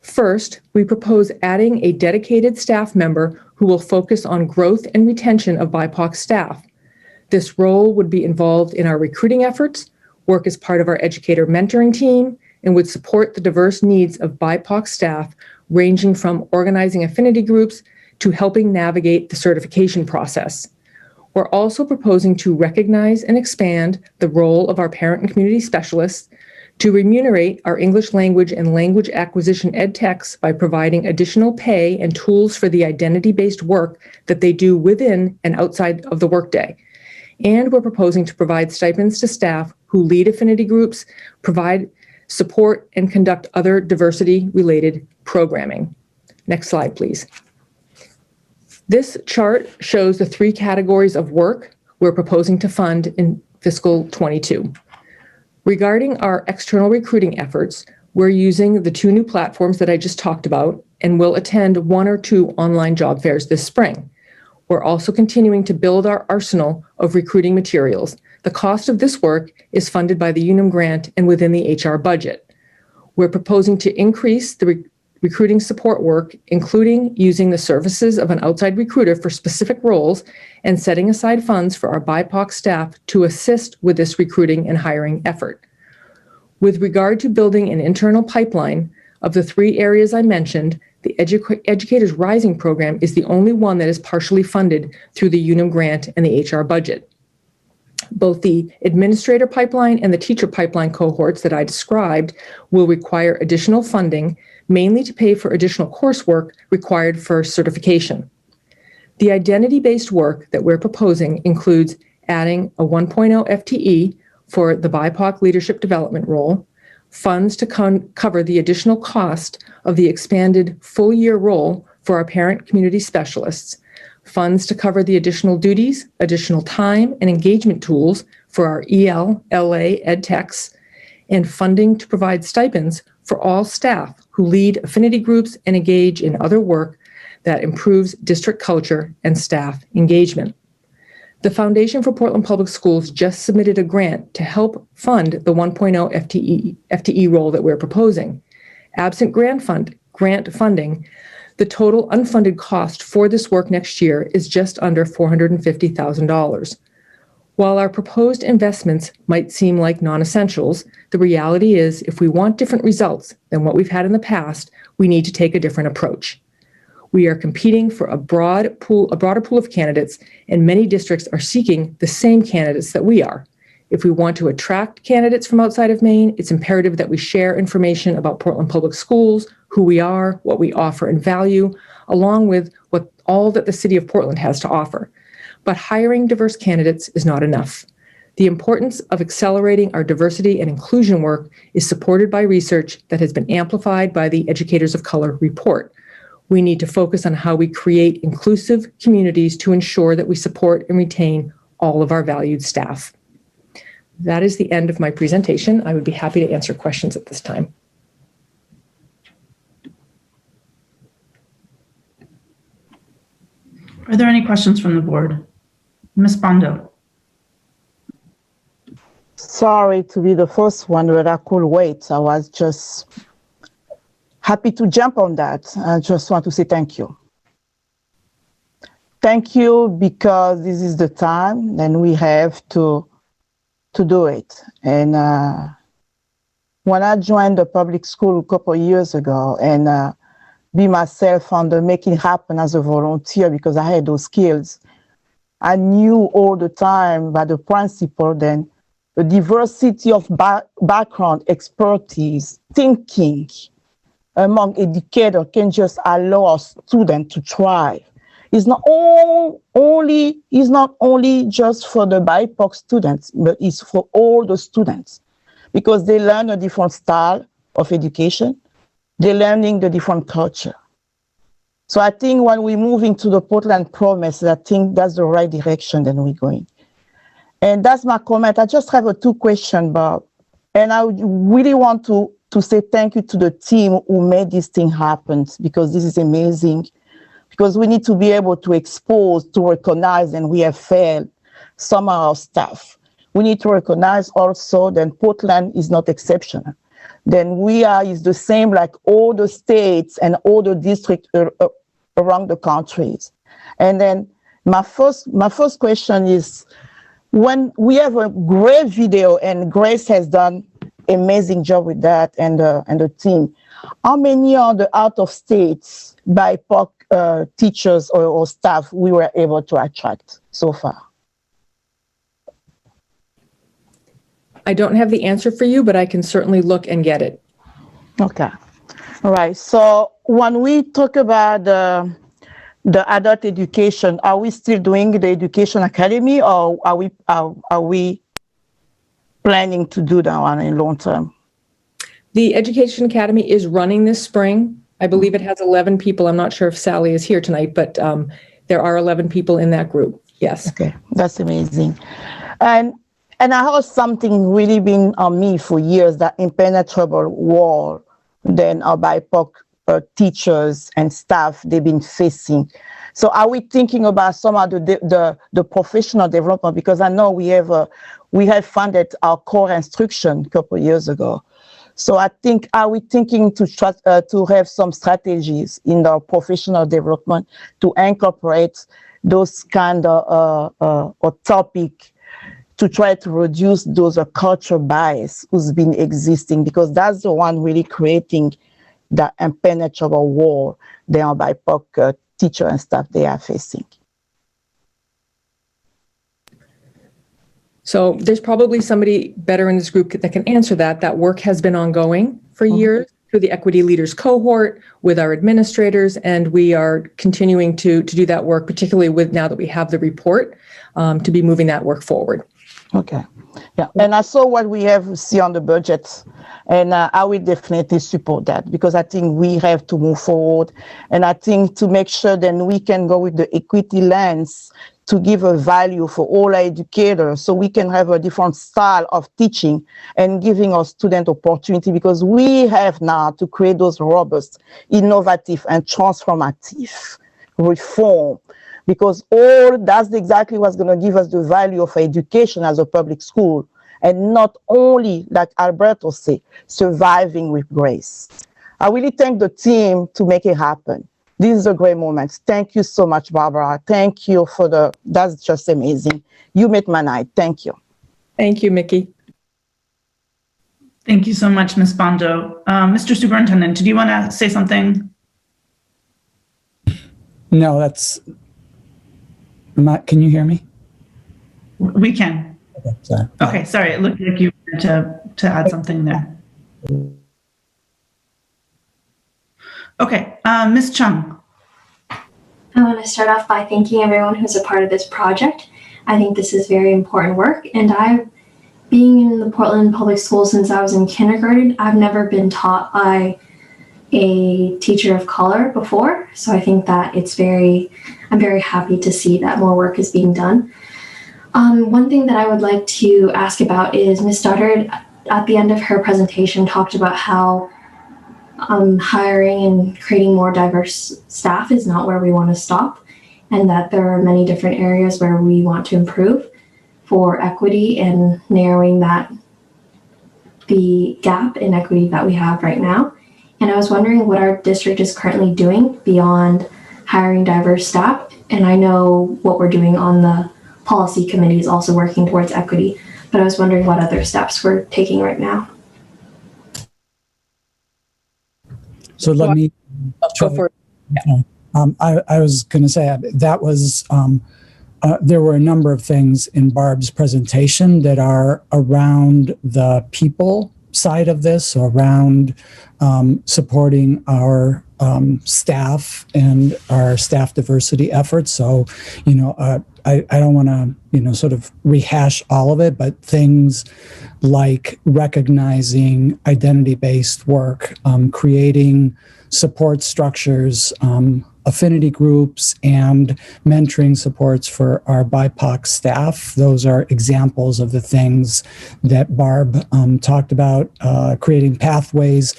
First, we propose adding a dedicated staff member who will focus on growth and retention of BIPOC staff. This role would be involved in our recruiting efforts, work as part of our educator mentoring team, and would support the diverse needs of BIPOC staff, ranging from organizing affinity groups to helping navigate the certification process. We're also proposing to recognize and expand the role of our parent and community specialists, to remunerate our English language and language acquisition ed techs by providing additional pay and tools for the identity-based work that they do within and outside of the workday. And we're proposing to provide stipends to staff who lead affinity groups, provide support, and conduct other diversity-related programming. Next slide, please. This chart shows the 3 categories of work we're proposing to fund in fiscal 22. Regarding our external recruiting efforts, we're using the 2 new platforms that I just talked about and will attend 1 or 2 online job fairs this spring. We're also continuing to build our arsenal of recruiting materials. The cost of this work is funded by the UNUM grant and within the HR budget. We're proposing to increase the recruiting support work, including using the services of an outside recruiter for specific roles and setting aside funds for our BIPOC staff to assist with this recruiting and hiring effort. With regard to building an internal pipeline, of the 3 areas I mentioned, the Educators Rising program is the only one that is partially funded through the UNUM grant and the HR budget. Both the administrator pipeline and the teacher pipeline cohorts that I described will require additional funding, mainly to pay for additional coursework required for certification. The identity-based work that we're proposing includes adding a 1.0 FTE for the BIPOC leadership development role, funds to cover the additional cost of the expanded full-year role for our parent community specialists, funds to cover the additional duties, additional time, and engagement tools for our EL, LA, ed techs, and funding to provide stipends for all staff who lead affinity groups and engage in other work that improves district culture and staff engagement. The Foundation for Portland Public Schools just submitted a grant to help fund the 1.0 FTE role that we're proposing. Absent grant funding, the total unfunded cost for this work next year is just under $450,000. While our proposed investments might seem like non-essentials, the reality is if we want different results than what we've had in the past, we need to take a different approach. We are competing for a broader pool of candidates, and many districts are seeking the same candidates that we are. If we want to attract candidates from outside of Maine, it's imperative that we share information about Portland Public Schools, who we are, what we offer and value, along with all that the city of Portland has to offer. But hiring diverse candidates is not enough. The importance of accelerating our diversity and inclusion work is supported by research that has been amplified by the Educators of Color report. We need to focus on how we create inclusive communities to ensure that we support and retain all of our valued staff. That is the end of my presentation. I would be happy to answer questions at this time. Are there any questions from the board? Ms. Bondo. Sorry to be the first one, but I could wait. I was just happy to jump on that. I just want to say thank you. Thank you because this is the time and we have to do it. And when I joined the public school a couple of years ago and be myself on the making happen as a volunteer because I had those skills, I knew all the time by the principle then the diversity of background, expertise, thinking among educators can just allow our students to thrive. It's not only just for the BIPOC students, but it's for all the students because they learn a different style of education. They're learning the different culture. So I think when we move into the Portland Promise, I think that's the right direction that we're going. And that's my comment. I just have 2 questions, Bob. And I really want to say thank you to the team who made this thing happen because this is amazing. Because we need to be able to expose, to recognize, and we have failed some of our staff. We need to recognize also that Portland is not exceptional. Then we is the same like all the states and all the districts around the countries. And then my first question is, when we have a great video and Grace has done amazing job with that and the team, how many are the out of states BIPOC teachers or staff we were able to attract so far? I don't have the answer for you, but I can certainly look and get it. Okay. All right. So when we talk about the adult education, are we still doing the education academy or are we planning to do that one in long term? The Education Academy is running this spring. I believe it has 11 people. I'm not sure if Sally is here tonight, but there are 11 people in that group. Yes. Okay. That's amazing. And I heard something really been on me for years, that impenetrable wall then our BIPOC teachers and staff they've been facing. So are we thinking about some of the professional development? Because I know we have funded our core instruction a couple of years ago. So I think, are we thinking to have some strategies in our professional development to incorporate those kind of topic to try to reduce those cultural bias who's been existing, because that's the one really creating the impenetrable wall there on BIPOC teacher and staff they are facing. So there's probably somebody better in this group that can answer that. That work has been ongoing for years through the Equity Leaders Cohort with our administrators, and we are continuing to do that work, particularly with now that we have the report, to be moving that work forward. Okay. Yeah, and I saw what we have see on the budget, and I will definitely support that, because I think we have to move forward, and I think to make sure then we can go with the equity lens to give a value for all our educators, so we can have a different style of teaching and giving our student opportunity, because we have now to create those robust, innovative, and transformative reform. Because all that's exactly what's going to give us the value of education as a public school, and not only, like Alberto said, surviving with grace. I really thank the team to make it happen. This is a great moment. Thank you so much, Barbara. Thank you for that's just amazing. You made my night. Thank you. Thank you, Mickey. Thank you so much, Ms. Bondo. Mr. Superintendent, did you want to say something? No, that's... Can you hear me? We can. Okay, sorry. Okay, sorry. It looked like you wanted to add something there. Okay, Ms. Chung. I want to start off by thanking everyone who's a part of this project. I think this is very important work, and being in the Portland Public Schools since I was in kindergarten, I've never been taught by a teacher of color before, so I think that I'm very happy to see that more work is being done. One thing that I would like to ask about is Ms. Stoddard, at the end of her presentation, talked about how hiring and creating more diverse staff is not where we want to stop, and that there are many different areas where we want to improve for equity and narrowing the gap in equity that we have right now. And I was wondering what our district is currently doing beyond hiring diverse staff. And I know what we're doing on the policy committee is also working towards equity, but I was wondering what other steps we're taking right now. So let me go for it. Yeah. I was going to say that was there were a number of things in Barb's presentation that are around the people side of this, around supporting our staff and our staff diversity efforts. So, I don't want to, sort of rehash all of it, but things like recognizing identity-based work, creating support structures, affinity groups, and mentoring supports for our BIPOC staff. Those are examples of the things that Barb talked about, creating pathways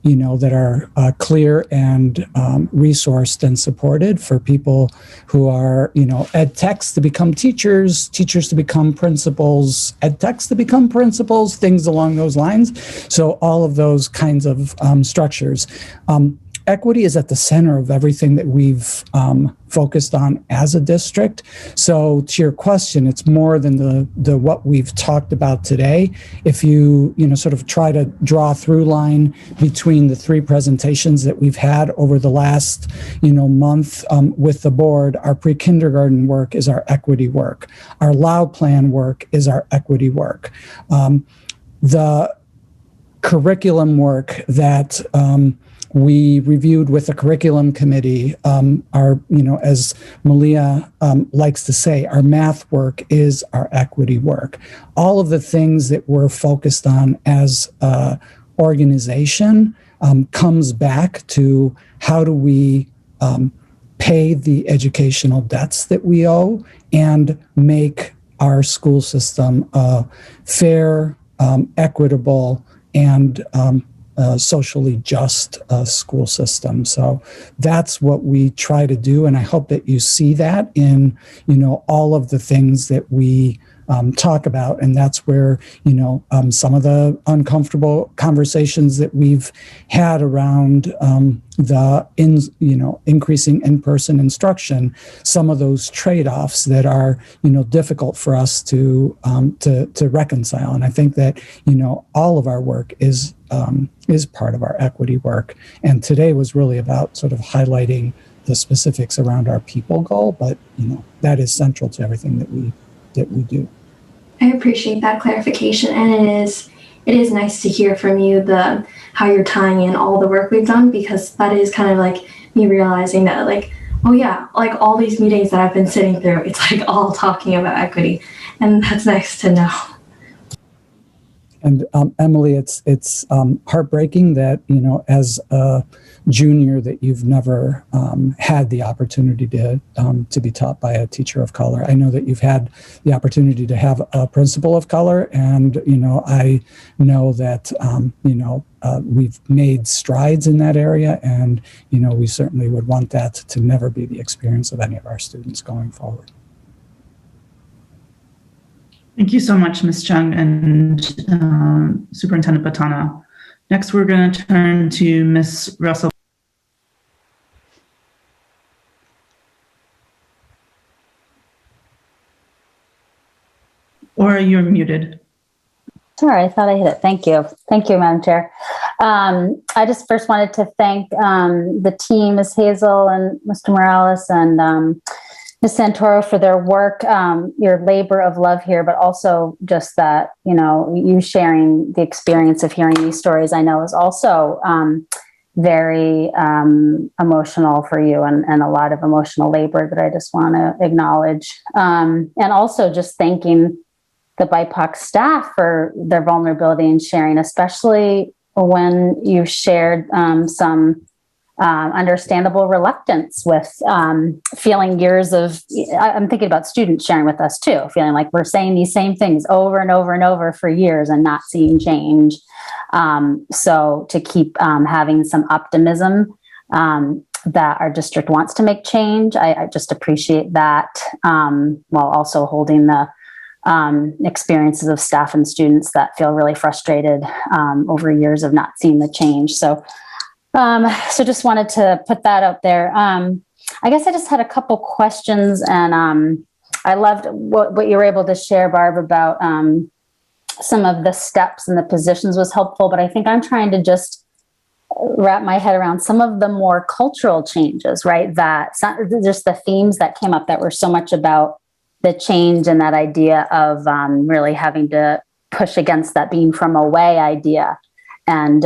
that are clear and resourced and supported for people who are, ed techs to become teachers, teachers to become principals, ed techs to become principals, things along those lines. So all of those kinds of structures. Equity is at the center of everything that we've focused on as a district. So to your question, it's more than the what we've talked about today. If you sort of try to draw a through line between the three presentations that we've had over the last month with the board, our pre-kindergarten work is our equity work. Our Loud Plan work is our equity work. The curriculum work that we reviewed with the curriculum committee, as Malia likes to say, our math work is our equity work. All of the things that we're focused on as an organization comes back to how do we pay the educational debts that we owe and make our school system fair, equitable, and socially just school system. So that's what we try to do, and I hope that you see that in all of the things that we talk about. And that's where, some of the uncomfortable conversations that we've had around increasing in-person instruction, some of those trade-offs that are, difficult for us to reconcile. And I think that, all of our work is part of our equity work. And today was really about sort of highlighting the specifics around our people goal, but, that is central to everything that we do. I appreciate that clarification, and it is nice to hear from you how you're tying in all the work we've done, because that is kind of like me realizing that oh yeah, all these meetings that I've been sitting through, it's all talking about equity, and that's nice to know. And Emily, it's heartbreaking that, as a junior, that you've never had the opportunity to be taught by a teacher of color. I know that you've had the opportunity to have a principal of color, and I know that we've made strides in that area, and we certainly would want that to never be the experience of any of our students going forward. Thank you so much, Ms. Chung and Superintendent Batana. Next, we're going to turn to Ms. Russell. Or you're muted. Sorry, I thought I hit it. Thank you. Thank you, Madam Chair. I just first wanted to thank the team, Ms. Hazel and Mr. Morales and Ms. Santoro for their work, your labor of love here, but also just that, you sharing the experience of hearing these stories, I know is also very emotional for you, and a lot of emotional labor that I just want to acknowledge. And also just thanking the BIPOC staff for their vulnerability and sharing, especially when you shared some understandable reluctance with feeling years of, I'm thinking about students sharing with us too, feeling like we're saying these same things over and over and over for years and not seeing change. So to keep having some optimism that our district wants to make change, I just appreciate that, while also holding the experiences of staff and students that feel really frustrated over years of not seeing the change. So just wanted to put that out there. I guess I just had a couple questions, and I loved what you were able to share, Barb, about some of the steps and the positions was helpful, but I think I'm trying to just wrap my head around some of the more cultural changes, right? That just the themes that came up that were so much about the change and that idea of really having to push against that being from away idea. And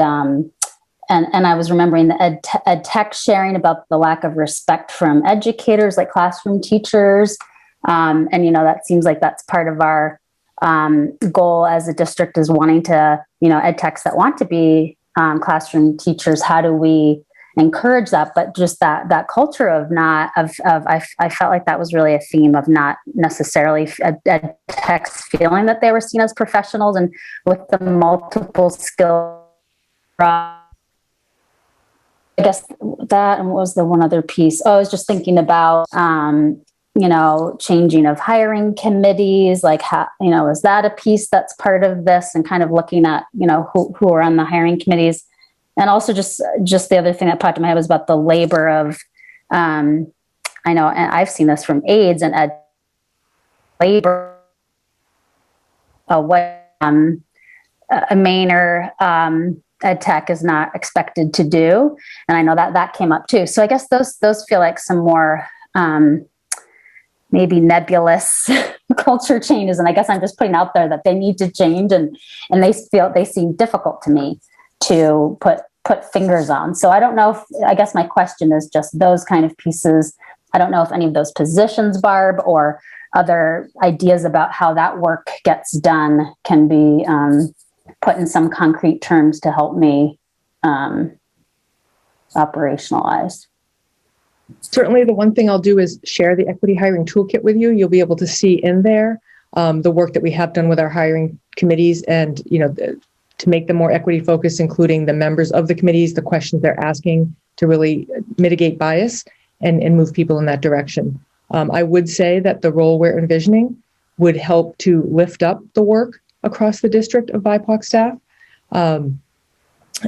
I was remembering the ed tech sharing about the lack of respect from educators, like classroom teachers. And, that seems like that's part of our goal as a district, is wanting to, ed techs that want to be classroom teachers. How do we encourage that? But just that culture of I felt like that was really a theme of not necessarily ed techs feeling that they were seen as professionals, and with the multiple skill. I guess that, and what was the one other piece? I was just thinking about, changing of hiring committees, like how, is that a piece that's part of this, and kind of looking at, who are on the hiring committees. And also just the other thing that popped in my head was about the labor of, I know, and I've seen this from aides and ed labor, what a Mainer, ed tech is not expected to do. And I know that came up too. So I guess those feel like some more maybe nebulous culture changes. And I guess I'm just putting out there that they need to change, and they seem difficult to me to put fingers on. So I don't know I guess my question is just those kind of pieces. I don't know if any of those positions, Barb, or other ideas about how that work gets done can be put in some concrete terms to help me operationalize. Certainly, the one thing I'll do is share the equity hiring toolkit with you. You'll be able to see in there the work that we have done with our hiring committees, and to make them more equity focused, including the members of the committees, the questions they're asking to really mitigate bias and move people in that direction. I would say that the role we're envisioning would help to lift up the work across the district of BIPOC staff.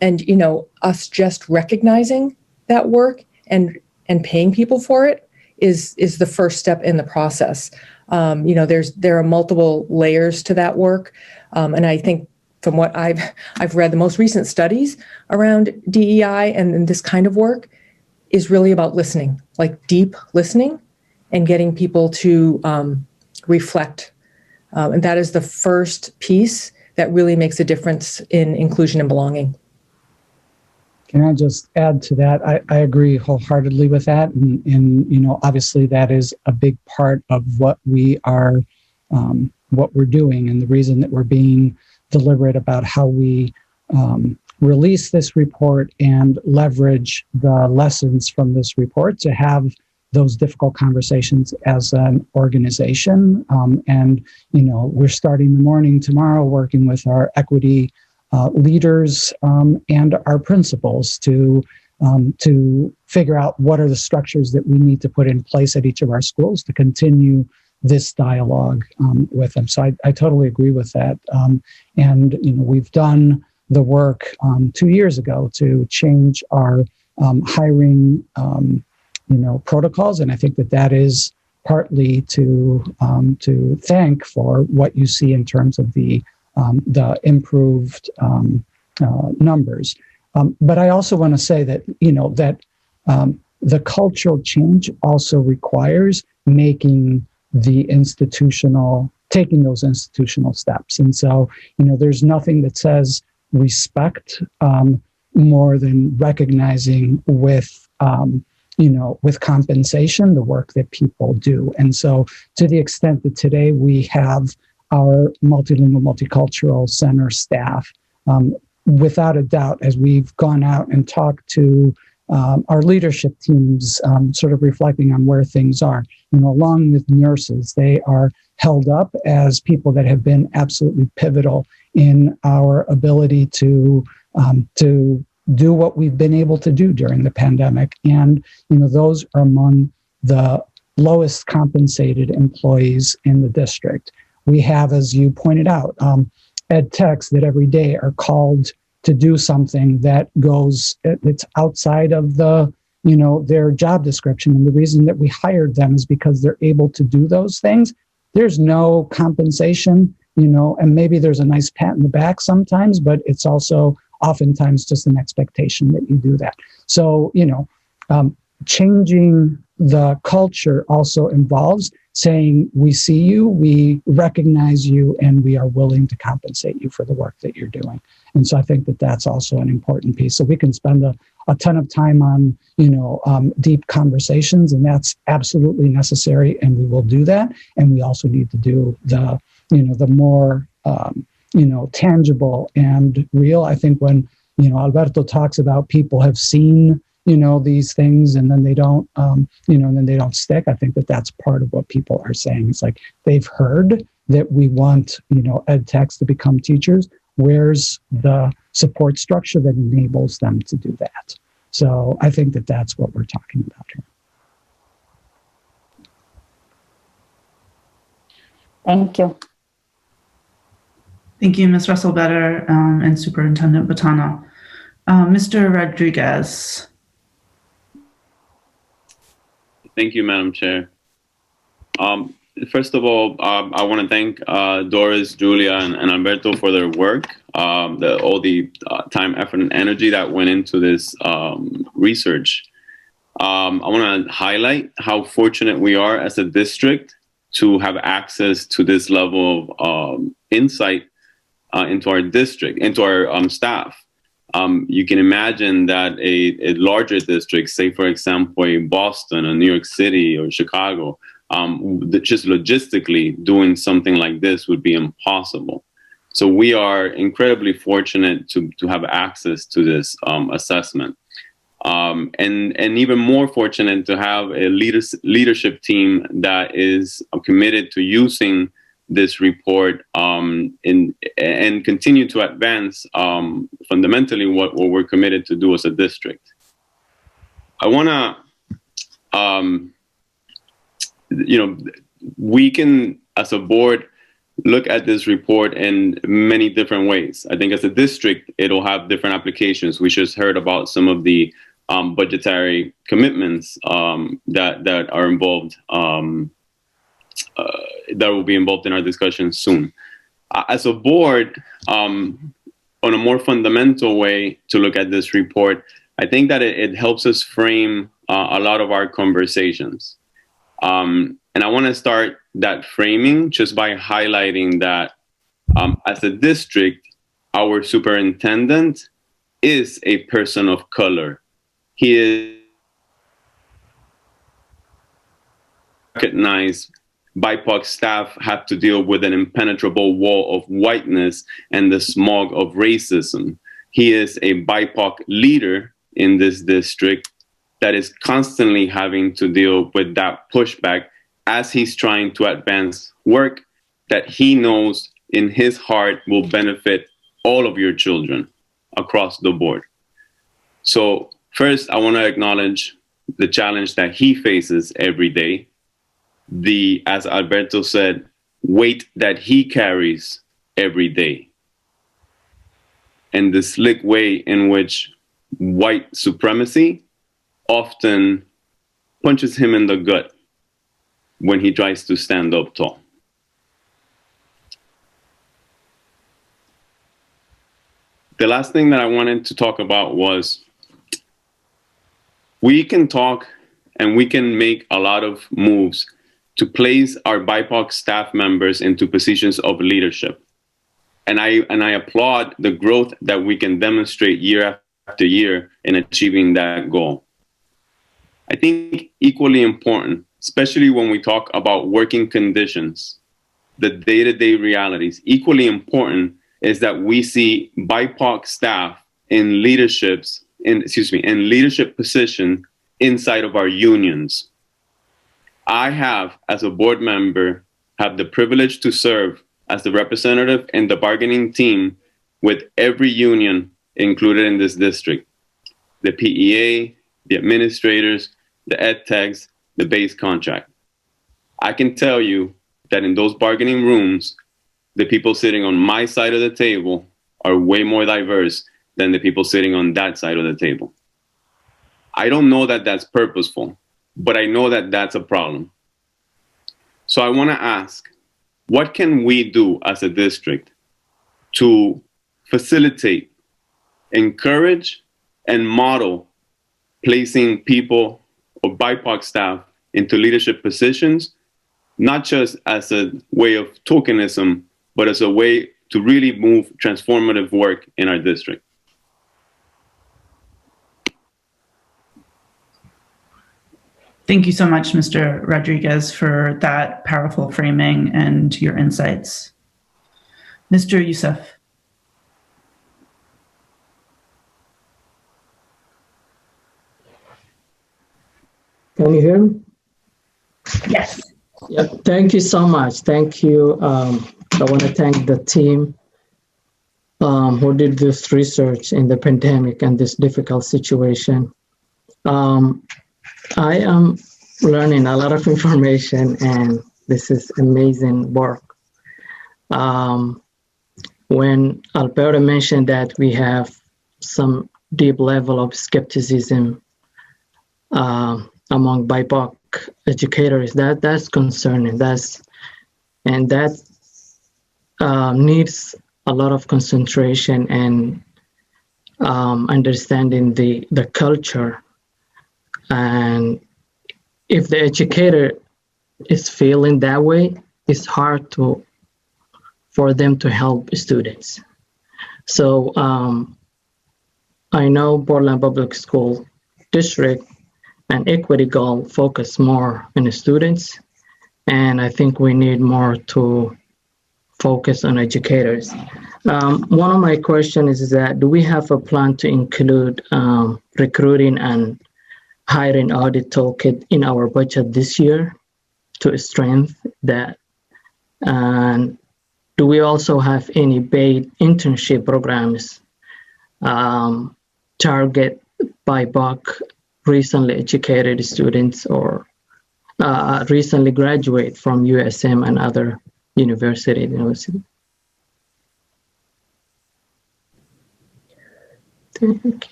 And, you know, us just recognizing that work and paying people for it is the first step in the process. You know, there are multiple layers to that work. And I think from what I've read, the most recent studies around DEI and this kind of work is really about listening, like deep listening and getting people to reflect. And that is the first piece that really makes a difference in inclusion and belonging. Can I just add to that? I agree wholeheartedly with that. And, you know, obviously that is a big part of what we are, what we're doing, and the reason that we're being deliberate about how we release this report and leverage the lessons from this report to have those difficult conversations as an organization. And, you know, we're starting the morning tomorrow working with our equity leaders and our principals to figure out what are the structures that we need to put in place at each of our schools to continue this dialogue with them. So I totally agree with that. And, you know, we've done the work 2 years ago to change our hiring, you know, protocols. And I think that is partly to thank for what you see in terms of the improved numbers. But I also want to say that, you know, that the cultural change also requires taking those institutional steps. And so, you know, there's nothing that says respect more than recognizing with, you know, with compensation, the work that people do. And so to the extent that today we have our multilingual, multicultural center staff, without a doubt, as we've gone out and talked to our leadership teams, sort of reflecting on where things are, you know, along with nurses, they are held up as people that have been absolutely pivotal in our ability to do what we've been able to do during the pandemic. And, you know, those are among the lowest compensated employees in the district. We have, as you pointed out, ed techs that every day are called to do something that it's outside of their job description. And the reason that we hired them is because they're able to do those things. There's no compensation, you know, and maybe there's a nice pat in the back sometimes, but it's also oftentimes just an expectation that you do that. So, you know, changing the culture also involves saying, we see you, we recognize you, and we are willing to compensate you for the work that you're doing. And so I think that that's also an important piece. So we can spend a ton of time on, you know, deep conversations, and that's absolutely necessary, and we will do that. And we also need to do the more, you know, tangible and real. I think when, you know, Alberto talks about people have seen, you know, these things and then they don't, you know, and then they don't stick. I think that that's part of what people are saying. It's like they've heard that we want, you know, ed techs to become teachers. Where's the support structure that enables them to do that? So I think that that's what we're talking about here. Thank you. Thank you, Ms. Russell-Better and Superintendent Botana. Mr. Rodriguez. Thank you, Madam Chair. First of all, I want to thank Doris, Julia, and Alberto for their work, all the time, effort, and energy that went into this research. I want to highlight how fortunate we are as a district to have access to this level of insight into our district, into our staff. You can imagine that a larger district, say, for example, Boston or New York City or Chicago, just logistically doing something like this would be impossible. So we are incredibly fortunate to have access to this assessment. And even more fortunate to have a leadership team that is committed to using this report and continue to advance fundamentally what we're committed to do as a district. I want to, you know, we can as a board, look at this report in many different ways. I think as a district, it'll have different applications. We just heard about some of the budgetary commitments that are involved, that will be involved in our discussion soon. As a board, on a more fundamental way to look at this report, I think that it helps us frame a lot of our conversations. And I want to start that framing just by highlighting that as a district, our superintendent is a person of color. He is recognized. BIPOC staff have to deal with an impenetrable wall of whiteness and the smog of racism. He is a BIPOC leader in this district that is constantly having to deal with that pushback as he's trying to advance work that he knows in his heart will benefit all of your children across the board. So first, I want to acknowledge the challenge that he faces every day. As Alberto said, weight that he carries every day. And the slick way in which white supremacy often punches him in the gut when he tries to stand up tall. The last thing that I wanted to talk about was we can talk and we can make a lot of moves to place our BIPOC staff members into positions of leadership. And I applaud the growth that we can demonstrate year after year in achieving that goal. I think equally important, especially when we talk about working conditions, the day-to-day realities, equally important is that we see BIPOC staff in leadership position inside of our unions. I have, as a board member, have the privilege to serve as the representative in the bargaining team with every union included in this district. The PEA, the administrators, the ed techs, the base contract. I can tell you that in those bargaining rooms, the people sitting on my side of the table are way more diverse than the people sitting on that side of the table. I don't know that that's purposeful, but I know that that's a problem. So I want to ask, what can we do as a district to facilitate, encourage, and model placing people or BIPOC staff into leadership positions, not just as a way of tokenism, but as a way to really move transformative work in our district? Thank you so much, Mr. Rodriguez, for that powerful framing and your insights. Mr. Youssef. Can you hear me? Yes. Yeah, thank you so much. Thank you. I want to thank the team who did this research in the pandemic and this difficult situation. I am learning a lot of information, and this is amazing work. When Alberto mentioned that we have some deep level of skepticism among BIPOC educators, that's concerning. That needs a lot of concentration and understanding the culture. And if the educator is feeling that way, it's hard for them to help students. So I know Portland Public School District and Equity Goal focus more on the students, and I think we need more to focus on educators. One of my questions is that, do we have a plan to include recruiting and hiring audit toolkit in our budget this year to strengthen that? And do we also have any paid internship programs target BIPOC recently educated students or recently graduate from USM and other university.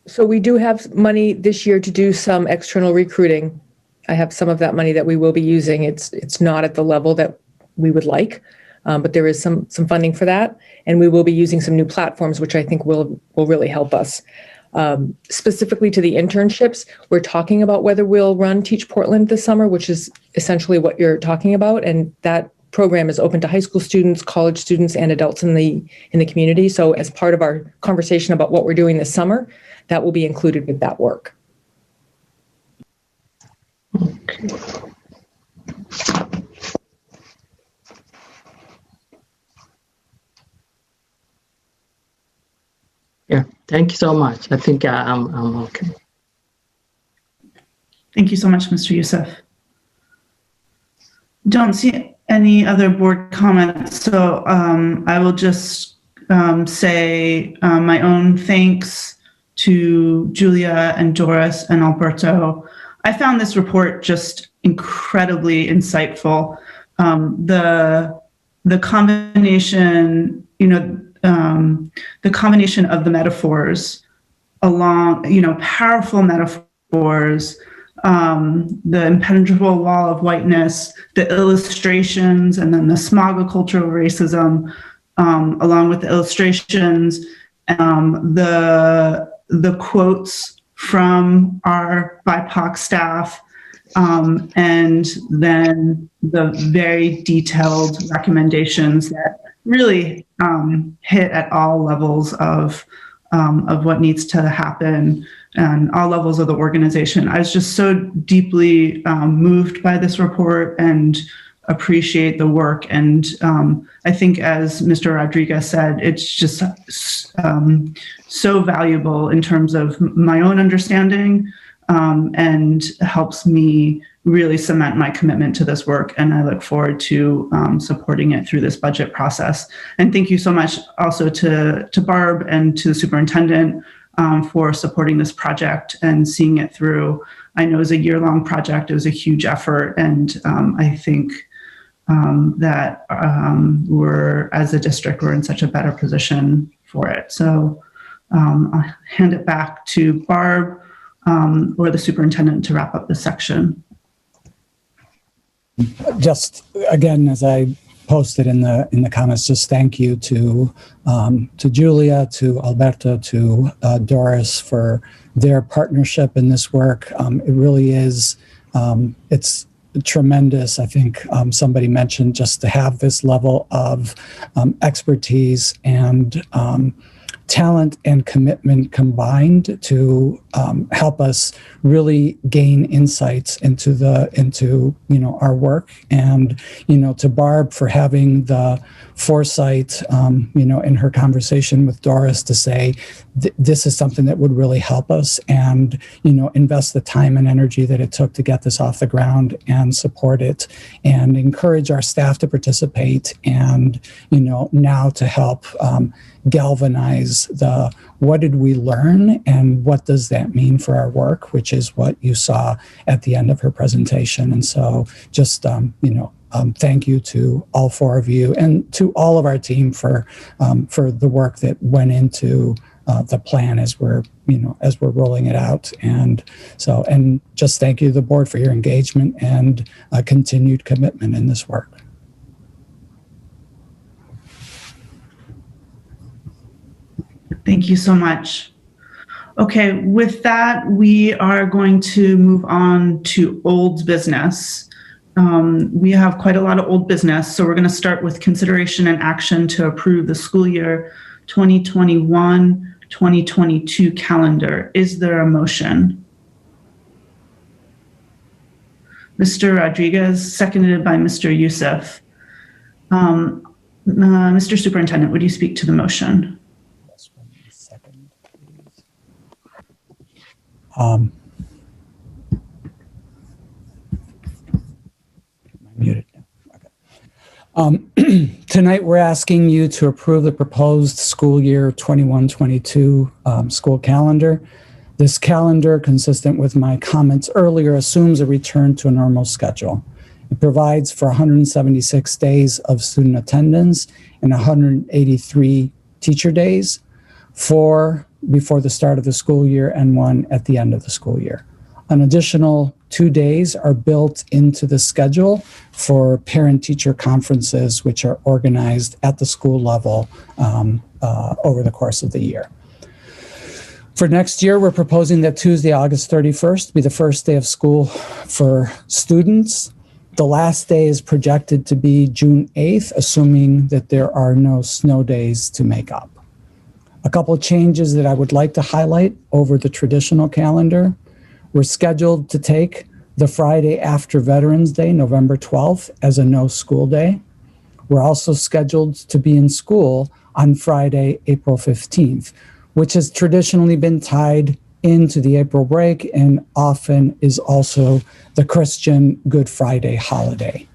So we do have money this year to do some external recruiting. I have some of that money that we will be using. It's not at the level that we would like, but there is some funding for that, and we will be using some new platforms, which I think will really help us. Specifically to the internships, we're talking about whether we'll run Teach Portland this summer, which is essentially what you're talking about, and that program is open to high school students, college students, and adults in the community. So as part of our conversation about what we're doing this summer, that will be included with that work. Okay. Yeah, thank you so much. I think I'm okay. Thank you so much, Mr. Youssef. Don't see any other board comments, so I will just say my own thanks to Julia and Doris and Alberto. I found this report just incredibly insightful. The combination, the combination of the metaphors along, powerful metaphors, the impenetrable wall of whiteness, the illustrations, and then the smog of cultural racism, along with the illustrations, the quotes from our BIPOC staff, and then the very detailed recommendations that really hit at all levels of what needs to happen and all levels of the organization. I was just so deeply moved by this report and appreciate the work. And I think, as Mr. Rodriguez said, it's just so valuable in terms of my own understanding, and helps me really cement my commitment to this work. And I look forward to supporting it through this budget process. And thank you so much also to Barb and to the superintendent for supporting this project and seeing it through. I know it was a year-long project. It was a huge effort. And I think that we're, as a district, we're in such a better position for it. So I'll hand it back to Barb or the superintendent to wrap up this section. Just again, as I posted in the comments, just thank you to Julia, to Alberto, to Doris for their partnership in this work. It really is, it's tremendous. I think somebody mentioned just to have this level of expertise and talent and commitment combined to help us really gain insights into our work, and to Barb for having the foresight in her conversation with Doris to say this is something that would really help us, and invest the time and energy that it took to get this off the ground and support it and encourage our staff to participate, and now to help galvanize the what did we learn and what does that mean for our work, which is what you saw at the end of her presentation. And so just thank you to all four of you and to all of our team for the work that went into the plan as we're rolling it out. And just thank you to the board for your engagement and continued commitment in this work. Thank you so much. Okay, with that, we are going to move on to old business. We have quite a lot of old business, so we're going to start with consideration and action to approve the school year 2021-2022 calendar. Is there a motion? Mr. Rodriguez, seconded by Mr. Youssef. Mr. Superintendent, would you speak to the motion? Muted. Okay. Tonight, we're asking you to approve the proposed school year 21-22 school calendar. This calendar, consistent with my comments earlier, assumes a return to a normal schedule. It provides for 176 days of student attendance and 183 teacher days, 4 before the start of the school year and 1 at the end of the school year. An additional 2 days are built into the schedule for parent-teacher conferences, which are organized at the school level over the course of the year. For next year, we're proposing that Tuesday, August 31st be the first day of school for students. The last day is projected to be June 8th, assuming that there are no snow days to make up. A couple of changes that I would like to highlight over the traditional calendar. We're scheduled to take the Friday after Veterans Day, November 12th, as a no school day. We're also scheduled to be in school on Friday, April 15th, which has traditionally been tied into the April break and often is also the Christian Good Friday holiday.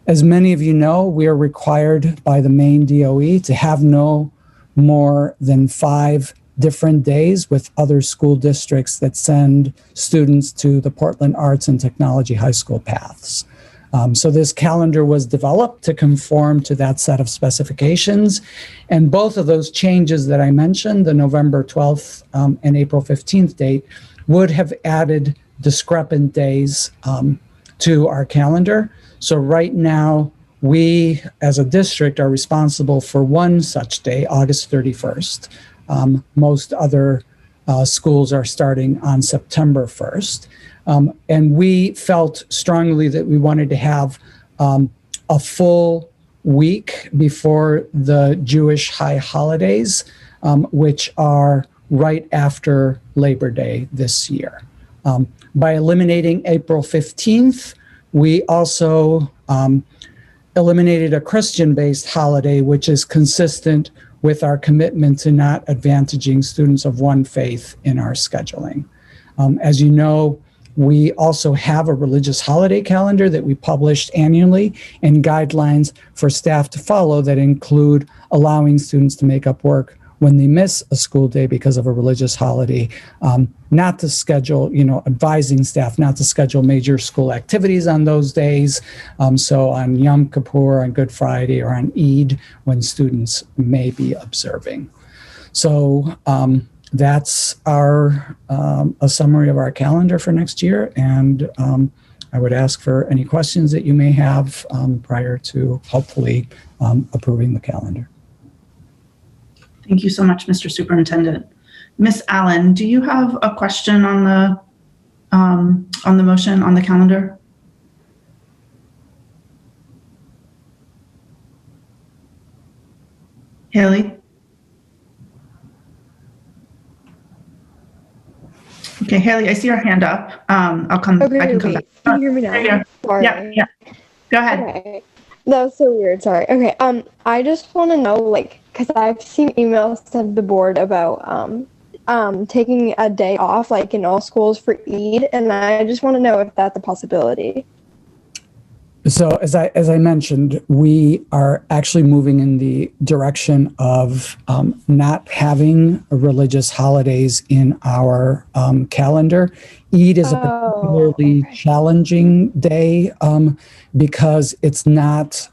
As many of you know, we are required by the Maine DOE to have no more than 5 different days with other school districts that send students to the Portland Arts and Technology High School paths. So this calendar was developed to conform to that set of specifications. And both of those changes that I mentioned, the November 12th and April 15th date, would have added discrepant days to our calendar. So right now, we as a district are responsible for one such day, August 31st. Most other schools are starting on September 1st. And we felt strongly that we wanted to have a full week before the Jewish high holidays, which are right after Labor Day this year. By eliminating April 15th, we also eliminated a Christian-based holiday, which is consistent with our commitment to not advantaging students of one faith in our scheduling. As you know, we also have a religious holiday calendar that we published annually and guidelines for staff to follow that include allowing students to make up work when they miss a school day because of a religious holiday, not to schedule, advising staff not to schedule major school activities on those days. So on Yom Kippur, on Good Friday, or on Eid, when students may be observing. So that's a summary of our calendar for next year. And I would ask for any questions that you may have prior to hopefully approving the calendar. Thank you so much, Mr. Superintendent. Ms. Allen, do you have a question on the motion on the calendar? Haley? Okay, Haley, I see your hand up. I can come back. Can you hear me now? Sorry. Yeah. Go ahead. Okay. That was so weird. Sorry. Okay. I just want to know, because I've seen emails to the board about taking a day off, in all schools for Eid, and I just want to know if that's a possibility. So as I mentioned, we are actually moving in the direction of not having religious holidays in our calendar. Eid is a particularly challenging day because it's not,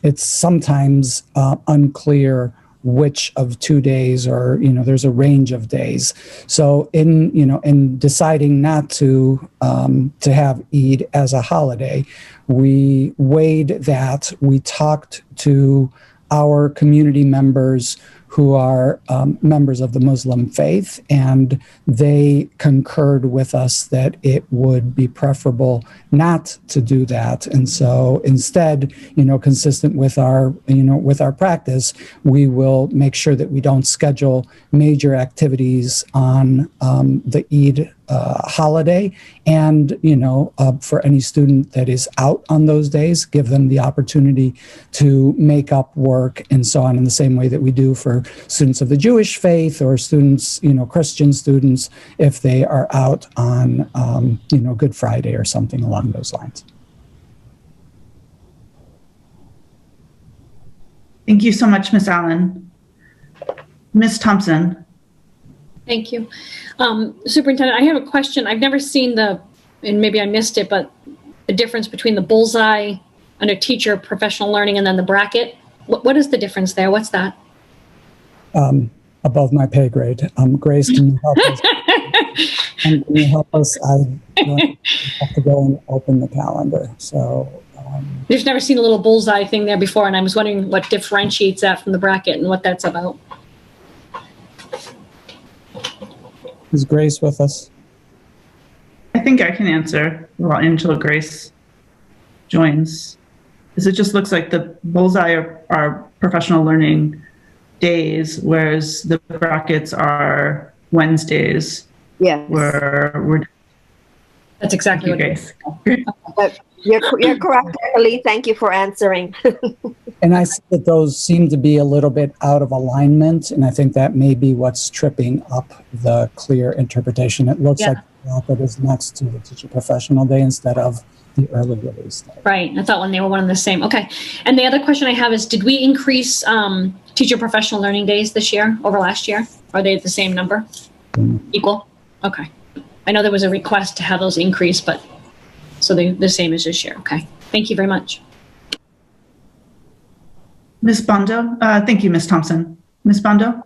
it's sometimes unclear which of 2 days, or there's a range of days. So in deciding not to have Eid as a holiday, we weighed that. We talked to our community members who are members of the Muslim faith, and they concurred with us that it would be preferable not to do that. And so instead, consistent with our practice, we will make sure that we don't schedule major activities on the Eid holiday, and for any student that is out on those days, give them the opportunity to make up work and so on, in the same way that we do for students of the Jewish faith or students, Christian students, if they are out on Good Friday or something along those lines. Thank you so much, Ms. Allen. Ms. Thompson. Thank you. Superintendent, I have a question. I've never seen and maybe I missed it, but the difference between the bullseye under teacher professional learning and then the bracket. What is the difference there? What's that? Above my pay grade. Grace, can you help us? Can you help us? I have to go and open the calendar. So I've never seen a little bullseye thing there before, and I was wondering what differentiates that from the bracket and what that's about. Is Grace with us? I think I can answer while Angela Grace joins. It just looks like the bullseye are professional learning days, whereas the brackets are Wednesdays. Yeah. That's exactly what it is. You're correct, Emily. Thank you for answering. And I see that those seem to be a little bit out of alignment, and I think that may be what's tripping up the clear interpretation. It looks like the bracket is next to the teacher professional day instead of the early release day. Right. I thought when they were one and the same. Okay. And the other question I have is, did we increase teacher professional learning days this year over last year? Are they the same number? Equal? Okay. I know there was a request to have those increase, but so they're the same as this year. Okay. Thank you very much. Ms. Bondo? Thank you, Ms. Thompson. Ms. Bondo?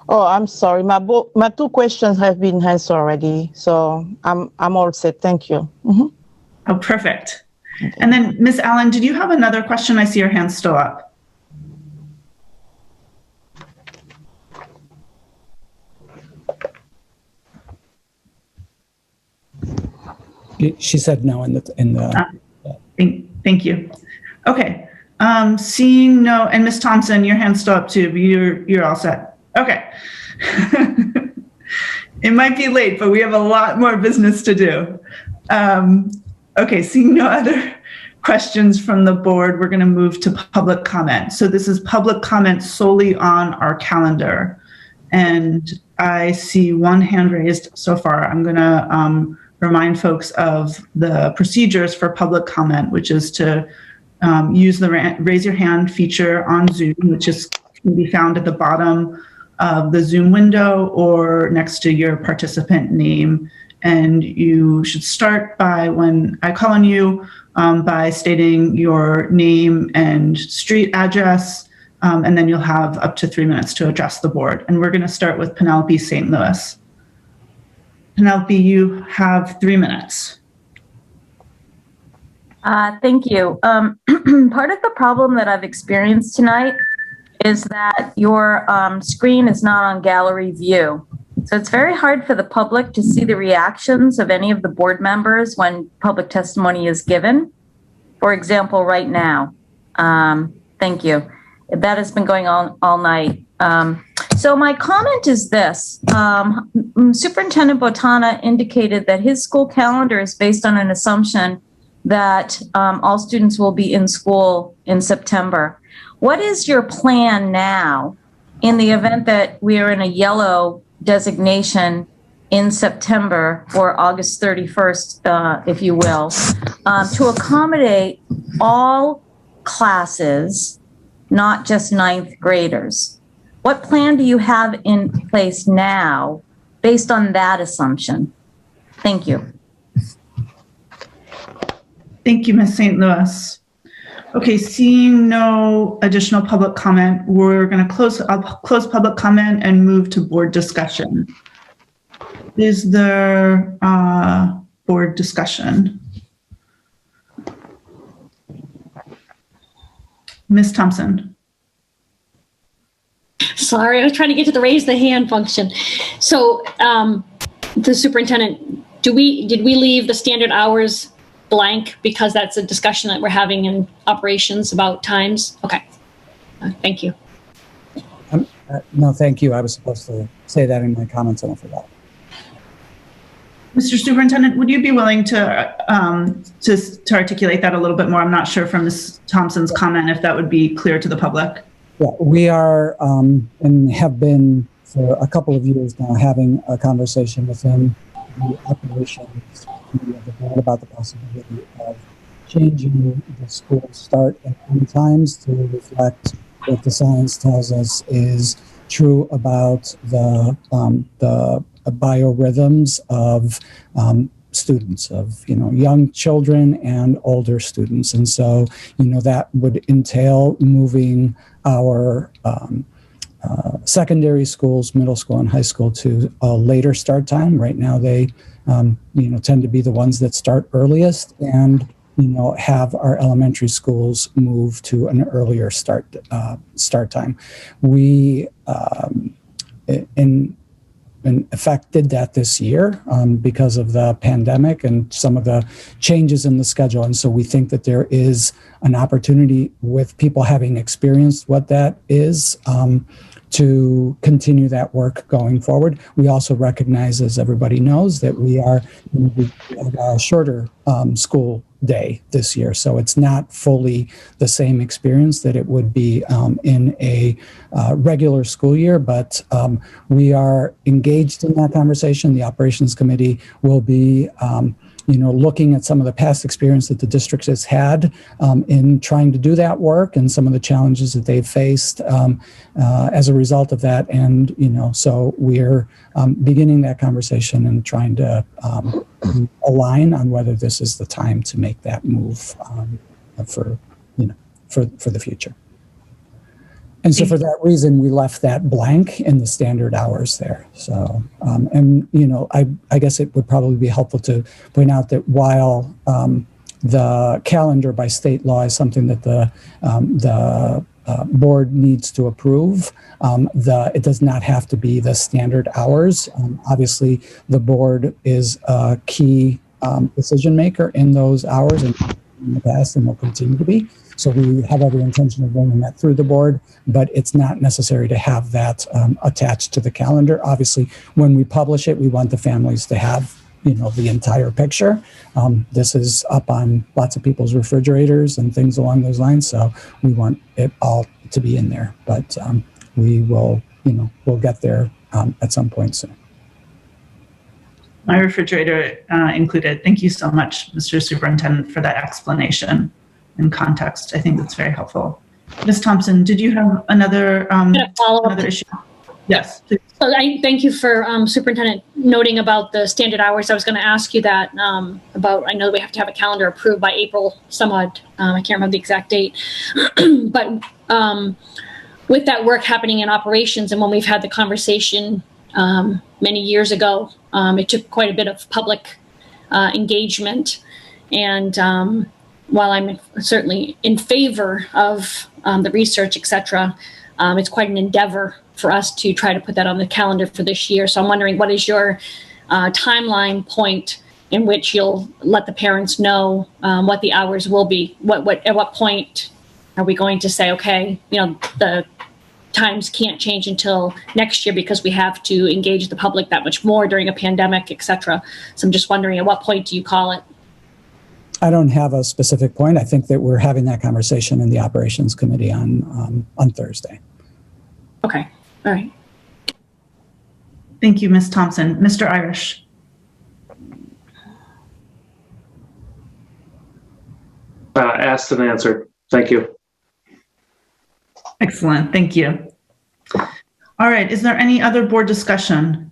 Oh, I'm sorry. My two questions have been answered already, so I'm all set. Thank you. Mm-hmm. Oh, perfect. Okay. And then, Ms. Allen, did you have another question? I see your hand still up. She said no in the. Thank you. Okay. Seeing no, and Ms. Thompson, your hand's still up too, but you're all set. Okay. It might be late, but we have a lot more business to do. Okay, seeing no other questions from the board, we're going to move to public comment. So this is public comment solely on our calendar. And I see one hand raised so far. I'm going to remind folks of the procedures for public comment, which is to use the raise your hand feature on Zoom, which can be found at the bottom of the Zoom window or next to your participant name. And you should start by, when I call on you, by stating your name and street address, and then you'll have up to 3 minutes to address the board. And we're going to start with Penelope St. Louis. Penelope, you have 3 minutes. Thank you. Part of the problem that I've experienced tonight is that your screen is not on gallery view. So it's very hard for the public to see the reactions of any of the board members when public testimony is given. For example, right now. Thank you. That has been going on all night. So my comment is this. Superintendent Botana indicated that his school calendar is based on an assumption that all students will be in school in September. What is your plan now in the event that we are in a yellow designation in September or August 31st, if you will, to accommodate all classes, not just ninth graders? What plan do you have in place now based on that assumption? Thank you. Thank you, Ms. St. Louis. Okay, seeing no additional public comment, we're going to close public comment and move to board discussion. Is there board discussion? Ms. Thompson. Sorry, I was trying to get to the raise the hand function. So the superintendent, did we leave the standard hours blank because that's a discussion that we're having in operations about times? Okay, thank you. No, thank you. I was supposed to say that in my comments and I forgot. Mr. Superintendent, would you be willing to articulate that a little bit more? I'm not sure from Ms. Thompson's comment if that would be clear to the public. Yeah, we are and have been for a couple of years now having a conversation within the operations of the board about the possibility of changing the school start and end times to reflect what the science tells us is true about the biorhythms of students, of young children and older students. And so that would entail moving our secondary schools, middle school and high school, to a later start time. Right now they tend to be the ones that start earliest, and have our elementary schools move to an earlier start time. We in effect did that this year because of the pandemic and some of the changes in the schedule. And so we think that there is an opportunity, with people having experienced what that is, to continue that work going forward. We also recognize, as everybody knows, that we have a shorter school day this year. So it's not fully the same experience that it would be in a regular school year, but we are engaged in that conversation. The operations committee will be looking at some of the past experience that the district has had in trying to do that work, and some of the challenges that they've faced as a result of that. And, so we're beginning that conversation and trying to align on whether this is the time to make that move for the future. And so for that reason, we left that blank in the standard hours there. So, I guess it would probably be helpful to point out that while the calendar by state law is something that the board needs to approve, it does not have to be the standard hours. Obviously, the board is a key decision maker in those hours, and in the past, and will continue to be. So we have every intention of bringing that through the board, but it's not necessary to have that attached to the calendar. Obviously, when we publish it, we want the families to have, the entire picture. This is up on lots of people's refrigerators and things along those lines. So we want it all to be in there, but we will, we'll get there at some point soon. My refrigerator included. Thank you so much, Mr. Superintendent, for that explanation and context. I think that's very helpful. Ms. Thompson, did you have another issue? Yes, please. So I thank you for Superintendent noting about the standard hours. I was going to ask you that about, I know we have to have a calendar approved by April somewhat. I can't remember the exact date, but with that work happening in operations, and when we've had the conversation many years ago, it took quite a bit of public engagement. And while I'm certainly in favor of the research, et cetera, it's quite an endeavor for us to try to put that on the calendar for this year. So I'm wondering, what is your timeline point in which you'll let the parents know what the hours will be? At what point are we going to say, okay, the times can't change until next year because we have to engage the public that much more during a pandemic, et cetera. So I'm just wondering, at what point do you call it? I don't have a specific point. I think that we're having that conversation in the operations committee on Thursday. Okay. All right. Thank you, Ms. Thompson. Mr. Irish. Asked and answered. Thank you. Excellent. Thank you. All right. Is there any other board discussion?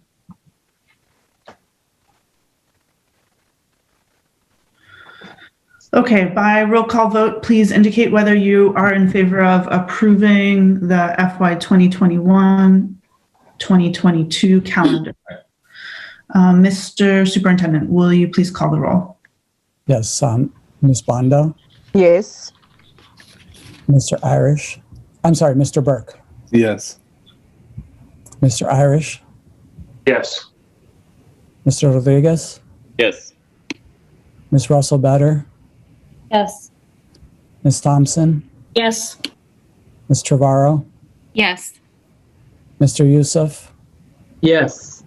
Okay, by roll call vote, please indicate whether you are in favor of approving the FY 2021-2022 calendar. Mr. Superintendent, will you please call the roll? Yes, Ms. Bondo? Yes. Mr. Irish? I'm sorry, Mr. Burke? Yes. Mr. Irish? Yes. Mr. Rodriguez? Yes. Ms. Russell-Better? Yes. Ms. Thompson? Yes. Ms. Trevorrow? Yes. Mr. Youssef? Yes.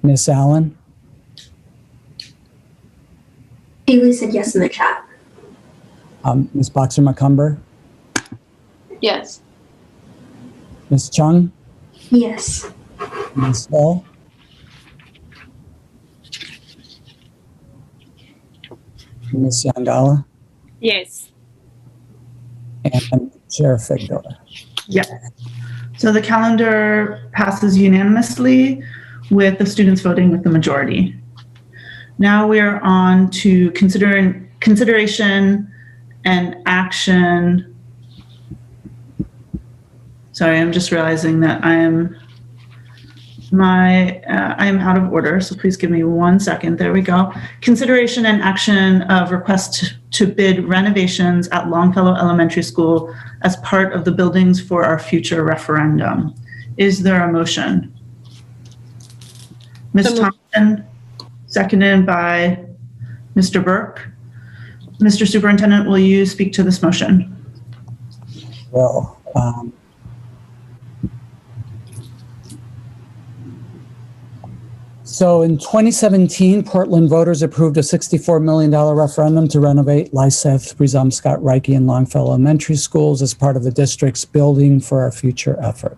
Ms. Allen? Haley said yes in the chat. Ms. Boxer-McCumber? Yes. Ms. Chung? Yes. Ms. Hill? Ms. Yandala? Yes. And Chair Figdor? Yes. So the calendar passes unanimously with the students voting with the majority. Now we are on to consideration and action. Sorry, I'm just realizing that I am out of order, so please give me 1 second. There we go. Consideration and action of request to bid renovations at Longfellow Elementary School as part of the Buildings for Our Future referendum. Is there a motion? Ms. Thompson, seconded by Mr. Burke. Mr. Superintendent, will you speak to this motion? Well, so in 2017, Portland voters approved a $64 million referendum to renovate Lyseth, Brezumscott, Reike, and Longfellow Elementary Schools as part of the district's Building for Our Future effort.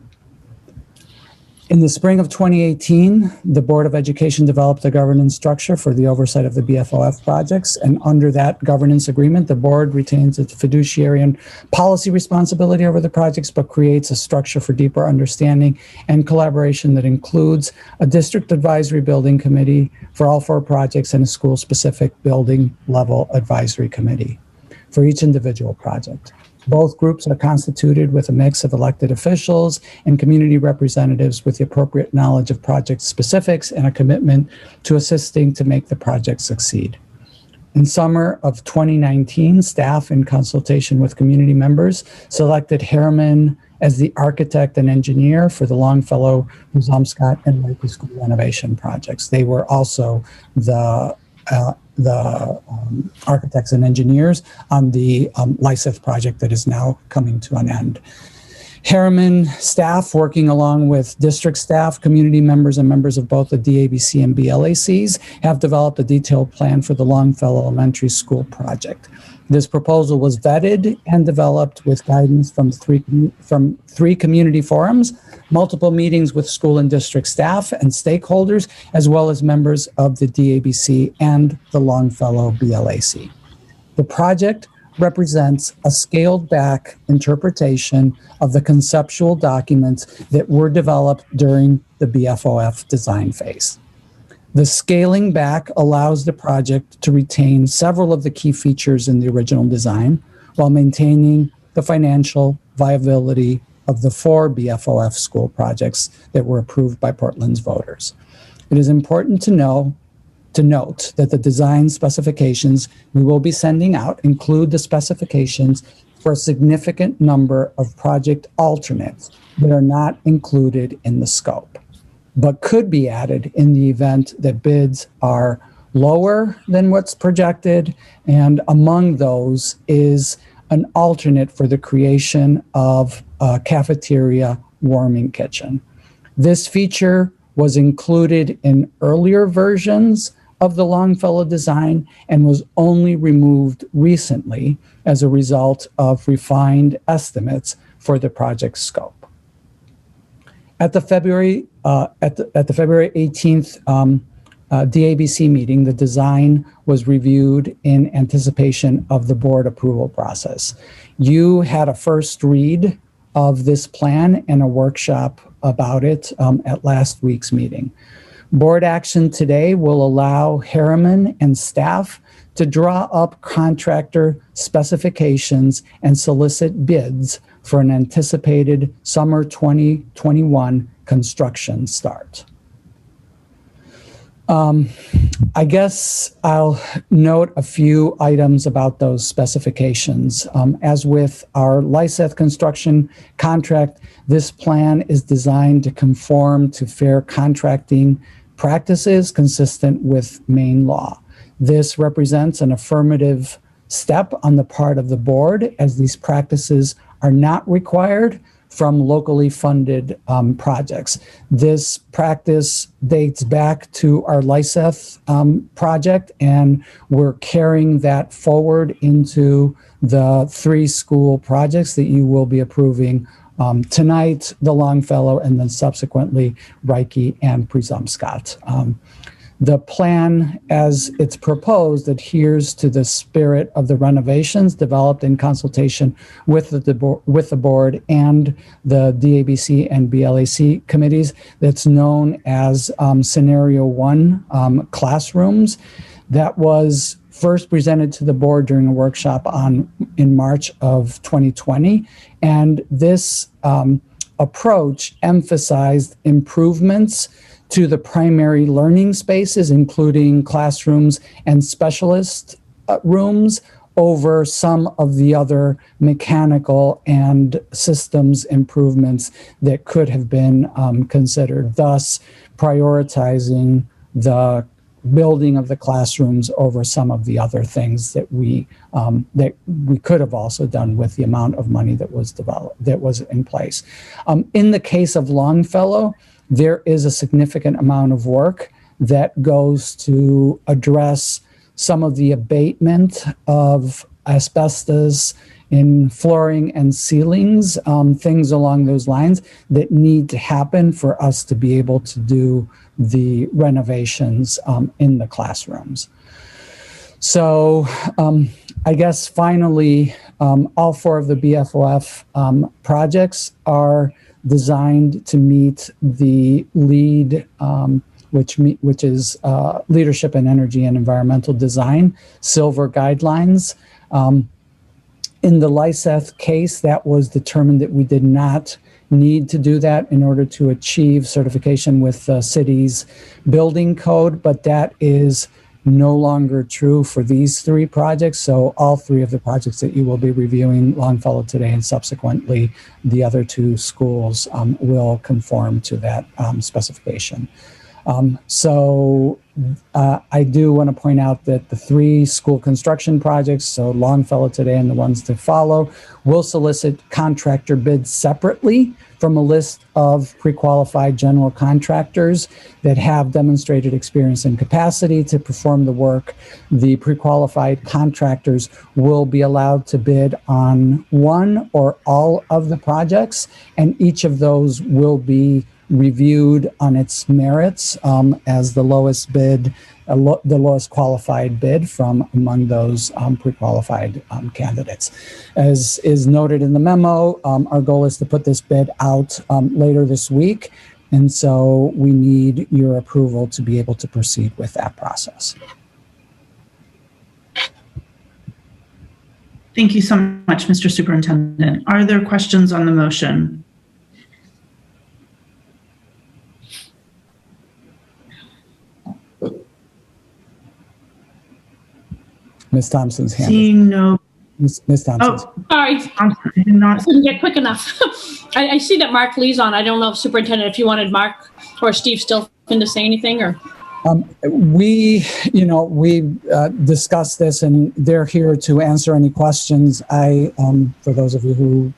In the spring of 2018, the Board of Education developed a governance structure for the oversight of the BFOF projects, and under that governance agreement, the board retains its fiduciary and policy responsibility over the projects, but creates a structure for deeper understanding and collaboration that includes a district advisory building committee for all 4 projects and a school-specific building level advisory committee for each individual project. Both groups are constituted with a mix of elected officials and community representatives with the appropriate knowledge of project specifics and a commitment to assisting to make the project succeed. In summer of 2019, staff, in consultation with community members, selected Harriman as the architect and engineer for the Longfellow, Brezumscott, and Reike school renovation projects. They were also the architects and engineers on the Lyseth project that is now coming to an end. Harriman staff, working along with district staff, community members, and members of both the DABC and BLACs, have developed a detailed plan for the Longfellow Elementary School project. This proposal was vetted and developed with guidance from three community forums, multiple meetings with school and district staff and stakeholders, as well as members of the DABC and the Longfellow BLAC. The project represents a scaled back interpretation of the conceptual documents that were developed during the BFOF design phase. The scaling back allows the project to retain several of the key features in the original design while maintaining the financial viability of the 4 BFOF school projects that were approved by Portland's voters. It is important to note that the design specifications we will be sending out include the specifications for a significant number of project alternates that are not included in the scope, but could be added in the event that bids are lower than what's projected, and among those is an alternate for the creation of a cafeteria warming kitchen. This feature was included in earlier versions of the Longfellow design and was only removed recently as a result of refined estimates for the project scope. At the February 18th DABC meeting, the design was reviewed in anticipation of the board approval process. You had a first read of this plan and a workshop about it at last week's meeting. Board action today will allow Harriman and staff to draw up contractor specifications and solicit bids for an anticipated summer 2021 construction start. I guess I'll note a few items about those specifications. As with our Lyseth construction contract, this plan is designed to conform to fair contracting practices consistent with Maine law. This represents an affirmative step on the part of the board, as these practices are not required from locally funded projects. This practice dates back to our Lyseth project, and we're carrying that forward into the 3 school projects that you will be approving tonight, the Longfellow, and then subsequently Reike and Brezumscott. The plan as it's proposed adheres to the spirit of the renovations developed in consultation with the board and the DABC and BLAC committees. That's known as Scenario 1 classrooms. That was first presented to the board during a workshop in March of 2020. And this approach emphasized improvements to the primary learning spaces, including classrooms and specialist rooms, over some of the other mechanical and systems improvements that could have been considered, thus prioritizing the building of the classrooms over some of the other things that we could have also done with the amount of money that was in place. In the case of Longfellow, there is a significant amount of work that goes to address some of the abatement of asbestos in flooring and ceilings, things along those lines that need to happen for us to be able to do the renovations in the classrooms. So I guess finally, all 4 of the BFOF projects are designed to meet the LEED, which is Leadership in Energy and Environmental Design, Silver Guidelines. In the Lyseth case, that was determined that we did not need to do that in order to achieve certification with the city's building code, but that is no longer true for these 3 projects. So all 3 of the projects that you will be reviewing, Longfellow today and subsequently the other 2 schools, will conform to that specification. I do want to point out that the 3 school construction projects, so Longfellow today and the ones to follow, will solicit contractor bids separately from a list of pre-qualified general contractors that have demonstrated experience and capacity to perform the work. The pre-qualified contractors will be allowed to bid on one or all of the projects, and each of those will be reviewed on its merits as the lowest bid, the lowest qualified bid from among those pre-qualified candidates. As is noted in the memo, our goal is to put this bid out later this week, and so we need your approval to be able to proceed with that process. Thank you so much, Mr. Superintendent. Are there questions on the motion? Ms. Thompson's hand. Seeing no. Ms. Thompson's. Oh, sorry. I did not. Couldn't get quick enough. I see that Mark Lee's on. I don't know if Superintendent, if you wanted Mark or Steve Stilfen to say anything, or. We discussed this, and they're here to answer any questions. For those of you who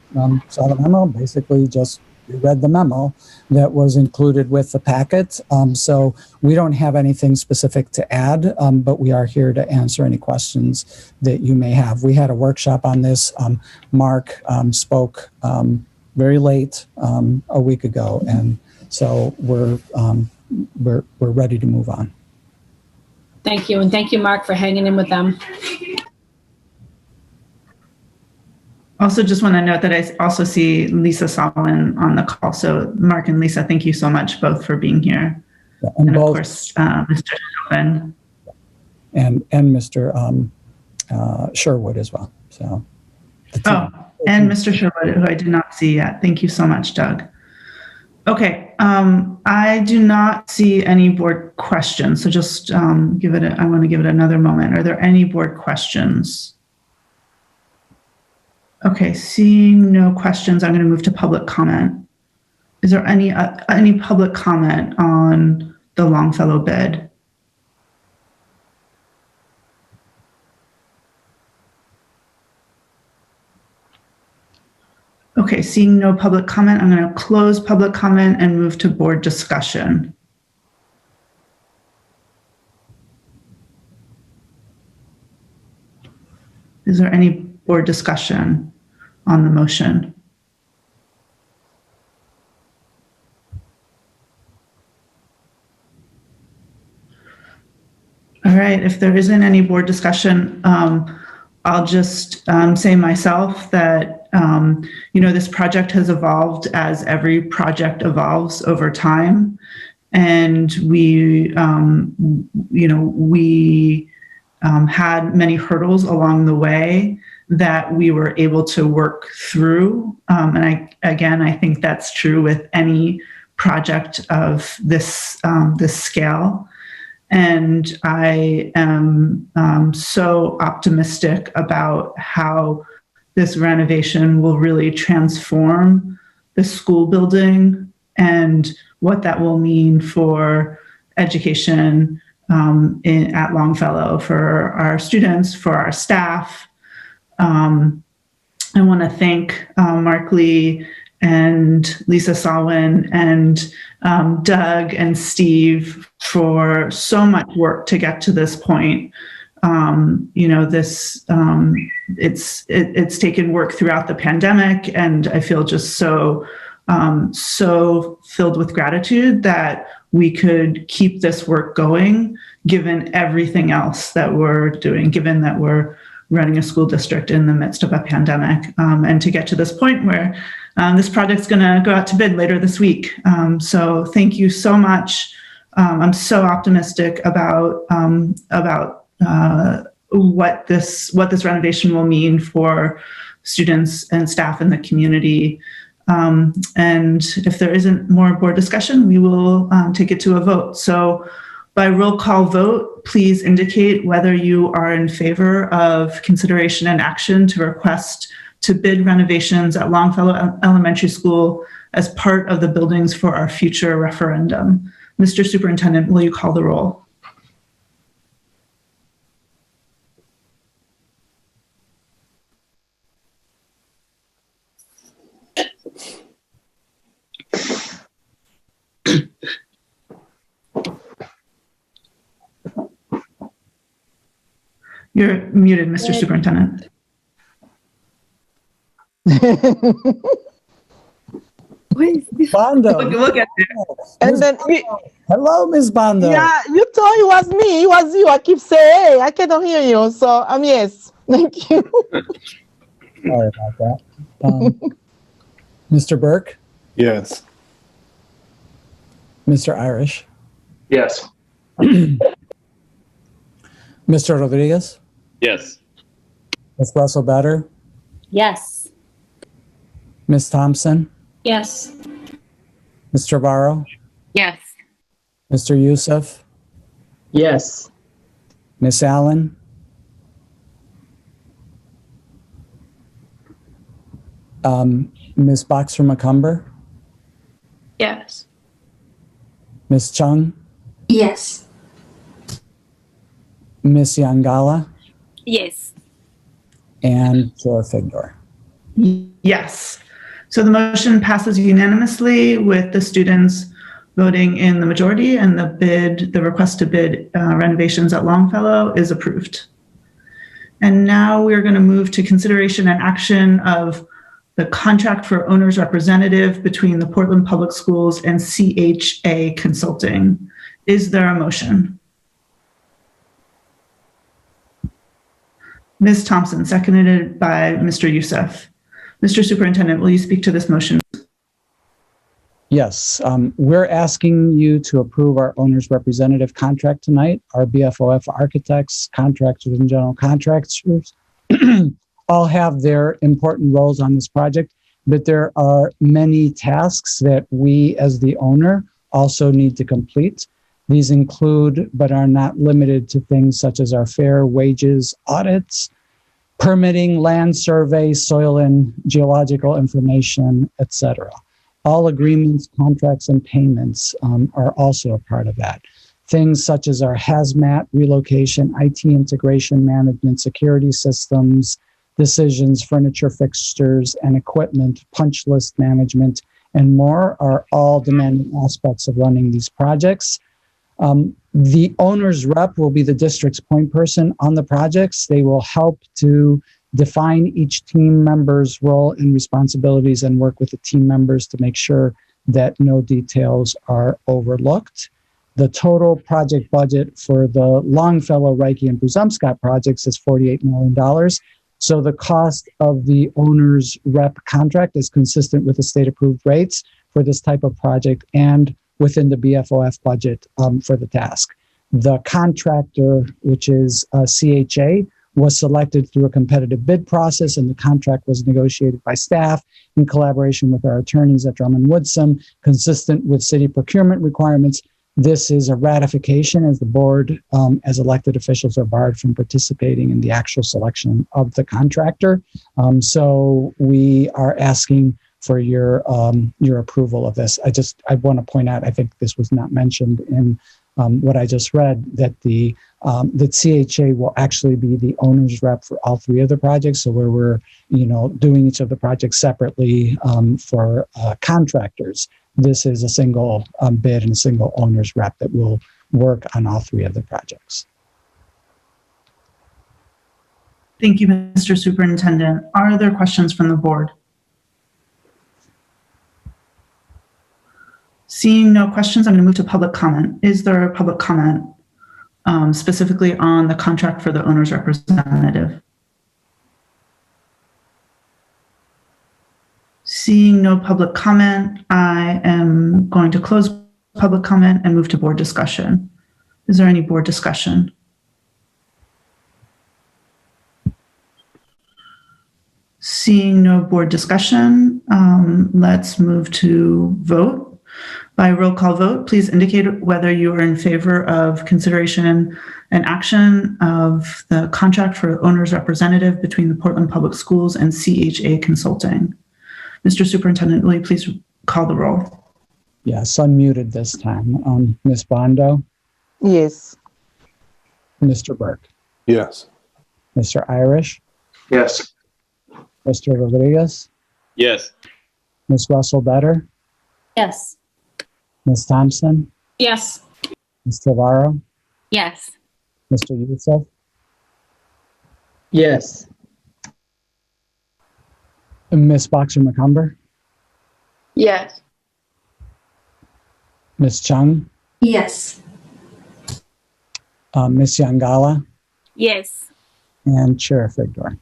saw the memo, basically just read the memo that was included with the packet. So we don't have anything specific to add, but we are here to answer any questions that you may have. We had a workshop on this. Mark spoke very late a week ago, and so we're ready to move on. Thank you, and thank you, Mark, for hanging in with them. Also, just want to note that I also see Lisa Solomon on the call. So Mark and Lisa, thank you so much both for being here. Yeah, and of course, Mr. Shelton. And Mr. Sherwood as well. So. And Mr. Sherwood, who I did not see yet. Thank you so much, Doug. Okay, I do not see any board questions. So just I want to give it another moment. Are there any board questions? Okay, seeing no questions, I'm going to move to public comment. Is there any public comment on the Longfellow bid? Okay, seeing no public comment, I'm going to close public comment and move to board discussion. Is there any board discussion on the motion? All right, if there isn't any board discussion, I'll just say myself that, this project has evolved as every project evolves over time. And we had many hurdles along the way that we were able to work through. And I think that's true with any project of this scale. And I am so optimistic about how this renovation will really transform the school building and what that will mean for education at Longfellow, for our students, for our staff. I want to thank Mark Lee and Lisa Salwin and Doug and Steve for so much work to get to this point. It's taken work throughout the pandemic, and I feel just so filled with gratitude that we could keep this work going, given everything else that we're doing, given that we're running a school district in the midst of a pandemic, and to get to this point where this project's going to go out to bid later this week. So thank you so much. I'm so optimistic about what this renovation will mean for students and staff in the community. And if there isn't more board discussion, we will take it to a vote. So by roll call vote, please indicate whether you are in favor of consideration and action to request to bid renovations at Longfellow Elementary School as part of the Buildings for Our Future referendum. Mr. Superintendent, will you call the roll? You're muted, Mr. Superintendent. Bondo. Look at it. And then hello, Ms. Bondo. Yeah, you thought it was me. It was you. I keep saying, hey, I cannot hear you. So yes, thank you. Sorry about that. Mr. Burke? Yes. Mr. Irish? Yes. Mr. Rodriguez? Yes. Ms. Russell-Better? Yes. Ms. Thompson? Yes. Mr. Varro? Yes. Mr. Youssef? Yes. Ms. Allen? Ms. Boxer-McCumber? Yes. Ms. Chung? Yes. Ms. Yangala? Yes. And Chair Figdor? Yes. So the motion passes unanimously with the students voting in the majority, and the request to bid renovations at Longfellow is approved. And now we're going to move to consideration and action of the contract for owner's representative between the Portland Public Schools and CHA Consulting. Is there a motion? Ms. Thompson, seconded by Mr. Youssef. Mr. Superintendent, will you speak to this motion? Yes, we're asking you to approve our owner's representative contract tonight. Our BFOF architects, contractors, and general contractors all have their important roles on this project, but there are many tasks that we as the owner also need to complete. These include, but are not limited to, things such as our fair wages audits, permitting, land survey, soil and geological information, etc. All agreements, contracts, and payments are also a part of that. Things such as our hazmat, relocation, IT integration management, security systems, decisions, furniture, fixtures, and equipment, punch list management, and more are all demanding aspects of running these projects. The owner's rep will be the district's point person on the projects. They will help to define each team member's role and responsibilities and work with the team members to make sure that no details are overlooked. The total project budget for the Longfellow, Reiki, and Bruzumscott projects is $48 million. So the cost of the owner's rep contract is consistent with the state-approved rates for this type of project and within the BFOF budget for the task. The contractor, which is CHA, was selected through a competitive bid process, and the contract was negotiated by staff in collaboration with our attorneys at Drummond Woodsum, consistent with city procurement requirements. This is a ratification, as the board, as elected officials, are barred from participating in the actual selection of the contractor. So we are asking for your approval of this. I want to point out, I think this was not mentioned in what I just read, that that CHA will actually be the owner's rep for all three of the projects. So where we're doing each of the projects separately for contractors, this is a single bid and a single owner's rep that will work on all three of the projects. Thank you, Mr. Superintendent. Are there questions from the board? Seeing no questions, I'm going to move to public comment. Is there a public comment specifically on the contract for the owner's representative? Seeing no public comment, I am going to close public comment and move to board discussion. Is there any board discussion? Seeing no board discussion, let's move to vote. By roll call vote, please indicate whether you are in favor of consideration and action of the contract for owner's representative between the Portland Public Schools and CHA Consulting. Mr. Superintendent, will you please call the roll? Yes, unmuted this time. Ms. Bondo? Yes. Mr. Burke? Yes. Mr. Irish? Yes. Mr. Rodriguez? Yes. Ms. Russell Better? Yes. Ms. Thompson? Yes. Ms. Tavarro? Yes. Mr. Youssef? Yes. Ms. Boxer-McCumber? Yes. Ms. Chung? Yes. Ms. Yangala? Yes. And Chair Figdor?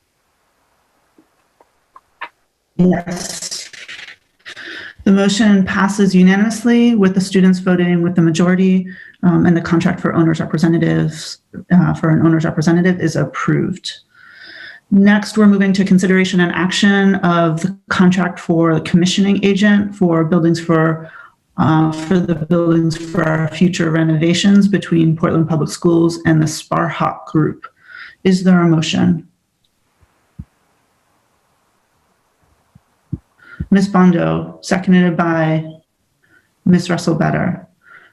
Yes. The motion passes unanimously with the students voting with the majority, and the contract for owner's representatives for an owner's representative is approved. Next, we're moving to consideration and action of the contract for the commissioning agent for buildings for the buildings for our future renovations between Portland Public Schools and the Sparhawk Group. Is there a motion? Ms. Bondo, seconded by Ms. Russell Better.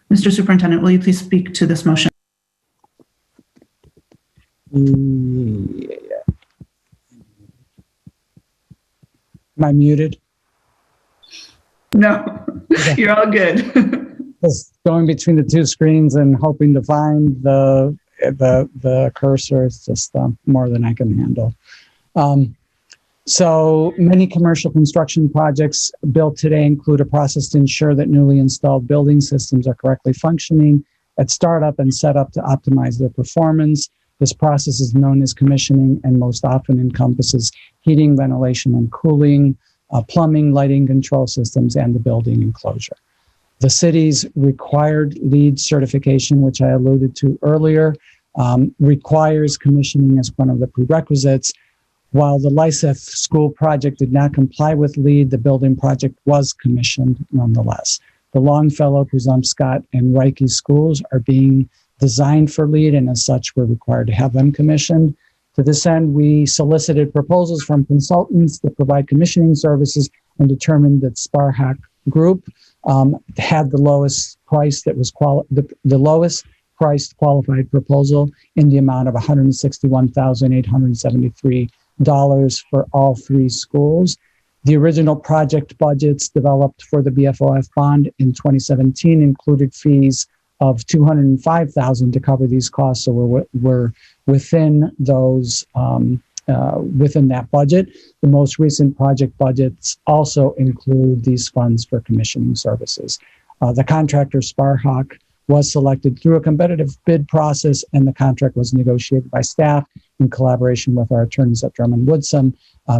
Mr. Superintendent, will you please speak to this motion? Am I muted? No, you're all good. Just going between the two screens and hoping to find the cursor is just more than I can handle. So many commercial construction projects built today include a process to ensure that newly installed building systems are correctly functioning at startup and set up to optimize their performance. This process is known as commissioning and most often encompasses heating, ventilation, and cooling, plumbing, lighting control systems, and the building enclosure. The city's required LEED certification, which I alluded to earlier, requires commissioning as one of the prerequisites. While the Lyseth School project did not comply with LEED, the building project was commissioned nonetheless. The Longfellow, Bruzumscott, and Reiki schools are being designed for LEED, and as such, we're required to have them commissioned. To this end, we solicited proposals from consultants that provide commissioning services and determined that Sparhawk Group had the lowest price that was the lowest priced qualified proposal in the amount of $161,873 for all three schools. The original project budgets developed for the BFOF bond in 2017 included fees of $205,000 to cover these costs, so we're within those within that budget. The most recent project budgets also include these funds for commissioning services. The contractor Sparhawk was selected through a competitive bid process, and the contract was negotiated by staff in collaboration with our attorneys at Drummond Woodsum,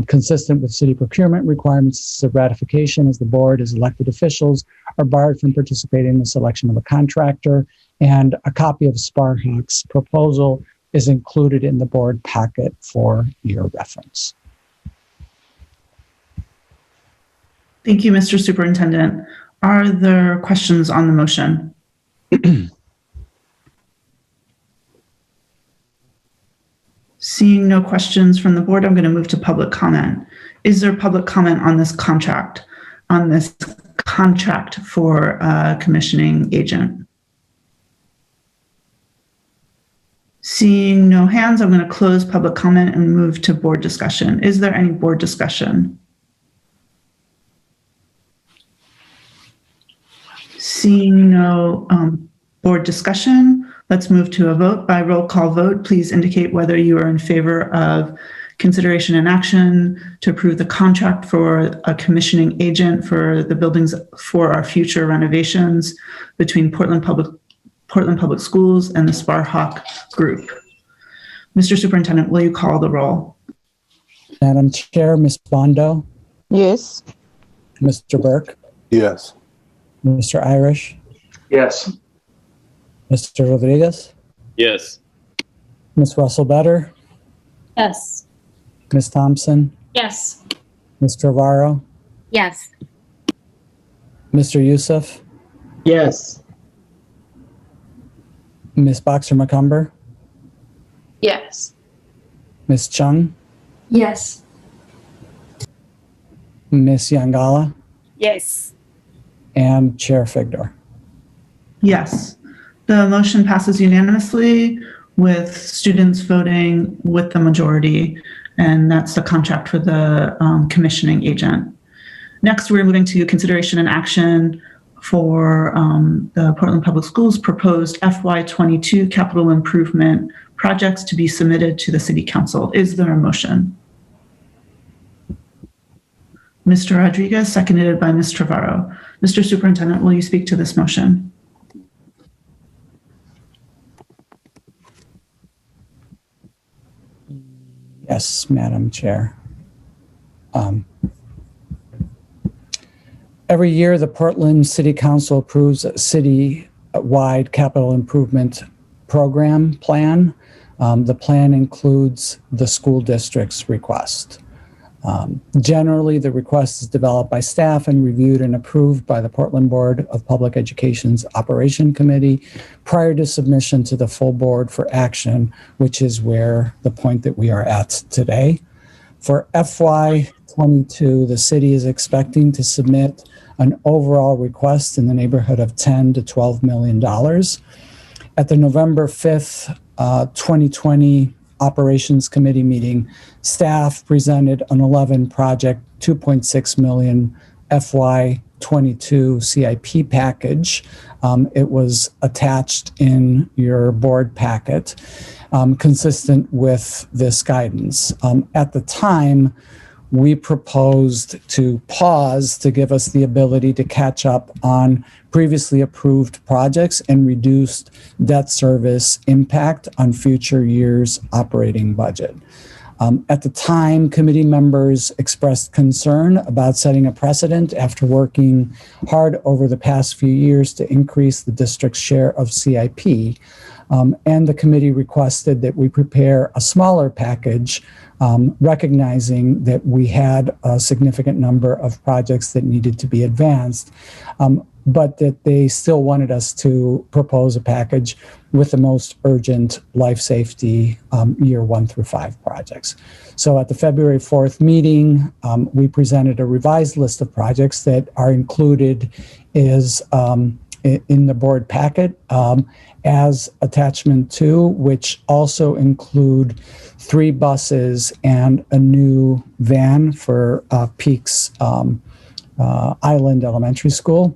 consistent with city procurement requirements of ratification, as the board as elected officials are barred from participating in the selection of a contractor. And a copy of Sparhawk's proposal is included in the board packet for your reference. Thank you, Mr. Superintendent. Are there questions on the motion? Seeing no questions from the board, I'm going to move to public comment. Is there public comment on this contract for a commissioning agent? Seeing no hands, I'm going to close public comment and move to board discussion. Is there any board discussion? Seeing no board discussion, let's move to a vote. By roll call vote, please indicate whether you are in favor of consideration and action to approve the contract for a commissioning agent for the buildings for our future renovations between Portland Public Schools and the Sparhawk Group. Mr. Superintendent, will you call the roll? Madam Chair, Ms. Bondo? Yes. Mr. Burke? Yes. Mr. Irish? Yes. Mr. Rodriguez? Yes. Ms. Russell-Better? Yes. Ms. Thompson? Yes. Ms. Trevorrow? Yes. Mr. Youssef? Yes. Ms. Boxer-McCumber? Yes. Ms. Chung? Yes. Ms. Yangala? Yes. And Chair Figdor? Yes. The motion passes unanimously with students voting with the majority, and that's the contract for the commissioning agent. Next, we're moving to consideration and action for the Portland Public Schools proposed FY22 capital improvement projects to be submitted to the City Council. Is there a motion? Mr. Rodriguez, seconded by Ms. Trevorrow. Mr. Superintendent, will you speak to this motion? Yes, Madam Chair. Every year, the Portland City Council approves a city-wide capital improvement program plan. The plan includes the school district's request. Generally, the request is developed by staff and reviewed and approved by the Portland Board of Public Education's Operation Committee prior to submission to the full board for action, which is where the point that we are at today. For FY22, the city is expecting to submit an overall request in the neighborhood of $10 to $12 million. At the November 5th, 2020 Operations Committee meeting, staff presented an 11 project, $2.6 million FY22 CIP package. It was attached in your board packet, consistent with this guidance. At the time, we proposed to pause to give us the ability to catch up on previously approved projects and reduced debt service impact on future years' operating budget. At the time, committee members expressed concern about setting a precedent after working hard over the past few years to increase the district's share of CIP. And the committee requested that we prepare a smaller package, recognizing that we had a significant number of projects that needed to be advanced, but that they still wanted us to propose a package with the most urgent life safety year 1 through 5 projects. So at the February 4th meeting, we presented a revised list of projects that are included in the board packet as attachment 2, which also include 3 buses and a new van for Peaks Island Elementary School.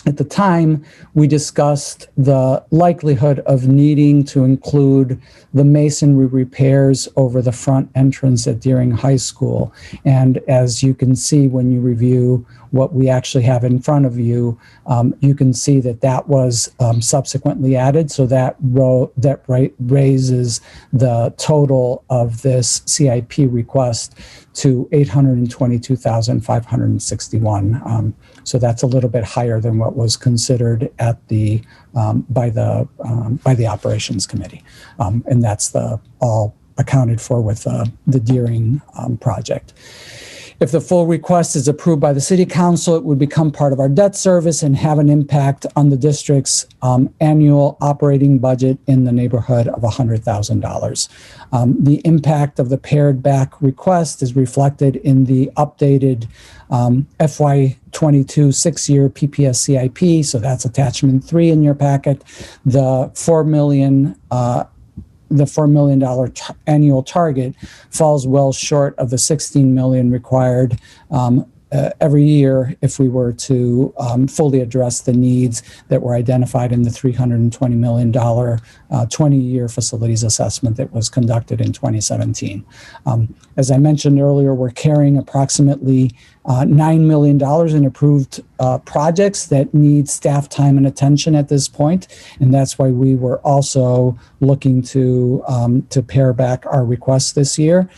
At the time, we discussed the likelihood of needing to include the masonry repairs over the front entrance at Deering High School. And as you can see when you review what we actually have in front of you, you can see that that was subsequently added. So that raises the total of this CIP request to $822,561. So that's a little bit higher than what was considered at the by the operations committee, and that's all accounted for with the Deering project. If the full request is approved by the City Council, it would become part of our debt service and have an impact on the district's annual operating budget in the neighborhood of $100,000. The impact of the pared back request is reflected in the updated FY22 6-year PPS CIP. So that's attachment 3 in your packet. The $4 million annual target falls well short of the $16 million required every year if we were to fully address the needs that were identified in the $320 million 20-year facilities assessment that was conducted in 2017. As I mentioned earlier, we're carrying approximately $9 million in approved projects that need staff time and attention at this point, and that's why we were also looking to pare back our requests this year,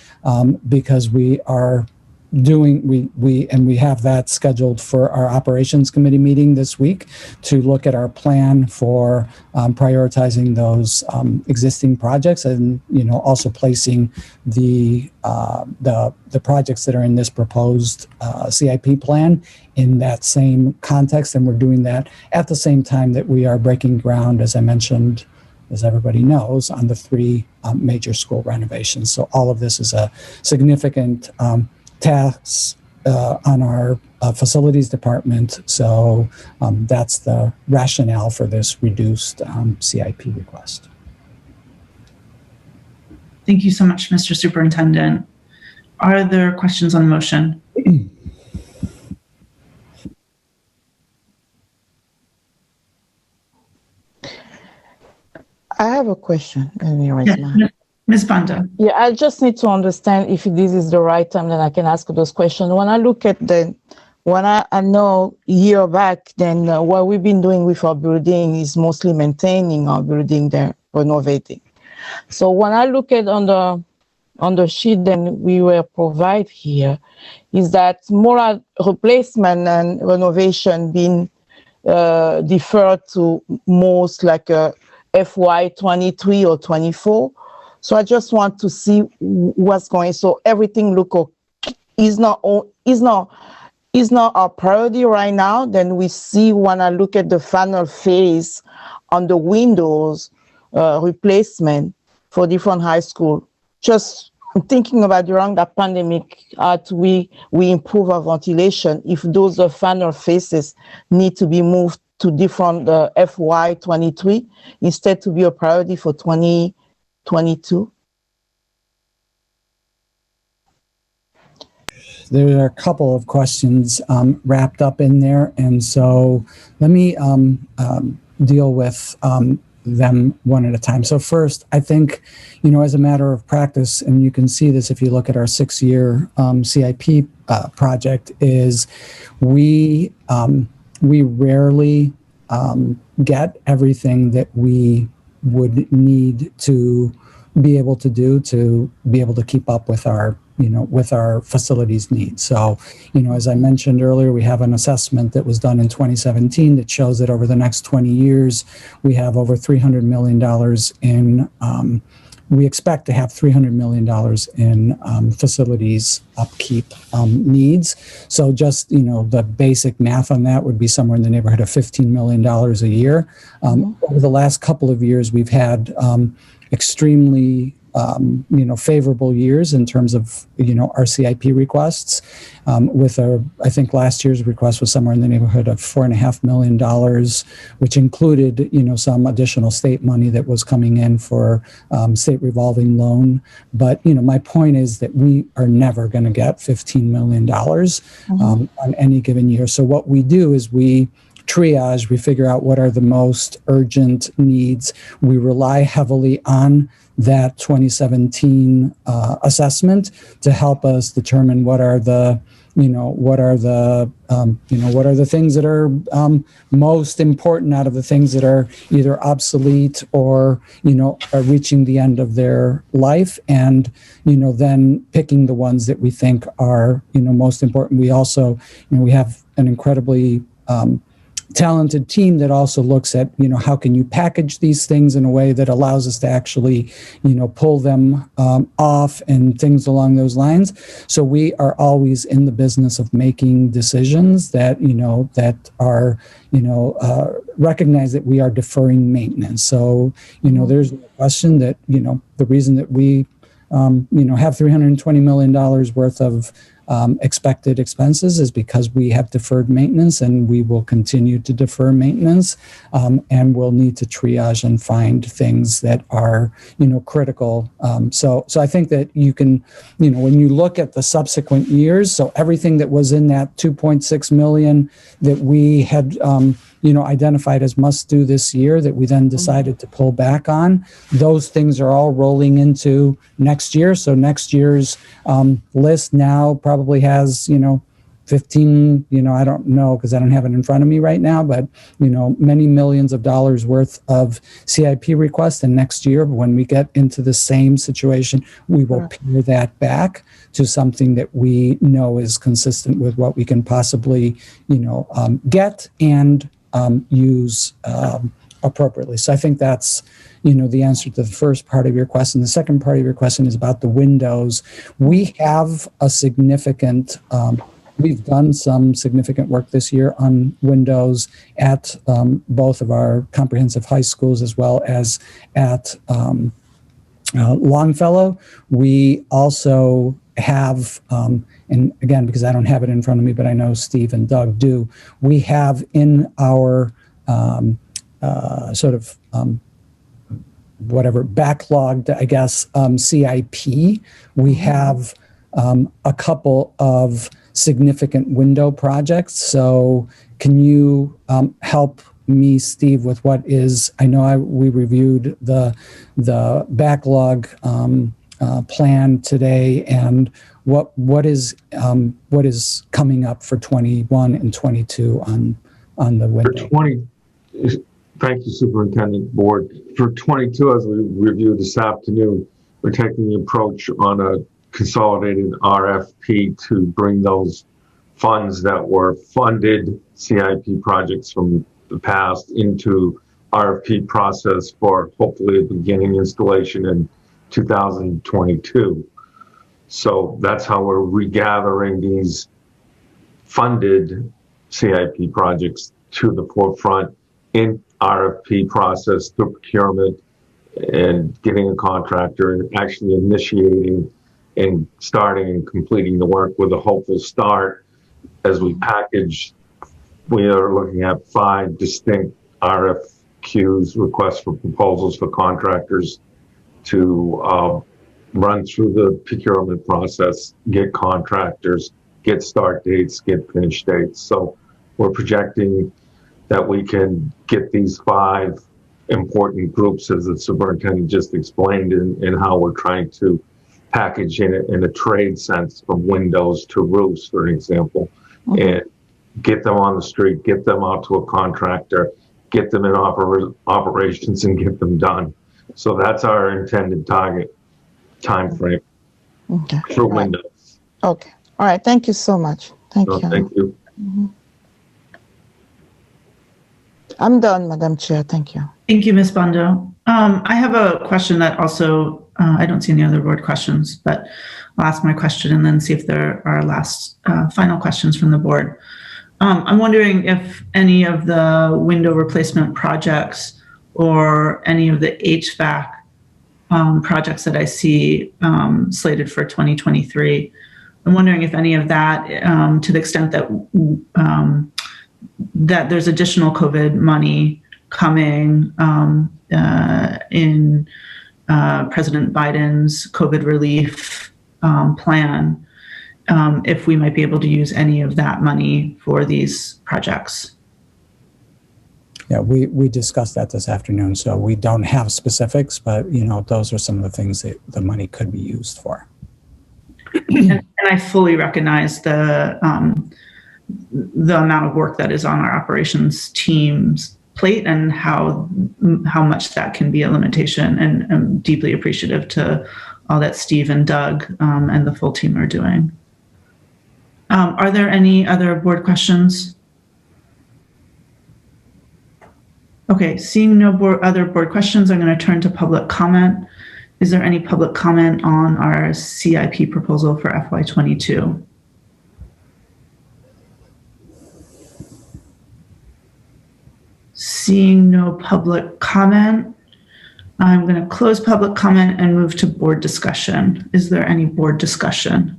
because we are we have that scheduled for our operations committee meeting this week to look at our plan for prioritizing those existing projects, and also placing the projects that are in this proposed CIP plan in that same context. And we're doing that at the same time that we are breaking ground, as I mentioned, as everybody knows, on the 3 major school renovations. So all of this is a significant tasks on our facilities department. So that's the rationale for this reduced CIP request. Thank you so much, Mr. Superintendent. Are there questions on the motion? I have a question. Ms. Banda. Yeah, I just need to understand if this is the right time that I can ask those questions. When I look at I know a year back, then what we've been doing with our building is mostly maintaining our building, then renovating. So when I look at on the sheet that we were provide here, is that more replacement and renovation being deferred to most like a FY 23 or 24. So I just want to see what's going. So everything is not our priority right now. Then we see when I look at the final phase on the windows replacement for different high school. Just thinking about during the pandemic, we improve our ventilation. If those final phases need to be moved to different FY 23 instead to be a priority for 2022. There are a couple of questions wrapped up in there, and so let me deal with them one at a time. So first, I think, as a matter of practice, and you can see this if you look at our 6-year CIP project, is we rarely get everything that we would need to be able to do to be able to keep up with our facilities needs. So, as I mentioned earlier, we have an assessment that was done in 2017 that shows that over the next 20 years, we have over $300 million we expect to have $300 million in facilities upkeep needs. So just, the basic math on that would be somewhere in the neighborhood of $15 million a year. Over the last couple of years, we've had extremely favorable years in terms of, our CIP requests. I think last year's request was somewhere in the neighborhood of $4.5 million, which included, some additional state money that was coming in for state revolving loan. But, my point is that we are never going to get $15 million on any given year. So what we do is we triage, we figure out what are the most urgent needs. We rely heavily on that 2017 assessment to help us determine what are the what are the things that are most important out of the things that are either obsolete or, are reaching the end of their life, and, then picking the ones that we think are, most important. We also, we have an incredibly talented team that also looks at, how can you package these things in a way that allows us to actually, pull them off and things along those lines. So we are always in the business of making decisions that, that are, recognize that we are deferring maintenance. So, there's a question that, the reason that we, have $320 million worth of expected expenses is because we have deferred maintenance, and we will continue to defer maintenance, and we'll need to triage and find things that are, critical. So I think that you can, when you look at the subsequent years, so everything that was in that 2.6 million that we had, identified as must do this year that we then decided to pull back on, those things are all rolling into next year. So next year's list now probably has, 15, I don't know because I don't have it in front of me right now, but, many millions of dollars worth of CIP requests. And next year, when we get into the same situation, we will pare that back to something that we know is consistent with what we can possibly, get and use appropriately. So I think that's, the answer to the first part of your question. The second part of your question is about the windows. We have a significant, we've done some significant work this year on windows at both of our comprehensive high schools as well as at Longfellow. We also have, and again, because I don't have it in front of me, but I know Steve and Doug do, we have in our whatever backlogged, I guess, CIP, we have a couple of significant window projects. So can you help me, Steve, with what is, I know we reviewed the backlog plan today, and what is coming up for 21 and 22 on the window? For 20, thank you, Superintendent Board. For 22, as we reviewed this afternoon, we're taking the approach on a consolidated RFP to bring those funds that were funded CIP projects from the past into RFP process for hopefully a beginning installation in 2022. So that's how we're regathering these funded CIP projects to the forefront in RFP process through procurement and getting a contractor and actually initiating and starting and completing the work with a hopeful start. As we package, we are looking at 5 distinct RFQs, requests for proposals for contractors to run through the procurement process, get contractors, get start dates, get finish dates. So we're projecting that we can get these 5 important groups, as the superintendent just explained, in how we're trying to package in a trade sense, from windows to roofs, for example, and get them on the street, get them out to a contractor, get them in operations and get them done. So that's our intended target time frame for windows. Okay. All right. Thank you so much. Thank you. Thank you. Mm-hmm. I'm done, Madam Chair. Thank you. Thank you, Ms. Bondo. I have a question that also, I don't see any other board questions, but I'll ask my question and then see if there are final questions from the board. I'm wondering if any of the window replacement projects or any of the HVAC projects that I see slated for 2023, I'm wondering if any of that, to the extent that that there's additional COVID money coming in President Biden's COVID relief plan, if we might be able to use any of that money for these projects. Yeah, we discussed that this afternoon, so we don't have specifics, but those are some of the things that the money could be used for. And I fully recognize the amount of work that is on our operations team's plate and how much that can be a limitation, and I'm deeply appreciative to all that Steve and Doug and the full team are doing. Are there any other board questions? Okay, seeing no other board questions, I'm going to turn to public comment. Is there any public comment on our CIP proposal for FY22? Seeing no public comment, I'm going to close public comment and move to board discussion. Is there any board discussion?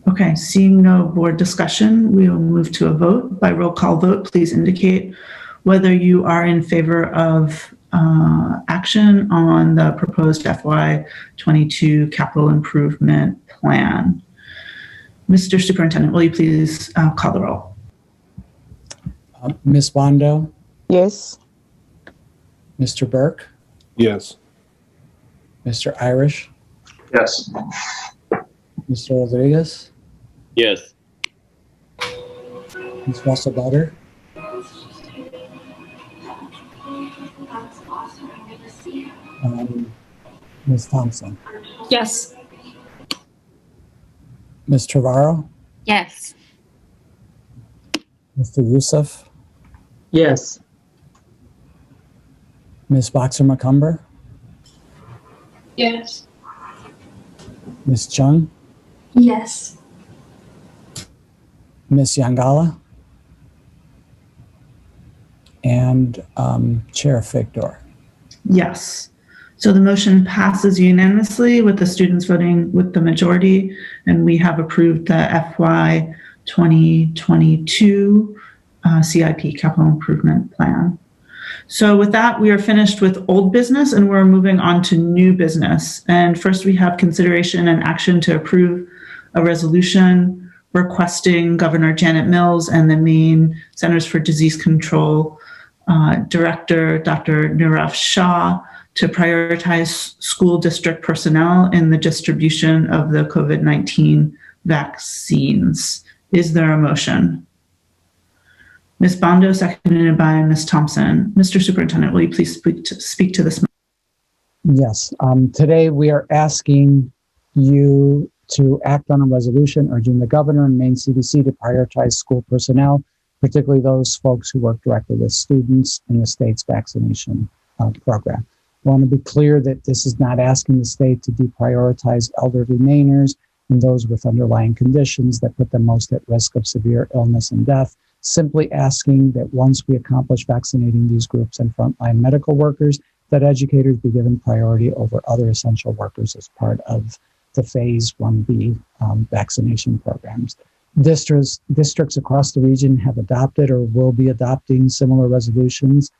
Okay, seeing no board discussion, we will move to a vote. By roll call vote, please indicate whether you are in favor of action on the proposed FY22 capital improvement plan. Mr. Superintendent, will you please call the roll? Ms. Bondo? Yes. Mr. Burke? Yes. Mr. Irish? Yes. Mr. Rodriguez? Yes. Ms. Russell Butter? Ms. Thompson? Yes. Ms. Trevorrow? Yes. Mr. Youssef? Yes. Ms. Boxer-McCumber? Yes. Ms. Chung? Yes. Ms. Yangala? And Chair Figdor? Yes. So the motion passes unanimously with the students voting with the majority, and we have approved the FY 2022 CIP capital improvement plan. So with that, we are finished with old business and we're moving on to new business. And first we have consideration and action to approve a resolution requesting Governor Janet Mills and the Maine Centers for Disease Control Director, Dr. Nirav Shah, to prioritize school district personnel in the distribution of the COVID-19 vaccines. Is there a motion? Ms. Bondo, seconded by Ms. Thompson. Mr. Superintendent, will you please speak to this? Yes. Today we are asking you to act on a resolution urging the governor and Maine CDC to prioritize school personnel, particularly those folks who work directly with students in the state's vaccination program. I want to be clear that this is not asking the state to deprioritize elderly Mainers and those with underlying conditions that put them most at risk of severe illness and death. Simply asking that once we accomplish vaccinating these groups and frontline medical workers, that educators be given priority over other essential workers as part of the Phase 1B vaccination programs. Districts across the region have adopted or will be adopting similar resolutions.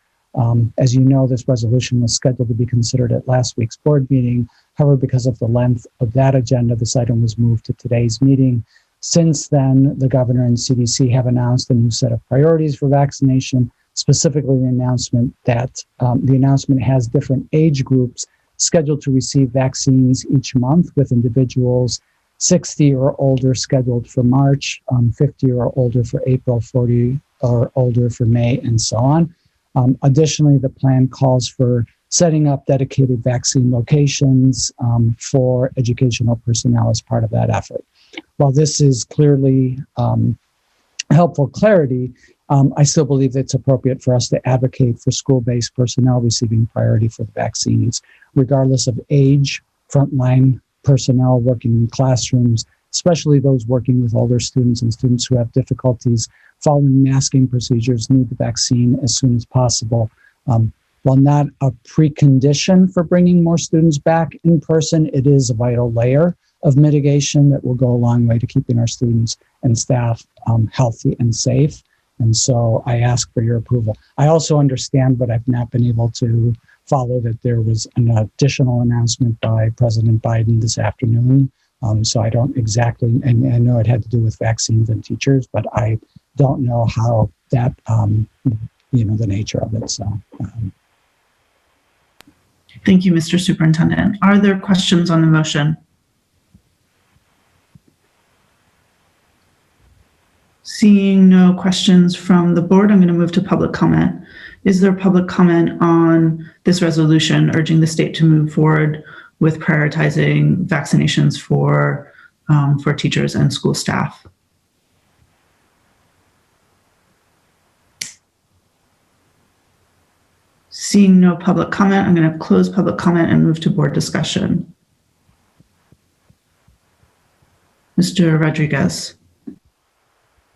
As you know, this resolution was scheduled to be considered at last week's board meeting. However, because of the length of that agenda, this item was moved to today's meeting. Since then, the governor and CDC have announced a new set of priorities for vaccination, specifically the announcement that the announcement has different age groups scheduled to receive vaccines each month, with individuals 60 or older scheduled for March, 50 or older for April, 40 or older for May, and so on. Additionally, the plan calls for setting up dedicated vaccine locations for educational personnel as part of that effort. While this is clearly helpful clarity, I still believe it's appropriate for us to advocate for school-based personnel receiving priority for the vaccines, regardless of age. Frontline personnel working in classrooms, especially those working with older students and students who have difficulties following masking procedures, need the vaccine as soon as possible. While not a precondition for bringing more students back in person, it is a vital layer of mitigation that will go a long way to keeping our students and staff healthy and safe. And so I ask for your approval. I also understand, but I've not been able to follow, that there was an additional announcement by President Biden this afternoon So I don't exactly, and I know it had to do with vaccines and teachers, but I don't know how that, the nature of it. So. Thank you, Mr. Superintendent. Are there questions on the motion? Seeing no questions from the board, I'm going to move to public comment. Is there public comment on this resolution urging the state to move forward with prioritizing vaccinations for teachers and school staff? Seeing no public comment, I'm going to close public comment and move to board discussion. Mr. Rodriguez.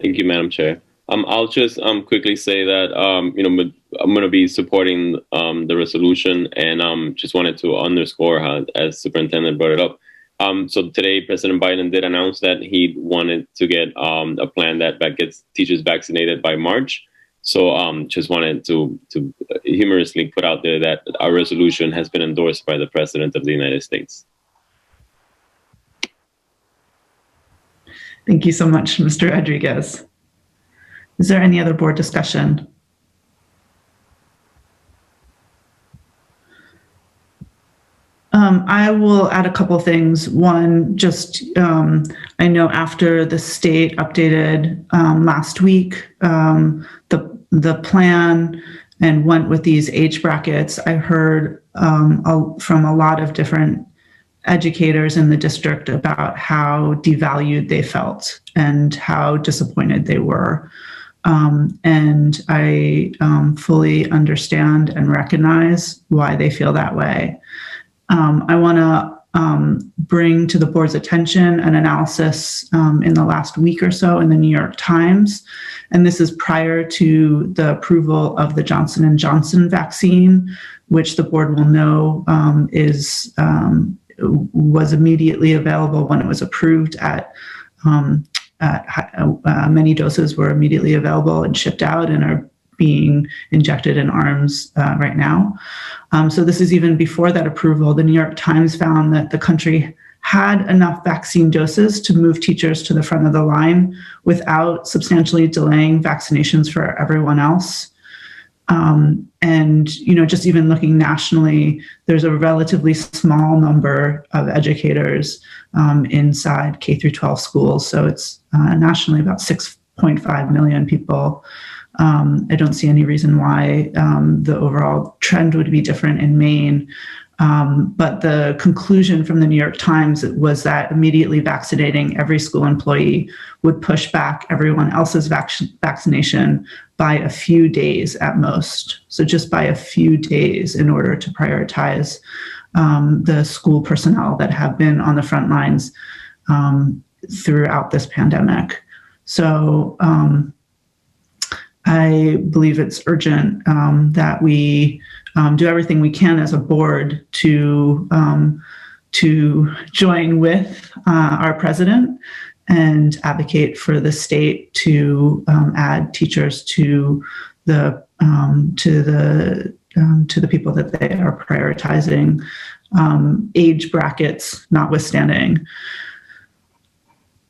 Thank you, Madam Chair. I'll just quickly say that I'm going to be supporting the resolution, and just wanted to underscore how, as Superintendent brought it up. So today, President Biden did announce that he wanted to get a plan that gets teachers vaccinated by March. So just wanted to humorously put out there that our resolution has been endorsed by the President of the United States. Thank you so much, Mr. Rodriguez. Is there any other board discussion? I will add a couple things. One, just I know after the state updated last week the plan and went with these age brackets, I heard from a lot of different educators in the district about how devalued they felt and how disappointed they were. And I fully understand and recognize why they feel that way. I want to bring to the board's attention an analysis in the last week or so in the New York Times, and this is prior to the approval of the Johnson & Johnson vaccine, which the board will know was immediately available when it was approved many doses were immediately available and shipped out and are being injected in arms right now. So this is even before that approval. The New York Times found that the country had enough vaccine doses to move teachers to the front of the line without substantially delaying vaccinations for everyone else. And, just even looking nationally, there's a relatively small number of educators inside K through 12 schools. So it's nationally about 6.5 million people. I don't see any reason why the overall trend would be different in Maine. But the conclusion from the New York Times was that immediately vaccinating every school employee would push back everyone else's vaccination by a few days at most. So just by a few days in order to prioritize the school personnel that have been on the front lines throughout this pandemic. So I believe it's urgent that we do everything we can as a board to join with our president and advocate for the state to add teachers to the people that they are prioritizing, age brackets notwithstanding.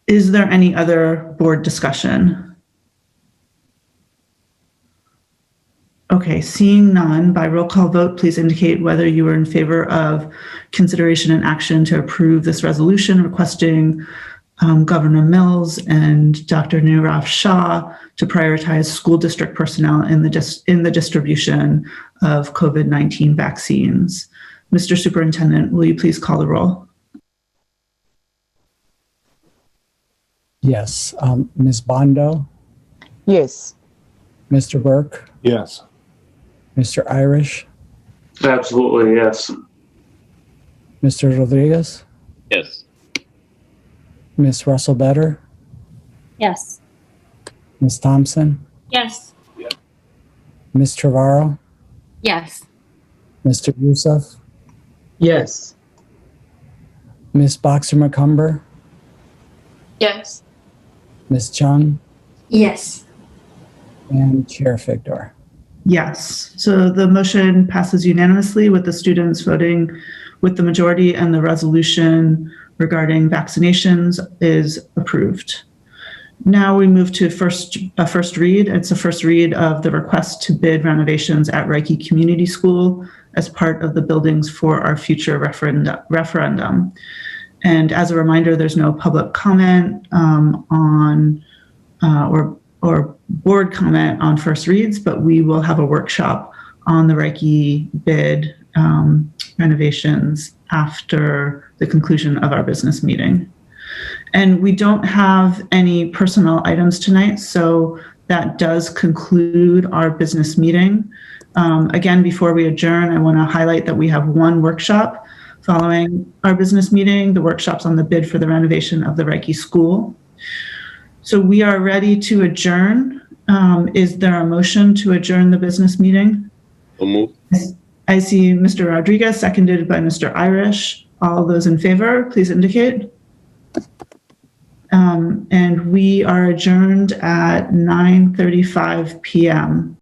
Is there any other board discussion? Okay, seeing none, by roll call vote, please indicate whether you are in favor of consideration and action to approve this resolution requesting Governor Mills and Dr. Nirav Shah to prioritize school district personnel in the distribution of COVID-19 vaccines. Mr. Superintendent, will you please call the roll? Yes. Ms. Bondo? Yes. Mr. Burke? Yes. Mr. Irish? Absolutely, yes. Mr. Rodriguez? Yes. Ms. Russell-Better? Yes. Ms. Thompson? Yes. Ms. Trevorrow? Yes. Mr. Youssef? Yes. Ms. Boxer-McCumber? Yes. Ms. Chung? Yes. And Chair Figdor? Yes. So the motion passes unanimously with the students voting with the majority and the resolution regarding vaccinations is approved. Now we move to a first read. It's a first read of the request to bid renovations at Reiki Community School as part of the Buildings for Our Future referendum. And as a reminder, there's no public comment or board comment on first reads, but we will have a workshop on the Reiki bid renovations after the conclusion of our business meeting. And we don't have any personnel items tonight, so that does conclude our business meeting. Again, before we adjourn, I want to highlight that we have one workshop following our business meeting. The workshop's on the bid for the renovation of the Reiki school. So we are ready to adjourn. Is there a motion to adjourn the business meeting? So moved. I see Mr. Rodriguez, seconded by Mr. Irish. All those in favor, please indicate. And we are adjourned at 9:35 p.m.